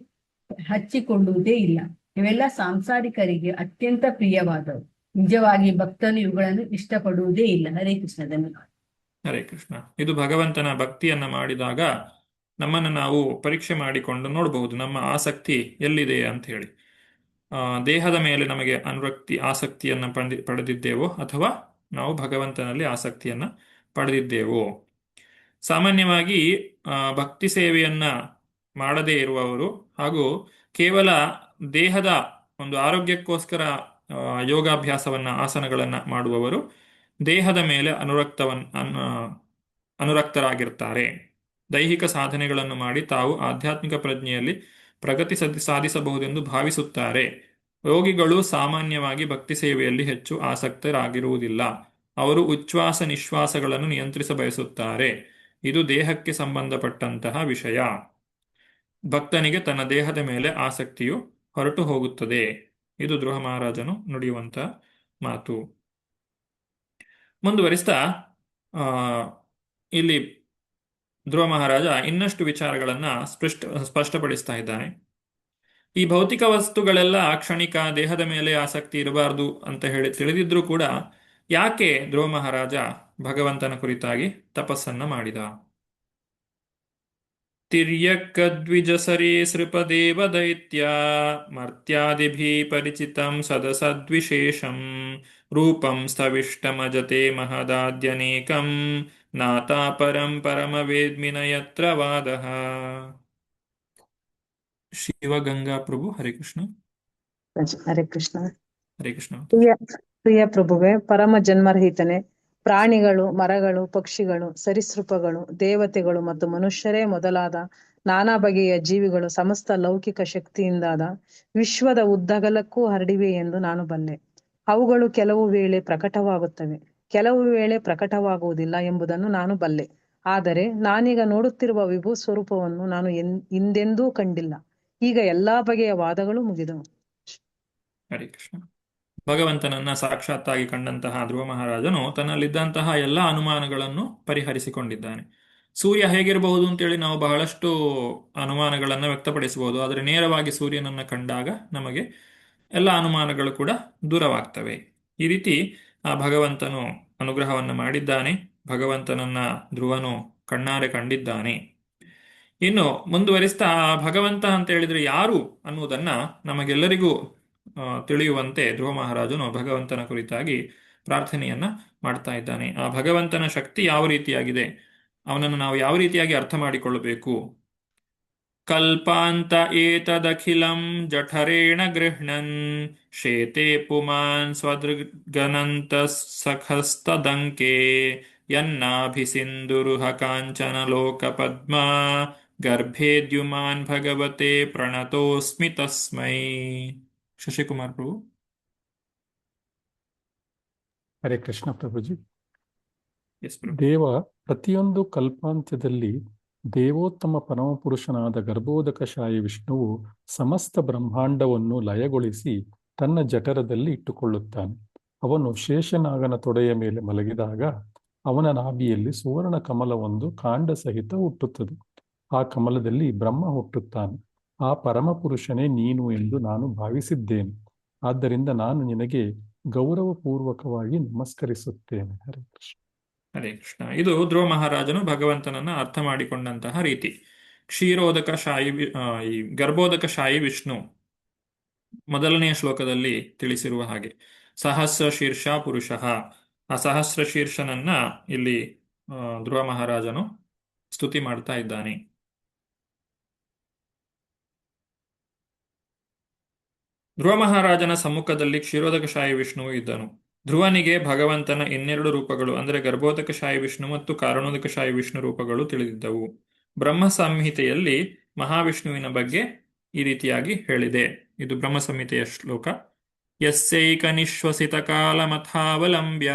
ಹಚ್ಚಿಕೊಳ್ಳುವುದೇ ಇಲ್ಲ. ಇವೆಲ್ಲ ಸಾಂಸಾರಿಕರಿಗೆ ಅತ್ಯಂತ ಪ್ರಿಯವಾದವು. ನಿಜವಾಗಿ ಭಕ್ತನು ಇವುಗಳನ್ನು ಇಷ್ಟಪಡುವುದೇ ಇಲ್ಲ. ಹರೇ ಕೃಷ್ಣ. ಧನ್ಯವಾದ. ಹರೇ ಕೃಷ್ಣ. ಇದು ಭಗವಂತನ ಭಕ್ತಿಯನ್ನ ಮಾಡಿದಾಗ ನಮ್ಮನ್ನು ನಾವು ಪರೀಕ್ಷೆ ಮಾಡಿಕೊಂಡು ನೋಡಬಹುದು ನಮ್ಮ ಆಸಕ್ತಿ ಎಲ್ಲಿದೆ ಅಂತ ಹೇಳಿ. ದೇಹದ ಮೇಲೆ ನಮಗೆ ಆಸಕ್ತಿಯನ್ನು ಪಡೆದಿದ್ದೇವೋ ಅಥವಾ ನಾವು ಭಗವಂತನಲ್ಲಿ ಆಸಕ್ತಿಯನ್ನ ಪಡೆದಿದ್ದೇವೋ. ಸಾಮಾನ್ಯವಾಗಿ ಭಕ್ತಿ ಸೇವೆಯನ್ನ ಮಾಡದೇ ಇರುವವರು ಹಾಗೂ ಕೇವಲ ದೇಹದ ಒಂದು ಆರೋಗ್ಯಕ್ಕೋಸ್ಕರ ಯೋಗಾಭ್ಯಾಸವನ್ನ, ಆಸನಗಳನ್ನ ಮಾಡುವವರು ದೇಹದ ಮೇಲೆ ಅನುರಕ್ತರಾಗಿರ್ತಾರೆ. ದೈಹಿಕ ಸಾಧನೆಗಳನ್ನು ಮಾಡಿ ತಾವು ಆಧ್ಯಾತ್ಮಿಕ ಪ್ರಜ್ಞೆಯಲ್ಲಿ ಪ್ರಗತಿ ಸಾಧಿಸಬಹುದೆಂದು ಭಾವಿಸುತ್ತಾರೆ. ಯೋಗಿಗಳು ಸಾಮಾನ್ಯವಾಗಿ ಭಕ್ತಿ ಸೇವೆಯಲ್ಲಿ ಹೆಚ್ಚು ಆಸಕ್ತರಾಗಿರುವುದಿಲ್ಲ. ಅವರು ಉಚ್ಛ್ವಾಸ ನಿಶ್ವಾಸಗಳನ್ನು ನಿಯಂತ್ರಿಸ ಬಯಸುತ್ತಾರೆ. ಇದು ದೇಹಕ್ಕೆ ಸಂಬಂಧಪಟ್ಟಂತಹ ವಿಷಯ. ಭಕ್ತನಿಗೆ ತನ್ನ ದೇಹದ ಮೇಲೆ ಆಸಕ್ತಿಯು ಹೊರಟು ಹೋಗುತ್ತದೆ. ಇದು ಧ್ರುವ ಮಹಾರಾಜನು ನುಡಿಯುವಂತ ಮಾತು. ಮುಂದುವರಿಸ್ತಾ ಇಲ್ಲಿ ಧ್ರುವ ಮಹಾರಾಜ ಇನ್ನಷ್ಟು ವಿಚಾರಗಳನ್ನ ಸ್ಪಷ್ಟಪಡಿಸ್ತಾ ಇದ್ದಾನೆ. ಈ ಭೌತಿಕ ವಸ್ತುಗಳೆಲ್ಲ ಕ್ಷಣಿಕ, ದೇಹದ ಮೇಲೆ ಆಸಕ್ತಿ ಇರಬಾರದು ಅಂತ ಹೇಳಿ ತಿಳಿದಿದ್ರೂ ಕೂಡ ಯಾಕೆ ಧ್ರುವ ಮಹಾರಾಜ ಭಗವಂತನ ಕುರಿತಾಗಿ ತಪಸ್ಸನ್ನ ಮಾಡಿದ? ತಿರ್ಯಕ್ಕದ್ವಿಜಸರೇ ಸೃಪದೇವ ದೈತ್ಯ ಮರ್ತ್ಯಾದಿಭಿ ಪರಿಚಿತಂ ಸದಸದ್ವಿಶೇಷಂ ರೂಪಂ ಸ್ಥವಿಷ್ಟಮಜತೆ ಮಹದಾದ್ಯನೇಕಂ ನಾತಾ ಪರಂ ಪರಮವೇದ್ಮಿನ ಯತ್ರ ವಾದಃ. ಶಿವಗಂಗಾ ಪ್ರಭು. ಹರೇ ಕೃಷ್ಣ. ಹರೇ ಕೃಷ್ಣ. ಹರೇ ಕೃಷ್ಣ. ಪ್ರಿಯ ಪ್ರಭುವೆ, ಪರಮ ಜನ್ಮರಹಿತನೆ, ಪ್ರಾಣಿಗಳು, ಮರಗಳು, ಪಕ್ಷಿಗಳು, ಸರೀಸೃಪಗಳು, ದೇವತೆಗಳು ಮತ್ತು ಮನುಷ್ಯರೇ ಮೊದಲಾದ ನಾನಾ ಬಗೆಯ ಜೀವಿಗಳು ಸಮಸ್ತ ಲೌಕಿಕ ಶಕ್ತಿಯಿಂದಾದ ವಿಶ್ವದ ಉದ್ದಗಲಕ್ಕೂ ಹರಡಿವೆ ಎಂದು ನಾನು ಬಲ್ಲೆ. ಅವುಗಳು ಕೆಲವು ವೇಳೆ ಪ್ರಕಟವಾಗುತ್ತವೆ, ಕೆಲವು ವೇಳೆ ಪ್ರಕಟವಾಗುವುದಿಲ್ಲ ಎಂಬುದನ್ನು ನಾನು ಬಲ್ಲೆ. ಆದರೆ ನಾನೀಗ ನೋಡುತ್ತಿರುವ ವಿಭೂ ಸ್ವರೂಪವನ್ನು ನಾನು ಹಿಂದೆಂದೂ ಕಂಡಿಲ್ಲ. ಈಗ ಎಲ್ಲಾ ಬಗೆಯ ವಾದಗಳು ಮುಗಿದವು. ಹರೇ ಕೃಷ್ಣ. ಭಗವಂತನನ್ನ ಸಾಕ್ಷಾತ್ತಾಗಿ ಕಂಡಂತಹ ಧ್ರುವ ಮಹಾರಾಜನು ತನ್ನಲ್ಲಿದ್ದಂತಹ ಎಲ್ಲ ಅನುಮಾನಗಳನ್ನು ಪರಿಹರಿಸಿಕೊಂಡಿದ್ದಾನೆ. ಸೂರ್ಯ ಹೇಗಿರಬಹುದು ಅಂತೇಳಿ ನಾವು ಬಹಳಷ್ಟು ಅನುಮಾನಗಳನ್ನು ವ್ಯಕ್ತಪಡಿಸಬಹುದು, ಆದರೆ ನೇರವಾಗಿ ಸೂರ್ಯನನ್ನ ಕಂಡಾಗ ನಮಗೆ ಎಲ್ಲ ಅನುಮಾನಗಳು ಕೂಡ ದೂರವಾಗ್ತವೆ. ಈ ರೀತಿ ಆ ಭಗವಂತನು ಅನುಗ್ರಹವನ್ನು ಮಾಡಿದ್ದಾನೆ. ಭಗವಂತನನ್ನ ಧ್ರುವನು ಕಣ್ಣಾರೆ ಕಂಡಿದ್ದಾನೆ. ಇನ್ನು ಮುಂದುವರಿಸ್ತಾ ಭಗವಂತ ಅಂತ ಹೇಳಿದ್ರೆ ಯಾರು ಅನ್ನುವುದನ್ನ ನಮಗೆಲ್ಲರಿಗೂ ತಿಳಿಯುವಂತೆ ಧ್ರುವ ಮಹಾರಾಜನು ಭಗವಂತನ ಕುರಿತಾಗಿ ಪ್ರಾರ್ಥನೆಯನ್ನ ಮಾಡ್ತಾ ಇದ್ದಾನೆ. ಆ ಭಗವಂತನ ಶಕ್ತಿ ಯಾವ ರೀತಿಯಾಗಿದೆ, ಅವನನ್ನು ನಾವು ಯಾವ ರೀತಿಯಾಗಿ ಅರ್ಥ ಮಾಡಿಕೊಳ್ಳಬೇಕು. ಕಲ್ಪಾಂತ ಏತದಖಿಲಂ ಜಠರೇಣ ಗೃಹ್ಣನ್ ಶೇತೆ ಪುಮಾನ್ ಸ್ವದೃಗನಂತ ಸಖಸ್ತದಂಕೆ ಯನ್ನಾಭಿಸಿಂದುರುಹ ಕಾಂಚನ ಲೋಕ ಪದ್ಮ ಗರ್ಭೇದ್ಯುಮಾನ್ ಭಗವತೆ ಪ್ರಣತೋಸ್ಮಿ ತಸ್ಮೈ. ಶಶಿಕುಮಾರ್ ಪ್ರಭು. ಹರೇ ಕೃಷ್ಣ ಪ್ರಭುಜಿ. ಎಸ್ ಪ್ರಭು. ದೇವ ಪ್ರತಿಯೊಂದು ಕಲ್ಪಾಂತ್ಯದಲ್ಲಿ ದೇವೋತ್ತಮ ಪರಮಪುರುಷನಾದ ಗರ್ಭೋದಕಶಾಹಿ ವಿಷ್ಣುವು ಸಮಸ್ತ ಬ್ರಹ್ಮಾಂಡವನ್ನು ಲಯಗೊಳಿಸಿ ತನ್ನ ಜಠರದಲ್ಲಿ ಇಟ್ಟುಕೊಳ್ಳುತ್ತಾನೆ. ಅವನು ಶೇಷನಾಗನ ತೊಡೆಯ ಮೇಲೆ ಮಲಗಿದಾಗ ಅವನ ನಾಭಿಯಲ್ಲಿ ಸುವರ್ಣ ಕಮಲವೊಂದು ಕಾಂಡ ಸಹಿತ ಹುಟ್ಟುತ್ತದೆ. ಆ ಕಮಲದಲ್ಲಿ ಬ್ರಹ್ಮ ಹುಟ್ಟುತ್ತಾನೆ. ಆ ಪರಮಪುರುಷನೇ ನೀನು ಎಂದು ನಾನು ಭಾವಿಸಿದ್ದೇನೆ. ಆದ್ದರಿಂದ ನಾನು ನಿನಗೆ ಗೌರವಪೂರ್ವಕವಾಗಿ ನಮಸ್ಕರಿಸುತ್ತೇನೆ. ಹರೇ ಕೃಷ್ಣ. ಹರೇ ಕೃಷ್ಣ. ಇದು ಧ್ರುವ ಮಹಾರಾಜನು ಭಗವಂತನನ್ನ ಅರ್ಥ ಮಾಡಿಕೊಂಡಂತಹ ರೀತಿ. ಕ್ಷೀರೋದಕ ಶಾಯಿ ಈ ಗರ್ಭೋದಕ ಶಾಯಿ ವಿಷ್ಣು ಮೊದಲನೆಯ ಶ್ಲೋಕದಲ್ಲಿ ತಿಳಿಸಿರುವ ಹಾಗೆ ಸಹಸ್ರ ಶೀರ್ಷ ಪುರುಷಃ, ಆ ಸಹಸ್ರ ಶೀರ್ಷನನ್ನ ಇಲ್ಲಿ ಧ್ರುವ ಮಹಾರಾಜನು ಸ್ತುತಿ ಮಾಡ್ತಾ ಇದ್ದಾನೆ. ಧ್ರುವ ಮಹಾರಾಜನ ಸಮ್ಮುಖದಲ್ಲಿ ಕ್ಷೀರೋದಕಶಾಹಿ ವಿಷ್ಣುವು ಇದ್ದನು. ಧ್ರುವನಿಗೆ ಭಗವಂತನ ಇನ್ನೆರಡು ರೂಪಗಳು ಅಂದರೆ ಗರ್ಭೋದಕಶಾಹಿ ವಿಷ್ಣು ಮತ್ತು ಕಾರಣೋದಕಶಾಹಿ ವಿಷ್ಣು ರೂಪಗಳು ತಿಳಿದಿದ್ದವು. ಬ್ರಹ್ಮ ಸಂಹಿತೆಯಲ್ಲಿ ಮಹಾವಿಷ್ಣುವಿನ ಬಗ್ಗೆ ಈ ರೀತಿಯಾಗಿ ಹೇಳಿದೆ. ಇದು ಬ್ರಹ್ಮ ಸಂಹಿತೆಯ ಶ್ಲೋಕ. ಯಸ್ಯೈಕ ನಿಶ್ವಸಿತ ಕಾಲಮಥಾವಲಂಬ್ಯ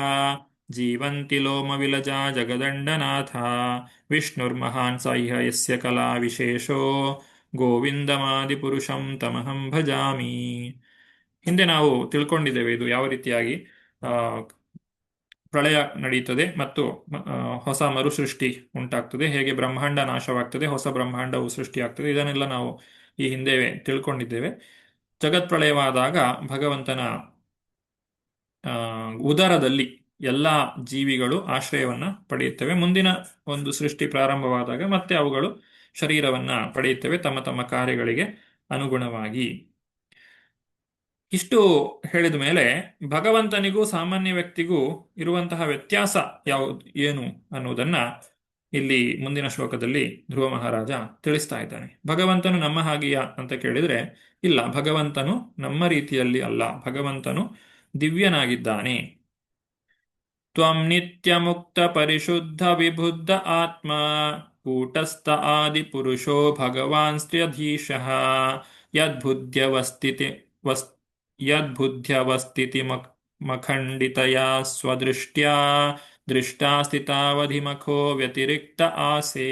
ಜೀವಂತಿ ಲೋಮ ವಿಲಜಾ ಜಗದಂಡನಾಥ ವಿಷ್ಣುರ್ಮಹಾನ್ ಸಹ್ಯ ಯಸ್ಯ ಕಲಾ ವಿಶೇಷೋ ಗೋವಿಂದಮಾದಿ ಪುರುಷಂ ತಮಹಂ ಭಜಾಮಿ. ಹಿಂದೆ ನಾವು ತಿಳ್ಕೊಂಡಿದ್ದೇವೆ ಇದು ಯಾವ ರೀತಿಯಾಗಿ ಪ್ರಳಯ ನಡೀತದೆ ಮತ್ತು ಹೊಸ ಮರುಸೃಷ್ಟಿ ಉಂಟಾಗ್ತದೆ, ಹೇಗೆ ಬ್ರಹ್ಮಾಂಡ ನಾಶವಾಗ್ತದೆ, ಹೊಸ ಬ್ರಹ್ಮಾಂಡವು ಸೃಷ್ಟಿಯಾಗ್ತದೆ. ಇದನ್ನೆಲ್ಲ ನಾವು ಈ ಹಿಂದೆ ತಿಳ್ಕೊಂಡಿದ್ದೇವೆ. ಜಗತ್ ಪ್ರಳಯವಾದಾಗ ಭಗವಂತನ ಉದರದಲ್ಲಿ ಎಲ್ಲ ಜೀವಿಗಳು ಆಶ್ರಯವನ್ನ ಪಡೆಯುತ್ತವೆ. ಮುಂದಿನ ಒಂದು ಸೃಷ್ಟಿ ಪ್ರಾರಂಭವಾದಾಗ ಮತ್ತೆ ಅವುಗಳು ಶರೀರವನ್ನ ಪಡೆಯುತ್ತವೆ ತಮ್ಮ ತಮ್ಮ ಕಾರ್ಯಗಳಿಗೆ ಅನುಗುಣವಾಗಿ. ಇಷ್ಟು ಹೇಳಿದ ಮೇಲೆ ಭಗವಂತನಿಗೂ ಸಾಮಾನ್ಯ ವ್ಯಕ್ತಿಗೂ ಇರುವಂತಹ ವ್ಯತ್ಯಾಸ ಏನು ಅನ್ನುವುದನ್ನ ಇಲ್ಲಿ ಮುಂದಿನ ಶ್ಲೋಕದಲ್ಲಿ ಧ್ರುವ ಮಹಾರಾಜ ತಿಳಿಸ್ತಾ ಇದ್ದಾನೆ. ಭಗವಂತನು ನಮ್ಮ ಹಾಗೆಯ ಅಂತ ಕೇಳಿದ್ರೆ ಇಲ್ಲ, ಭಗವಂತನು ನಮ್ಮ ರೀತಿಯಲ್ಲಿ ಅಲ್ಲ, ಭಗವಂತನು ದಿವ್ಯನಾಗಿದ್ದಾನೆ. ತ್ವಂ ನಿತ್ಯ ಮುಕ್ತ ಪರಿಶುದ್ಧ ವಿಬುದ್ಧ ಆತ್ಮ ಕೂಟಸ್ಥ ಆದಿ ಪುರುಷೋ ಭಗವಾನ್ ಸ್ತ್ರ್ಯಧೀಶಃ ಯದ್ಬುದ್ಧ್ಯವಸ್ಥಿತಿ ಮಖಂಡಿತಯಾ ಸ್ವದೃಷ್ಟ್ಯಾ ದೃಷ್ಟಾ ಸ್ಥಿತಾವಧಿಮಖೋ ವ್ಯತಿರಿಕ್ತ ಆಸೆ.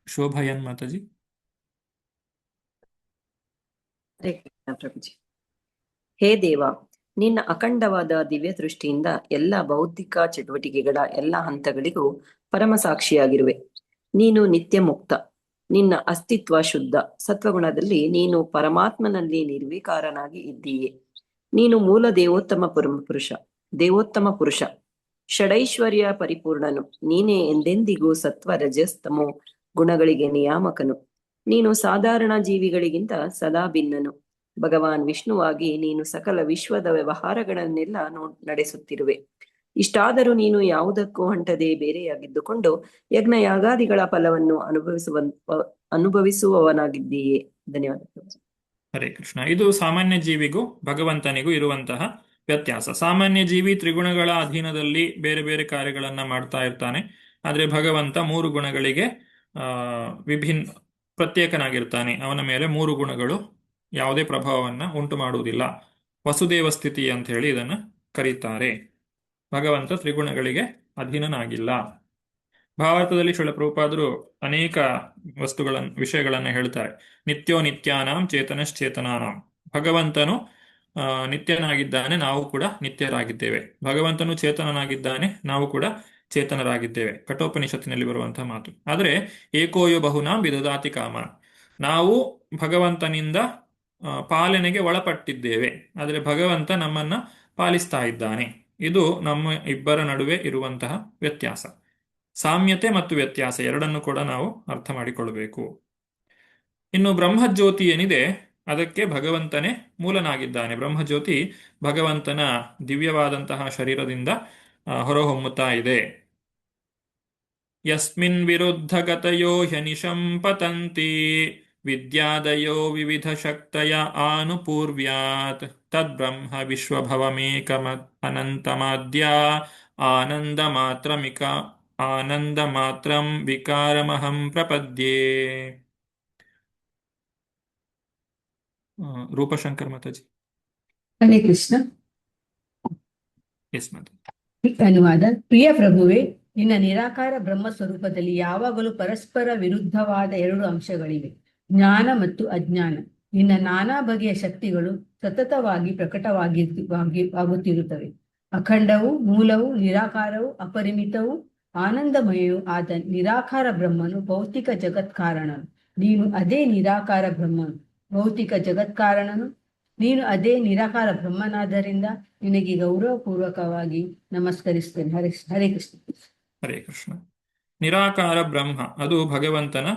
ಶೋಭಯನ್ ಮಾತಾಜಿ. ಹರೇ ಕೃಷ್ಣ ಪ್ರಭುಜಿ. ಹೇ ದೇವ, ನಿನ್ನ ಅಖಂಡವಾದ ದಿವ್ಯ ದೃಷ್ಟಿಯಿಂದ ಎಲ್ಲ ಬೌದ್ಧಿಕ ಚಟುವಟಿಕೆಗಳ ಎಲ್ಲ ಹಂತಗಳಿಗೂ ಪರಮ ಸಾಕ್ಷಿಯಾಗಿರುವೆ. ನೀನು ನಿತ್ಯ ಮುಕ್ತ, ನಿನ್ನ ಅಸ್ತಿತ್ವ ಶುದ್ಧ. ಸತ್ವಗುಣದಲ್ಲಿ ನೀನು ಪರಮಾತ್ಮನಲ್ಲಿ ನಿರ್ವಿಕಾರನಾಗಿ ಇದ್ದೀಯೆ. ನೀನು ಮೂಲ ದೇವೋತ್ತಮ ಪುರುಷ, ಷಡೈಶ್ವರ್ಯ ಪರಿಪೂರ್ಣನು. ನೀನೇ ಎಂದೆಂದಿಗೂ ಸತ್ವ ರಜಸ್ತಮೋ ಗುಣಗಳಿಗೆ ನಿಯಾಮಕನು. ನೀನು ಸಾಧಾರಣ ಜೀವಿಗಳಿಗಿಂತ ಸದಾ ಭಿನ್ನನು. ಭಗವಾನ್ ವಿಷ್ಣುವಾಗಿ ನೀನು ಸಕಲ ವಿಶ್ವದ ವ್ಯವಹಾರಗಳನ್ನೆಲ್ಲ ನಡೆಸುತ್ತಿರುವೆ. ಇಷ್ಟಾದರೂ ನೀನು ಯಾವುದಕ್ಕೂ ಹೊಂಟದೆ ಬೇರೆಯಾಗಿದ್ದುಕೊಂಡು ಯಜ್ಞ ಯಾಗಾದಿಗಳ ಫಲವನ್ನು ಅನುಭವಿಸುವವನಾಗಿದ್ದೀಯೇ. ಧನ್ಯವಾದ. ಹರೇ ಕೃಷ್ಣ. ಇದು ಸಾಮಾನ್ಯ ಜೀವಿಗೂ ಭಗವಂತನಿಗೂ ಇರುವಂತಹ ವ್ಯತ್ಯಾಸ. ಸಾಮಾನ್ಯ ಜೀವಿ ತ್ರಿಗುಣಗಳ ಅಧೀನದಲ್ಲಿ ಬೇರೆ ಬೇರೆ ಕಾರ್ಯಗಳನ್ನ ಮಾಡ್ತಾ ಇರ್ತಾನೆ. ಆದ್ರೆ ಭಗವಂತ ಮೂರು ಗುಣಗಳಿಗೆ ಪ್ರತ್ಯೇಕನಾಗಿರ್ತಾನೆ. ಅವನ ಮೇಲೆ ಮೂರು ಗುಣಗಳು ಯಾವುದೇ ಪ್ರಭಾವವನ್ನ ಉಂಟು ಮಾಡುವುದಿಲ್ಲ. ವಸುದೇವ ಸ್ಥಿತಿ ಅಂತ ಹೇಳಿ ಇದನ್ನ ಕರೀತಾರೆ. ಭಗವಂತ ತ್ರಿಗುಣಗಳಿಗೆ ಅಧೀನನಾಗಿಲ್ಲ. ಭಾರತದಲ್ಲಿ ಶ್ರೀಲ ಪ್ರಭುಪಾದರು ಅನೇಕ ವಿಷಯಗಳನ್ನ ಹೇಳ್ತಾರೆ. ನಿತ್ಯೋ ನಿತ್ಯಾನಾಂ ಚೇತನಶ್ಚೇತನಾನಾಂ. ಭಗವಂತನು ನಿತ್ಯನಾಗಿದ್ದಾನೆ, ನಾವು ಕೂಡ ನಿತ್ಯರಾಗಿದ್ದೇವೆ. ಭಗವಂತನು ಚೇತನನಾಗಿದ್ದಾನೆ, ನಾವು ಕೂಡ ಚೇತನರಾಗಿದ್ದೇವೆ. ಕಠೋಪನಿಷತ್ತಿನಲ್ಲಿ ಬರುವಂತಹ ಮಾತು. ಆದರೆ ಏಕೋಯೋ ಬಹುನಾಂ ವಿದದಾತಿ ಕಾಮಾನ್. ನಾವು ಭಗವಂತನಿಂದ ಪಾಲನೆಗೆ ಒಳಪಟ್ಟಿದ್ದೇವೆ, ಆದರೆ ಭಗವಂತ ನಮ್ಮನ್ನ ಪಾಲಿಸ್ತಾ ಇದ್ದಾನೆ. ಇದು ನಮ್ಮ ಇಬ್ಬರ ನಡುವೆ ಇರುವಂತಹ ವ್ಯತ್ಯಾಸ. ಸಾಮ್ಯತೆ ಮತ್ತು ವ್ಯತ್ಯಾಸ ಎರಡನ್ನು ಕೂಡ ನಾವು ಅರ್ಥ ಮಾಡಿಕೊಳ್ಳಬೇಕು. ಇನ್ನು ಬ್ರಹ್ಮಜ್ಯೋತಿ ಏನಿದೆ ಅದಕ್ಕೆ ಭಗವಂತನೇ ಮೂಲನಾಗಿದ್ದಾನೆ. ಬ್ರಹ್ಮಜ್ಯೋತಿ ಭಗವಂತನ ದಿವ್ಯವಾದಂತಹ ಶರೀರದಿಂದ ಹೊರಹೊಮ್ಮುತ್ತಾ ಇದೆ. ಯಸ್ಮಿನ್ ವಿರುದ್ಧ ಗತಯೋ ಹ್ಯನಿಶಂ ಪತಂತಿ ವಿದ್ಯಾದಯೋ ವಿವಿಧ ಶಕ್ತಯ ಆನುಪೂರ್ವ್ಯಾತ್ ತದ್ಬ್ರಹ್ಮ ವಿಶ್ವಭವಮೇಕಮ ಅನಂತಮಾದ್ಯ ಆನಂದ ಮಾತ್ರಂ ವಿಕಾರಮಹಂ ಪ್ರಪದ್ಯೆ. ರೂಪಶಂಕರ್ ಮಾತಾಜಿ. ಹರೇ ಕೃಷ್ಣ. ಎಸ್ ಮಾತಾಜಿ. ಅನುವಾದ. ಪ್ರಿಯ ಪ್ರಭುವೆ, ನಿನ್ನ ನಿರಾಕಾರ ಬ್ರಹ್ಮ ಸ್ವರೂಪದಲ್ಲಿ ಯಾವಾಗಲೂ ಪರಸ್ಪರ ವಿರುದ್ಧವಾದ ಎರಡು ಅಂಶಗಳಿವೆ, ಜ್ಞಾನ ಮತ್ತು ಅಜ್ಞಾನ. ನಿನ್ನ ನಾನಾ ಬಗೆಯ ಶಕ್ತಿಗಳು ಸತತವಾಗಿ ಆಗುತ್ತಿರುತ್ತವೆ. ಅಖಂಡವೂ ಮೂಲವೂ ನಿರಾಕಾರವೂ ಅಪರಿಮಿತವೂ ಆನಂದಮಯವೂ ಆದ ನಿರಾಕಾರ ಬ್ರಹ್ಮನು ಭೌತಿಕ ಜಗತ್ಕಾರಣನು. ನೀನು ಅದೇ ನಿರಾಕಾರ ಬ್ರಹ್ಮನು, ಭೌತಿಕ ಜಗತ್ಕಾರಣನು. ನೀನು ಅದೇ ನಿರಾಕಾರ ಬ್ರಹ್ಮನಾದ್ದರಿಂದ ನಿನಗೆ ಗೌರವಪೂರ್ವಕವಾಗಿ ನಮಸ್ಕರಿಸ್ತೇನೆ. ಹರೇ ಕೃಷ್ಣ. ಹರೇ ಕೃಷ್ಣ. ನಿರಾಕಾರ ಬ್ರಹ್ಮ ಅದು ಭಗವಂತನ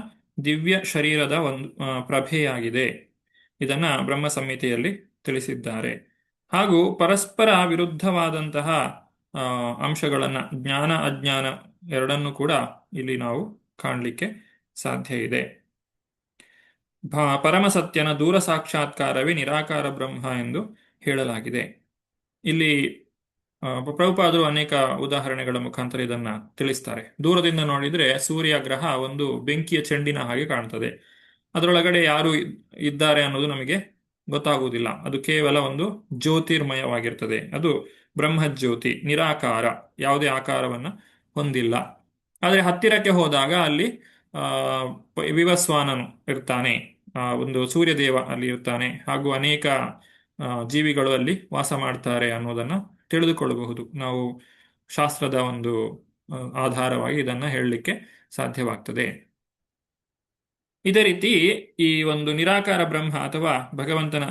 ದಿವ್ಯ ಶರೀರದ ಒಂದು ಪ್ರಭೆಯಾಗಿದೆ. ಇದನ್ನ ಬ್ರಹ್ಮ ಸಂಹಿತೆಯಲ್ಲಿ ತಿಳಿಸಿದ್ದಾರೆ. ಹಾಗೂ ಪರಸ್ಪರ ವಿರುದ್ಧವಾದಂತಹ ಅಂಶಗಳನ್ನ, ಜ್ಞಾನ ಅಜ್ಞಾನ ಎರಡನ್ನೂ ಕೂಡ ಇಲ್ಲಿ ನಾವು ಕಾಣಲಿಕ್ಕೆ ಸಾಧ್ಯ ಇದೆ. ಪರಮಸತ್ಯನ ದೂರ ಸಾಕ್ಷಾತ್ಕಾರವೇ ನಿರಾಕಾರ ಬ್ರಹ್ಮ ಎಂದು ಹೇಳಲಾಗಿದೆ. ಇಲ್ಲಿ ಪ್ರಭುಪಾದರು ಅನೇಕ ಉದಾಹರಣೆಗಳ ಮುಖಾಂತರ ಇದನ್ನ ತಿಳಿಸ್ತಾರೆ. ದೂರದಿಂದ ನೋಡಿದ್ರೆ ಸೂರ್ಯ ಗ್ರಹ ಒಂದು ಬೆಂಕಿಯ ಚೆಂಡಿನ ಹಾಗೆ ಕಾಣ್ತದೆ. ಅದರೊಳಗಡೆ ಯಾರು ಇದ್ದಾರೆ ಅನ್ನೋದು ನಮಗೆ ಗೊತ್ತಾಗುವುದಿಲ್ಲ. ಅದು ಕೇವಲ ಒಂದು ಜ್ಯೋತಿರ್ಮಯವಾಗಿರ್ತದೆ. ಅದು ಬ್ರಹ್ಮಜ್ಯೋತಿ, ನಿರಾಕಾರ, ಯಾವುದೇ ಆಕಾರವನ್ನ ಹೊಂದಿಲ್ಲ. ಆದರೆ ಹತ್ತಿರಕ್ಕೆ ಹೋದಾಗ ಅಲ್ಲಿ ವಿವಸ್ವಾನನು ಇರ್ತಾನೆ, ಒಂದು ಸೂರ್ಯದೇವ ಅಲ್ಲಿ ಇರ್ತಾನೆ, ಹಾಗೂ ಅನೇಕ ಜೀವಿಗಳು ಅಲ್ಲಿ ವಾಸ ಮಾಡ್ತಾರೆ ಅನ್ನೋದನ್ನ ತಿಳಿದುಕೊಳ್ಳಬಹುದು. ನಾವು ಶಾಸ್ತ್ರದ ಒಂದು ಆಧಾರವಾಗಿ ಇದನ್ನ ಹೇಳಲಿಕ್ಕೆ ಸಾಧ್ಯವಾಗ್ತದೆ. ಇದೇ ರೀತಿ ಈ ಒಂದು ನಿರಾಕಾರ ಬ್ರಹ್ಮ ಅಥವಾ ಭಗವಂತನ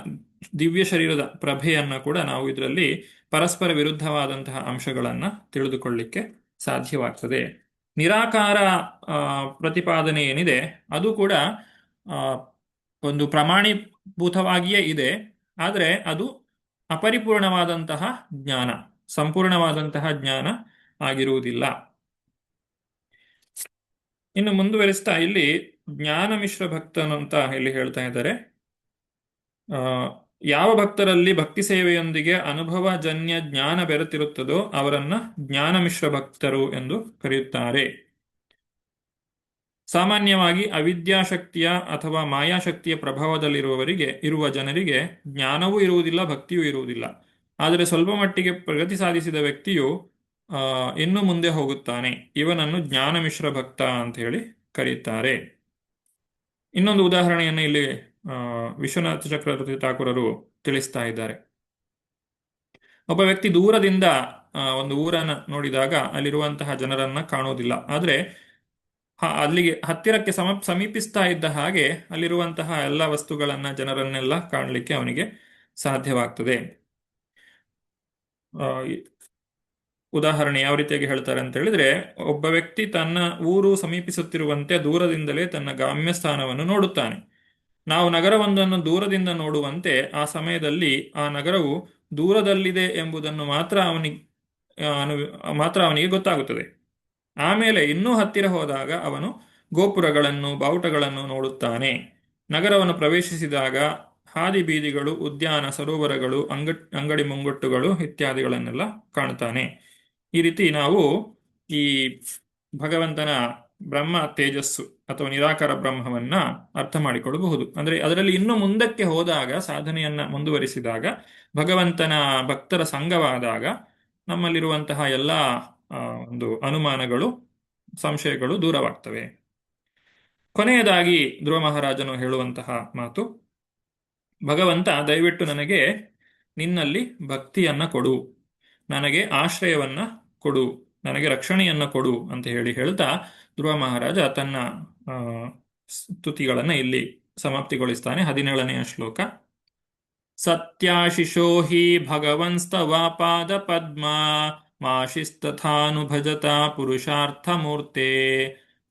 ದಿವ್ಯ ಶರೀರದ ಪ್ರಭೆಯನ್ನ ಕೂಡ ನಾವು ಇದರಲ್ಲಿ ಪರಸ್ಪರ ವಿರುದ್ಧವಾದಂತಹ ಅಂಶಗಳನ್ನ ತಿಳಿದುಕೊಳ್ಳಲಿಕ್ಕೆ ಸಾಧ್ಯವಾಗ್ತದೆ. ನಿರಾಕಾರ ಪ್ರತಿಪಾದನೆ ಏನಿದೆ ಅದು ಕೂಡ ಒಂದು ಪ್ರಮಾಣೀಭೂತವಾಗಿಯೇ ಇದೆ. ಆದರೆ ಅದು ಅಪರಿಪೂರ್ಣವಾದಂತಹ ಜ್ಞಾನ, ಸಂಪೂರ್ಣವಾದಂತಹ ಜ್ಞಾನ ಆಗಿರುವುದಿಲ್ಲ. ಇನ್ನು ಮುಂದುವರಿಸ್ತಾ ಇಲ್ಲಿ ಜ್ಞಾನ ಮಿಶ್ರ ಭಕ್ತನಂತ ಇಲ್ಲಿ ಹೇಳ್ತಾ ಇದ್ದಾರೆ. ಯಾವ ಭಕ್ತರಲ್ಲಿ ಭಕ್ತಿ ಸೇವೆಯೊಂದಿಗೆ ಅನುಭವಜನ್ಯ ಜ್ಞಾನ ಬೆರೆತಿರುತ್ತದೋ ಅವರನ್ನ ಜ್ಞಾನ ಮಿಶ್ರ ಭಕ್ತರು ಎಂದು ಕರೆಯುತ್ತಾರೆ. ಸಾಮಾನ್ಯವಾಗಿ ಅವಿದ್ಯಾಶಕ್ತಿಯ ಅಥವಾ ಮಾಯಾಶಕ್ತಿಯ ಪ್ರಭಾವದಲ್ಲಿರುವವರಿಗೆ, ಇರುವ ಜನರಿಗೆ ಜ್ಞಾನವೂ ಇರುವುದಿಲ್ಲ, ಭಕ್ತಿಯೂ ಇರುವುದಿಲ್ಲ. ಆದರೆ ಸ್ವಲ್ಪ ಮಟ್ಟಿಗೆ ಪ್ರಗತಿ ಸಾಧಿಸಿದ ವ್ಯಕ್ತಿಯು ಇನ್ನು ಮುಂದೆ ಹೋಗುತ್ತಾನೆ. ಇವನನ್ನು ಜ್ಞಾನ ಮಿಶ್ರ ಭಕ್ತ ಅಂತ ಹೇಳಿ ಕರೆಯುತ್ತಾರೆ. ಇನ್ನೊಂದು ಉದಾಹರಣೆಯನ್ನು ಇಲ್ಲಿ ವಿಶ್ವನಾಥ ಚಕ್ರವರ್ತಿ ಠಾಕೂರರು ತಿಳಿಸ್ತಾ ಇದ್ದಾರೆ. ಒಬ್ಬ ವ್ಯಕ್ತಿ ದೂರದಿಂದ ಒಂದು ಊರನ್ನ ನೋಡಿದಾಗ ಅಲ್ಲಿರುವಂತಹ ಜನರನ್ನ ಕಾಣುವುದಿಲ್ಲ. ಆದರೆ ಅಲ್ಲಿಗೆ ಹತ್ತಿರಕ್ಕೆ ಸಮೀಪಿಸ್ತಾ ಇದ್ದ ಹಾಗೆ ಅಲ್ಲಿರುವಂತಹ ಎಲ್ಲ ವಸ್ತುಗಳನ್ನ, ಜನರನ್ನೆಲ್ಲ ಕಾಣಲಿಕ್ಕೆ ಅವನಿಗೆ ಸಾಧ್ಯವಾಗ್ತದೆ. ಉದಾಹರಣೆ ಯಾವ ರೀತಿಯಾಗಿ ಹೇಳ್ತಾರೆ ಅಂತ ಹೇಳಿದ್ರೆ, ಒಬ್ಬ ವ್ಯಕ್ತಿ ತನ್ನ ಊರು ಸಮೀಪಿಸುತ್ತಿರುವಂತೆ ದೂರದಿಂದಲೇ ತನ್ನ ಗಮ್ಯ ಸ್ಥಾನವನ್ನು ನೋಡುತ್ತಾನೆ. ನಾವು ನಗರವೊಂದನ್ನು ದೂರದಿಂದ ನೋಡುವಂತೆ ಆ ಸಮಯದಲ್ಲಿ ಆ ನಗರವು ದೂರದಲ್ಲಿದೆ ಎಂಬುದನ್ನು ಮಾತ್ರ ಅವನಿಗೆ ಗೊತ್ತಾಗುತ್ತದೆ. ಆಮೇಲೆ ಇನ್ನೂ ಹತ್ತಿರ ಹೋದಾಗ ಅವನು ಗೋಪುರಗಳನ್ನು, ಬಾವುಟಗಳನ್ನು ನೋಡುತ್ತಾನೆ. ನಗರವನ್ನು ಪ್ರವೇಶಿಸಿದಾಗ ಹಾದಿ ಬೀದಿಗಳು, ಉದ್ಯಾನ, ಸರೋವರಗಳು, ಅಂಗಡಿ ಮುಂಗಟ್ಟುಗಳು ಇತ್ಯಾದಿಗಳನ್ನೆಲ್ಲ ಕಾಣುತ್ತಾನೆ. ಈ ರೀತಿ ನಾವು ಈ ಭಗವಂತನ ಬ್ರಹ್ಮ ತೇಜಸ್ಸು ಅಥವಾ ನಿರಾಕಾರ ಬ್ರಹ್ಮವನ್ನ ಅರ್ಥ ಮಾಡಿಕೊಳ್ಳಬಹುದು. ಅಂದ್ರೆ ಅದರಲ್ಲಿ ಇನ್ನು ಮುಂದಕ್ಕೆ ಹೋದಾಗ, ಸಾಧನೆಯನ್ನ ಮುಂದುವರಿಸಿದಾಗ, ಭಗವಂತನ ಭಕ್ತರ ಸಂಘವಾದಾಗ ನಮ್ಮಲ್ಲಿರುವಂತಹ ಎಲ್ಲ ಒಂದು ಅನುಮಾನಗಳು, ಸಂಶಯಗಳು ದೂರವಾಗ್ತವೆ. ಕೊನೆಯದಾಗಿ ಧ್ರುವ ಮಹಾರಾಜನು ಹೇಳುವಂತಹ ಮಾತು, ಭಗವಂತ ದಯವಿಟ್ಟು ನನಗೆ ನಿನ್ನಲ್ಲಿ ಭಕ್ತಿಯನ್ನ ಕೊಡು, ನನಗೆ ಆಶ್ರಯವನ್ನ ಕೊಡು, ನನಗೆ ರಕ್ಷಣೆಯನ್ನ ಕೊಡು ಅಂತ ಹೇಳ್ತಾ ಧ್ರುವ ಮಹಾರಾಜ ತನ್ನ ಸ್ತುತಿಗಳನ್ನ ಇಲ್ಲಿ ಸಮಾಪ್ತಿಗೊಳಿಸ್ತಾನೆ. 17ನೆಯ ಶ್ಲೋಕ. ಸತ್ಯಾಶಿಷೋ ಹಿ ಭಗವನ್ಸ್ತವ ಪಾದ ಪದ್ಮ ಮಾಶಿಸ್ತಥಾನುಭಜತ ಪುರುಷಾರ್ಥಮೂರ್ತೆ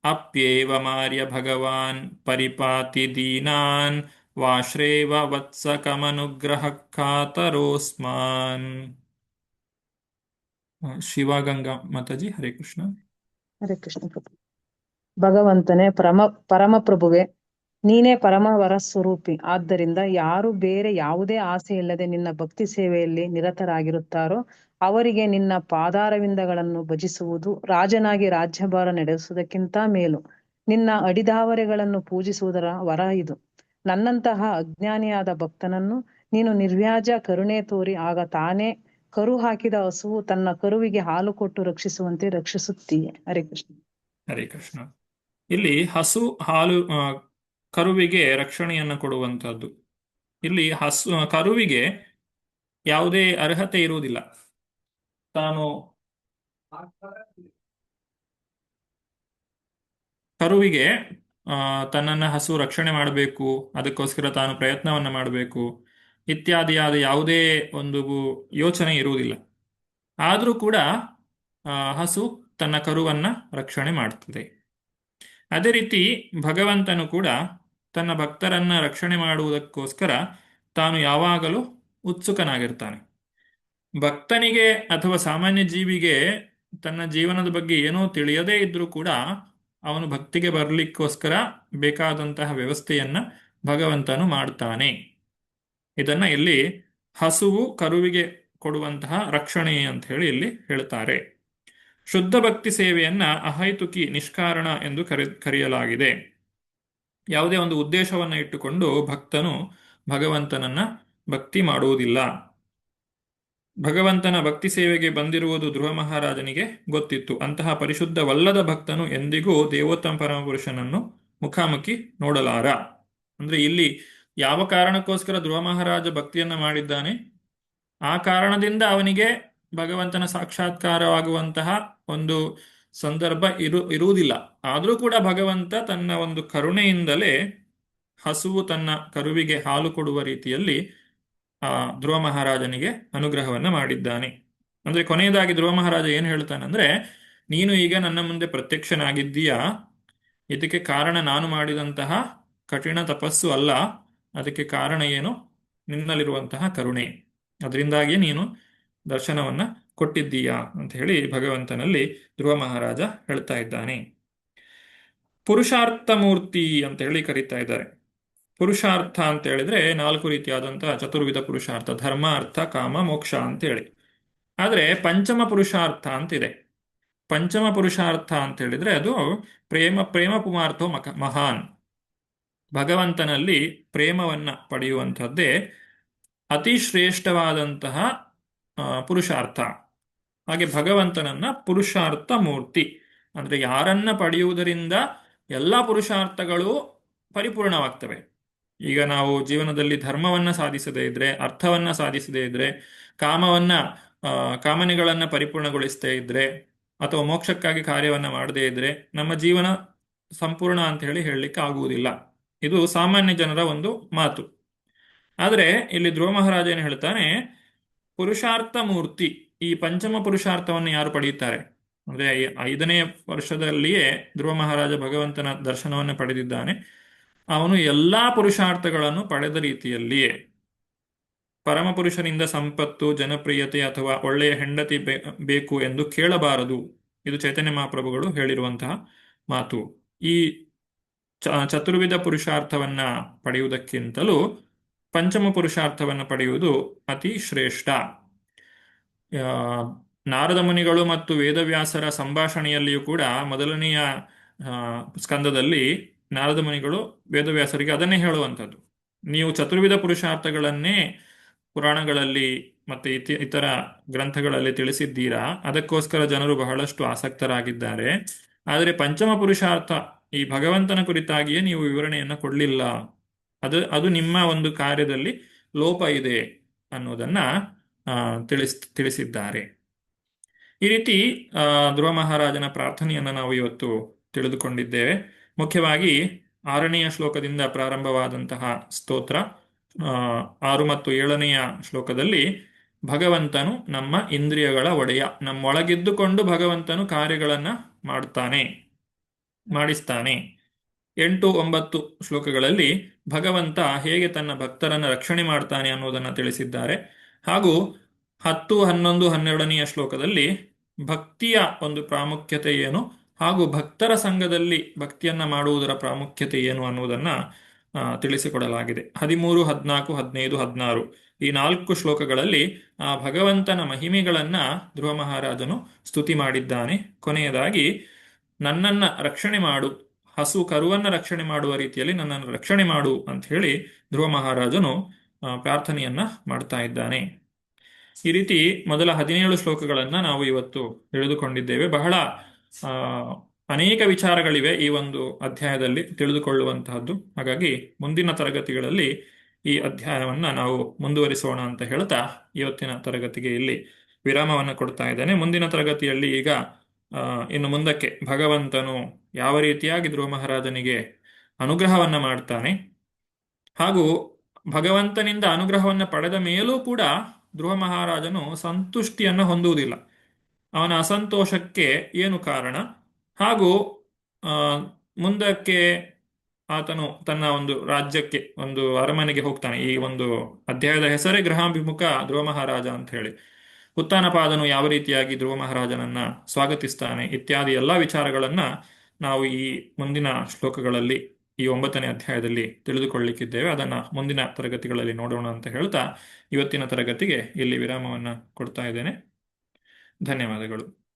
ಅಪ್ಯೇವ ಮಾರ್ಯ ಭಗವಾನ್ ಪರಿಪಾತಿ ದೀನಾನ್ ವಾಶ್ರೇವ ವತ್ಸಕಮನುಗ್ರಹ ಕಾತರೋಸ್ಮಾನ್. ಶಿವಗಂಗಾ ಮಾತಾಜಿ. ಹರೇ ಕೃಷ್ಣ. ಹರೇ ಕೃಷ್ಣ ಪ್ರಭು. ಭಗವಂತನೇ ಪರಮಪ್ರಭುವೆ, ನೀನೇ ಪರಮವರ ಸ್ವರೂಪಿ. ಆದ್ದರಿಂದ ಯಾರು ಬೇರೆ ಯಾವುದೇ ಆಸೆ ಇಲ್ಲದೆ ನಿನ್ನ ಭಕ್ತಿ ಸೇವೆಯಲ್ಲಿ ನಿರತರಾಗಿರುತ್ತಾರೋ ಅವರಿಗೆ ನಿನ್ನ ಪಾದಾರವಿಂದಗಳನ್ನು ಭಜಿಸುವುದು ರಾಜನಾಗಿ ರಾಜ್ಯಭಾರ ನಡೆಸುವುದಕ್ಕಿಂತ ಮೇಲು. ನಿನ್ನ ಅಡಿದಾವರೆಗಳನ್ನು ಪೂಜಿಸುವುದರ ವರ ಇದು. ನನ್ನಂತಹ ಅಜ್ಞಾನಿಯಾದ ಭಕ್ತನನ್ನು ನೀನು ನಿರ್ವ್ಯಾಜ ಕರುಣೆ ತೋರಿ ಆಗ ತಾನೇ ಕರು ಹಾಕಿದ ಹಸುವು ತನ್ನ ಕರುವಿಗೆ ಹಾಲು ಕೊಟ್ಟು ರಕ್ಷಿಸುವಂತೆ ರಕ್ಷಿಸುತ್ತೀಯೆ. ಹರೇ ಕೃಷ್ಣ. ಹರೇ ಕೃಷ್ಣ. ಇಲ್ಲಿ ಹಸು ಹಾಲು ಕರುವಿಗೆ ರಕ್ಷಣೆಯನ್ನು ಕೊಡುವಂತಹದ್ದು. ಇಲ್ಲಿ ಕರುವಿಗೆ ಯಾವುದೇ ಅರ್ಹತೆ ಇರುವುದಿಲ್ಲ. ತಾನು ಕರುವಿಗೆ ತನ್ನನ್ನ ಹಸು ರಕ್ಷಣೆ ಮಾಡಬೇಕು, ಅದಕ್ಕೋಸ್ಕರ ತಾನು ಪ್ರಯತ್ನವನ್ನ ಮಾಡಬೇಕು, ಇತ್ಯಾದಿಯಾದ ಯಾವುದೇ ಒಂದು ಯೋಚನೆ ಇರುವುದಿಲ್ಲ. ಆದರೂ ಕೂಡ ಹಸು ತನ್ನ ಕರುವನ್ನ ರಕ್ಷಣೆ ಮಾಡ್ತದೆ. ಅದೇ ರೀತಿ ಭಗವಂತನು ಕೂಡ ತನ್ನ ಭಕ್ತರನ್ನ ರಕ್ಷಣೆ ಮಾಡುವುದಕ್ಕೋಸ್ಕರ ತಾನು ಯಾವಾಗಲೂ ಉತ್ಸುಕನಾಗಿರ್ತಾನೆ. ಭಕ್ತನಿಗೆ ಅಥವಾ ಸಾಮಾನ್ಯ ಜೀವಿಗೆ ತನ್ನ ಜೀವನದ ಬಗ್ಗೆ ಏನೋ ತಿಳಿಯದೇ ಇದ್ರೂ ಕೂಡ ಅವನು ಭಕ್ತಿಗೆ ಬರಲಿಕ್ಕೋಸ್ಕರ ಬೇಕಾದಂತಹ ವ್ಯವಸ್ಥೆಯನ್ನ ಭಗವಂತನು ಮಾಡ್ತಾನೆ. ಇದನ್ನ ಇಲ್ಲಿ ಹಸುವು ಕರುವಿಗೆ ಕೊಡುವಂತಹ ರಕ್ಷಣೆ ಅಂತ ಹೇಳಿ ಇಲ್ಲಿ ಹೇಳ್ತಾರೆ. ಶುದ್ಧ ಭಕ್ತಿ ಸೇವೆಯನ್ನ ಅಹೈತುಕಿ, ನಿಷ್ಕಾರಣ ಎಂದು ಕರೆಯಲಾಗಿದೆ. ಯಾವುದೇ ಒಂದು ಉದ್ದೇಶವನ್ನ ಇಟ್ಟುಕೊಂಡು ಭಕ್ತನು ಭಗವಂತನನ್ನ ಭಕ್ತಿ ಮಾಡುವುದಿಲ್ಲ. ಭಗವಂತನ ಭಕ್ತಿ ಸೇವೆಗೆ ಬಂದಿರುವುದು ಧ್ರುವ ಮಹಾರಾಜನಿಗೆ ಗೊತ್ತಿತ್ತು. ಅಂತಹ ಪರಿಶುದ್ಧವಲ್ಲದ ಭಕ್ತನು ಎಂದಿಗೂ ದೇವೋತ್ತಮ ಪರಮಪುರುಷನನ್ನು ಮುಖಾಮುಖಿ ನೋಡಲಾರ. ಅಂದ್ರೆ ಇಲ್ಲಿ ಯಾವ ಕಾರಣಕ್ಕೋಸ್ಕರ ಧ್ರುವ ಮಹಾರಾಜ ಭಕ್ತಿಯನ್ನ ಮಾಡಿದ್ದಾನೆ, ಆ ಕಾರಣದಿಂದ ಅವನಿಗೆ ಭಗವಂತನ ಸಾಕ್ಷಾತ್ಕಾರವಾಗುವಂತಹ ಒಂದು ಸಂದರ್ಭ ಇರುವುದಿಲ್ಲ. ಆದರೂ ಕೂಡ ಭಗವಂತ ತನ್ನ ಒಂದು ಕರುಣೆಯಿಂದಲೇ ಹಸುವು ತನ್ನ ಕರುವಿಗೆ ಹಾಲು ಕೊಡುವ ರೀತಿಯಲ್ಲಿ ಧ್ರುವ ಮಹಾರಾಜನಿಗೆ ಅನುಗ್ರಹವನ್ನ ಮಾಡಿದ್ದಾನೆ. ಅಂದ್ರೆ ಕೊನೆಯದಾಗಿ ಧ್ರುವ ಮಹಾರಾಜ ಏನು ಹೇಳ್ತಾನಂದ್ರೆ, ನೀನು ಈಗ ನನ್ನ ಮುಂದೆ ಪ್ರತ್ಯಕ್ಷನಾಗಿದ್ದೀಯಾ, ಇದಕ್ಕೆ ಕಾರಣ ನಾನು ಮಾಡಿದಂತಹ ಕಠಿಣ ತಪಸ್ಸು ಅಲ್ಲ, ಅದಕ್ಕೆ ಕಾರಣ ಏನು, ನಿನ್ನಲ್ಲಿರುವಂತಹ ಕರುಣೆ. ಅದರಿಂದಾಗಿ ನೀನು ದರ್ಶನವನ್ನ ಕೊಟ್ಟಿದ್ದೀಯಾ ಅಂತ ಹೇಳಿ ಭಗವಂತನಲ್ಲಿ ಧ್ರುವ ಮಹಾರಾಜ ಹೇಳ್ತಾ ಇದ್ದಾನೆ. ಪುರುಷಾರ್ಥ ಮೂರ್ತಿ ಅಂತ ಹೇಳಿ ಕರೀತಾ ಇದ್ದಾರೆ. ಪುರುಷಾರ್ಥ ಅಂತ ಹೇಳಿದ್ರೆ 4 ರೀತಿಯಾದಂತಹ ಚತುರ್ವಿಧ ಪುರುಷಾರ್ಥ: ಧರ್ಮ, ಅರ್ಥ, ಕಾಮ, ಮೋಕ್ಷ ಅಂತ ಹೇಳಿ. ಆದ್ರೆ ಪಂಚಮ ಪುರುಷಾರ್ಥ ಅಂತಿದೆ. ಪಂಚಮ ಪುರುಷಾರ್ಥ ಅಂತ ಹೇಳಿದ್ರೆ ಅದು ಪ್ರೇಮ ಪುಮಾರ್ಥೋ ಮಹಾನ್. ಭಗವಂತನಲ್ಲಿ ಪ್ರೇಮವನ್ನ ಪಡೆಯುವಂಥದ್ದೇ ಅತಿ ಶ್ರೇಷ್ಠವಾದಂತಹ ಪುರುಷಾರ್ಥ. ಹಾಗೆ ಭಗವಂತನನ್ನ ಪುರುಷಾರ್ಥ ಮೂರ್ತಿ ಅಂದ್ರೆ ಯಾರನ್ನ ಪಡೆಯುವುದರಿಂದ ಎಲ್ಲ ಪುರುಷಾರ್ಥಗಳು ಪರಿಪೂರ್ಣವಾಗ್ತವೆ. ಈಗ ನಾವು ಜೀವನದಲ್ಲಿ ಧರ್ಮವನ್ನ ಸಾಧಿಸದೇ ಇದ್ರೆ, ಅರ್ಥವನ್ನ ಸಾಧಿಸದೇ ಇದ್ರೆ, ಕಾಮನೆಗಳನ್ನ ಪರಿಪೂರ್ಣಗೊಳಿಸದೇ ಇದ್ರೆ, ಅಥವಾ ಮೋಕ್ಷಕ್ಕಾಗಿ ಕಾರ್ಯವನ್ನ ಮಾಡದೇ ಇದ್ರೆ ನಮ್ಮ ಜೀವನ ಸಂಪೂರ್ಣ ಅಂತ ಹೇಳಿ ಹೇಳಲಿಕ್ಕೆ ಆಗುವುದಿಲ್ಲ. ಇದು ಸಾಮಾನ್ಯ ಜನರ ಒಂದು ಮಾತು. ಆದರೆ ಇಲ್ಲಿ ಧ್ರುವ ಮಹಾರಾಜ ಏನು ಹೇಳ್ತಾನೆ, ಪುರುಷಾರ್ಥ ಮೂರ್ತಿ, ಈ ಪಂಚಮ ಪುರುಷಾರ್ಥವನ್ನು ಯಾರು ಪಡೆಯುತ್ತಾರೆ ಅಂದ್ರೆ 5ನೇ ವರ್ಷದಲ್ಲಿಯೇ ಧ್ರುವ ಮಹಾರಾಜ ಭಗವಂತನ ದರ್ಶನವನ್ನು ಪಡೆದಿದ್ದಾನೆ. ಅವನು ಎಲ್ಲಾ ಪುರುಷಾರ್ಥಗಳನ್ನು ಪಡೆದ ರೀತಿಯಲ್ಲಿಯೇ ಪರಮಪುರುಷನಿಂದ ಸಂಪತ್ತು, ಜನಪ್ರಿಯತೆ ಅಥವಾ ಒಳ್ಳೆಯ ಹೆಂಡತಿ ಬೇಕು ಎಂದು ಕೇಳಬಾರದು. ಇದು ಚೈತನ್ಯ ಮಹಾಪ್ರಭುಗಳು ಹೇಳಿರುವಂತಹ ಮಾತು. ಈ ಚತುರ್ವಿಧ ಪುರುಷಾರ್ಥವನ್ನ ಪಡೆಯುವುದಕ್ಕಿಂತಲೂ ಪಂಚಮ ಪುರುಷಾರ್ಥವನ್ನು ಪಡೆಯುವುದು ಅತಿ ಶ್ರೇಷ್ಠ. ನಾರದ ಮುನಿಗಳು ಮತ್ತು ವೇದವ್ಯಾಸರ ಸಂಭಾಷಣೆಯಲ್ಲಿಯೂ ಕೂಡ ಮೊದಲನೆಯ ಸ್ಕಂದದಲ್ಲಿ ನಾರದ ಮುನಿಗಳು ವೇದವ್ಯಾಸರಿಗೆ ಅದನ್ನೇ ಹೇಳುವಂಥದ್ದು. ನೀವು ಚತುರ್ವಿಧ ಪುರುಷಾರ್ಥಗಳನ್ನೇ ಪುರಾಣಗಳಲ್ಲಿ ಮತ್ತೆ ಇತರ ಗ್ರಂಥಗಳಲ್ಲಿ ತಿಳಿಸಿದ್ದೀರಾ, ಅದಕ್ಕೋಸ್ಕರ ಜನರು ಬಹಳಷ್ಟು ಆಸಕ್ತರಾಗಿದ್ದಾರೆ. ಆದರೆ ಪಂಚಮ ಪುರುಷಾರ್ಥ ಈ ಭಗವಂತನ ಕುರಿತಾಗಿಯೇ ನೀವು ವಿವರಣೆಯನ್ನು ಕೊಡಲಿಲ್ಲ, ಅದು ನಿಮ್ಮ ಒಂದು ಕಾರ್ಯದಲ್ಲಿ ಲೋಪ ಇದೆ ಅನ್ನೋದನ್ನ ತಿಳಿಸಿದ್ದಾರೆ. ಈ ರೀತಿ ಧ್ರುವ ಮಹಾರಾಜನ ಪ್ರಾರ್ಥನೆಯನ್ನು ನಾವು ಇವತ್ತು ತಿಳಿದುಕೊಂಡಿದ್ದೇವೆ. ಮುಖ್ಯವಾಗಿ 6ನೆಯ ಶ್ಲೋಕದಿಂದ ಪ್ರಾರಂಭವಾದಂತಹ ಸ್ತೋತ್ರ 6 ಮತ್ತು 7ನೆಯ ಶ್ಲೋಕದಲ್ಲಿ ಭಗವಂತನು ನಮ್ಮ ಇಂದ್ರಿಯಗಳ ಒಡೆಯ, ನಮ್ಮೊಳಗಿದ್ದುಕೊಂಡು ಭಗವಂತನು ಕಾರ್ಯಗಳನ್ನ ಮಾಡಿಸ್ತಾನೆ. 8, 9 ಶ್ಲೋಕಗಳಲ್ಲಿ ಭಗವಂತ ಹೇಗೆ ತನ್ನ ಭಕ್ತರನ್ನ ರಕ್ಷಣೆ ಮಾಡ್ತಾನೆ ಅನ್ನೋದನ್ನ ತಿಳಿಸಿದ್ದಾರೆ. ಹಾಗೂ 10, 11, 12ನೆಯ ಶ್ಲೋಕದಲ್ಲಿ ಭಕ್ತಿಯ ಒಂದು ಪ್ರಾಮುಖ್ಯತೆ ಏನು ಹಾಗೂ ಭಕ್ತರ ಸಂಘದಲ್ಲಿ ಭಕ್ತಿಯನ್ನ ಮಾಡುವುದರ ಪ್ರಾಮುಖ್ಯತೆ ಏನು ಅನ್ನುವುದನ್ನ ತಿಳಿಸಿಕೊಡಲಾಗಿದೆ. 13, 14, 15, 16 ಈ 4 ಶ್ಲೋಕಗಳಲ್ಲಿ ಆ ಭಗವಂತನ ಮಹಿಮೆಗಳನ್ನ ಧ್ರುವ ಮಹಾರಾಜನು ಸ್ತುತಿ ಮಾಡಿದ್ದಾನೆ. ಕೊನೆಯದಾಗಿ ನನ್ನನ್ನ ರಕ್ಷಣೆ ಮಾಡು, ಹಸು ಕರುವನ್ನ ರಕ್ಷಣೆ ಮಾಡುವ ರೀತಿಯಲ್ಲಿ ನನ್ನನ್ನು ರಕ್ಷಣೆ ಮಾಡು ಅಂತ ಹೇಳಿ ಧ್ರುವ ಮಹಾರಾಜನು ಪ್ರಾರ್ಥನೆಯನ್ನ ಮಾಡ್ತಾ ಇದ್ದಾನೆ. ಈ ರೀತಿ ಮೊದಲ 17 ಶ್ಲೋಕಗಳನ್ನ ನಾವು ಇವತ್ತು ತಿಳಿದುಕೊಂಡಿದ್ದೇವೆ. ಬಹಳ ಅನೇಕ ವಿಚಾರಗಳಿವೆ ಈ ಒಂದು ಅಧ್ಯಾಯದಲ್ಲಿ ತಿಳಿದುಕೊಳ್ಳುವಂತಹದ್ದು. ಹಾಗಾಗಿ ಮುಂದಿನ ತರಗತಿಗಳಲ್ಲಿ ಈ ಅಧ್ಯಾಯವನ್ನ ನಾವು ಮುಂದುವರಿಸೋಣ ಅಂತ ಹೇಳ್ತಾ ಇವತ್ತಿನ ತರಗತಿಗೆ ಇಲ್ಲಿ ವಿರಾಮವನ್ನು ಕೊಡ್ತಾ ಇದ್ದೇನೆ. ಮುಂದಿನ ತರಗತಿಯಲ್ಲಿ ಈಗ ಇನ್ನು ಮುಂದಕ್ಕೆ ಭಗವಂತನು ಯಾವ ರೀತಿಯಾಗಿ ಧ್ರುವ ಮಹಾರಾಜನಿಗೆ ಅನುಗ್ರಹವನ್ನ ಮಾಡ್ತಾನೆ ಹಾಗೂ ಭಗವಂತನಿಂದ ಅನುಗ್ರಹವನ್ನು ಪಡೆದ ಮೇಲೂ ಕೂಡ ಧ್ರುವ ಮಹಾರಾಜನು ಸಂತುಷ್ಟಿಯನ್ನು ಹೊಂದುವುದಿಲ್ಲ. ಅವನ ಅಸಂತೋಷಕ್ಕೆ ಏನು ಕಾರಣ, ಹಾಗೂ ಆ, ಮುಂದಕ್ಕೆ ಆತನು ತನ್ನ ಒಂದು ರಾಜ್ಯಕ್ಕೆ, ಒಂದು ಅರಮನೆಗೆ ಹೋಗ್ತಾನೆ. ಈ ಒಂದು ಅಧ್ಯಾಯದ ಹೆಸರೇ ಗೃಹಾಭಿಮುಖ ಧ್ರುವ ಮಹಾರಾಜ ಅಂತ ಹೇಳಿ. ಉತ್ತಾನಪಾದನು ಯಾವ ರೀತಿಯಾಗಿ ಧ್ರುವ ಮಹಾರಾಜನನ್ನ ಸ್ವಾಗತಿಸ್ತಾನೆ ಇತ್ಯಾದಿ ಎಲ್ಲ ವಿಚಾರಗಳನ್ನ ನಾವು ಈ ಮುಂದಿನ ಶ್ಲೋಕಗಳಲ್ಲಿ, ಈ 9ನೇ ಅಧ್ಯಾಯದಲ್ಲಿ ತಿಳಿದುಕೊಳ್ಳಲಿಕ್ಕಿದ್ದೇವೆ. ಅದನ್ನ ಮುಂದಿನ ತರಗತಿಗಳಲ್ಲಿ ನೋಡೋಣ ಅಂತ ಹೇಳ್ತಾ ಇವತ್ತಿನ ತರಗತಿಗೆ ಇಲ್ಲಿ ವಿರಾಮವನ್ನು ಕೊಡ್ತಾ ಇದ್ದೇನೆ. ಧನ್ಯವಾದಗಳು.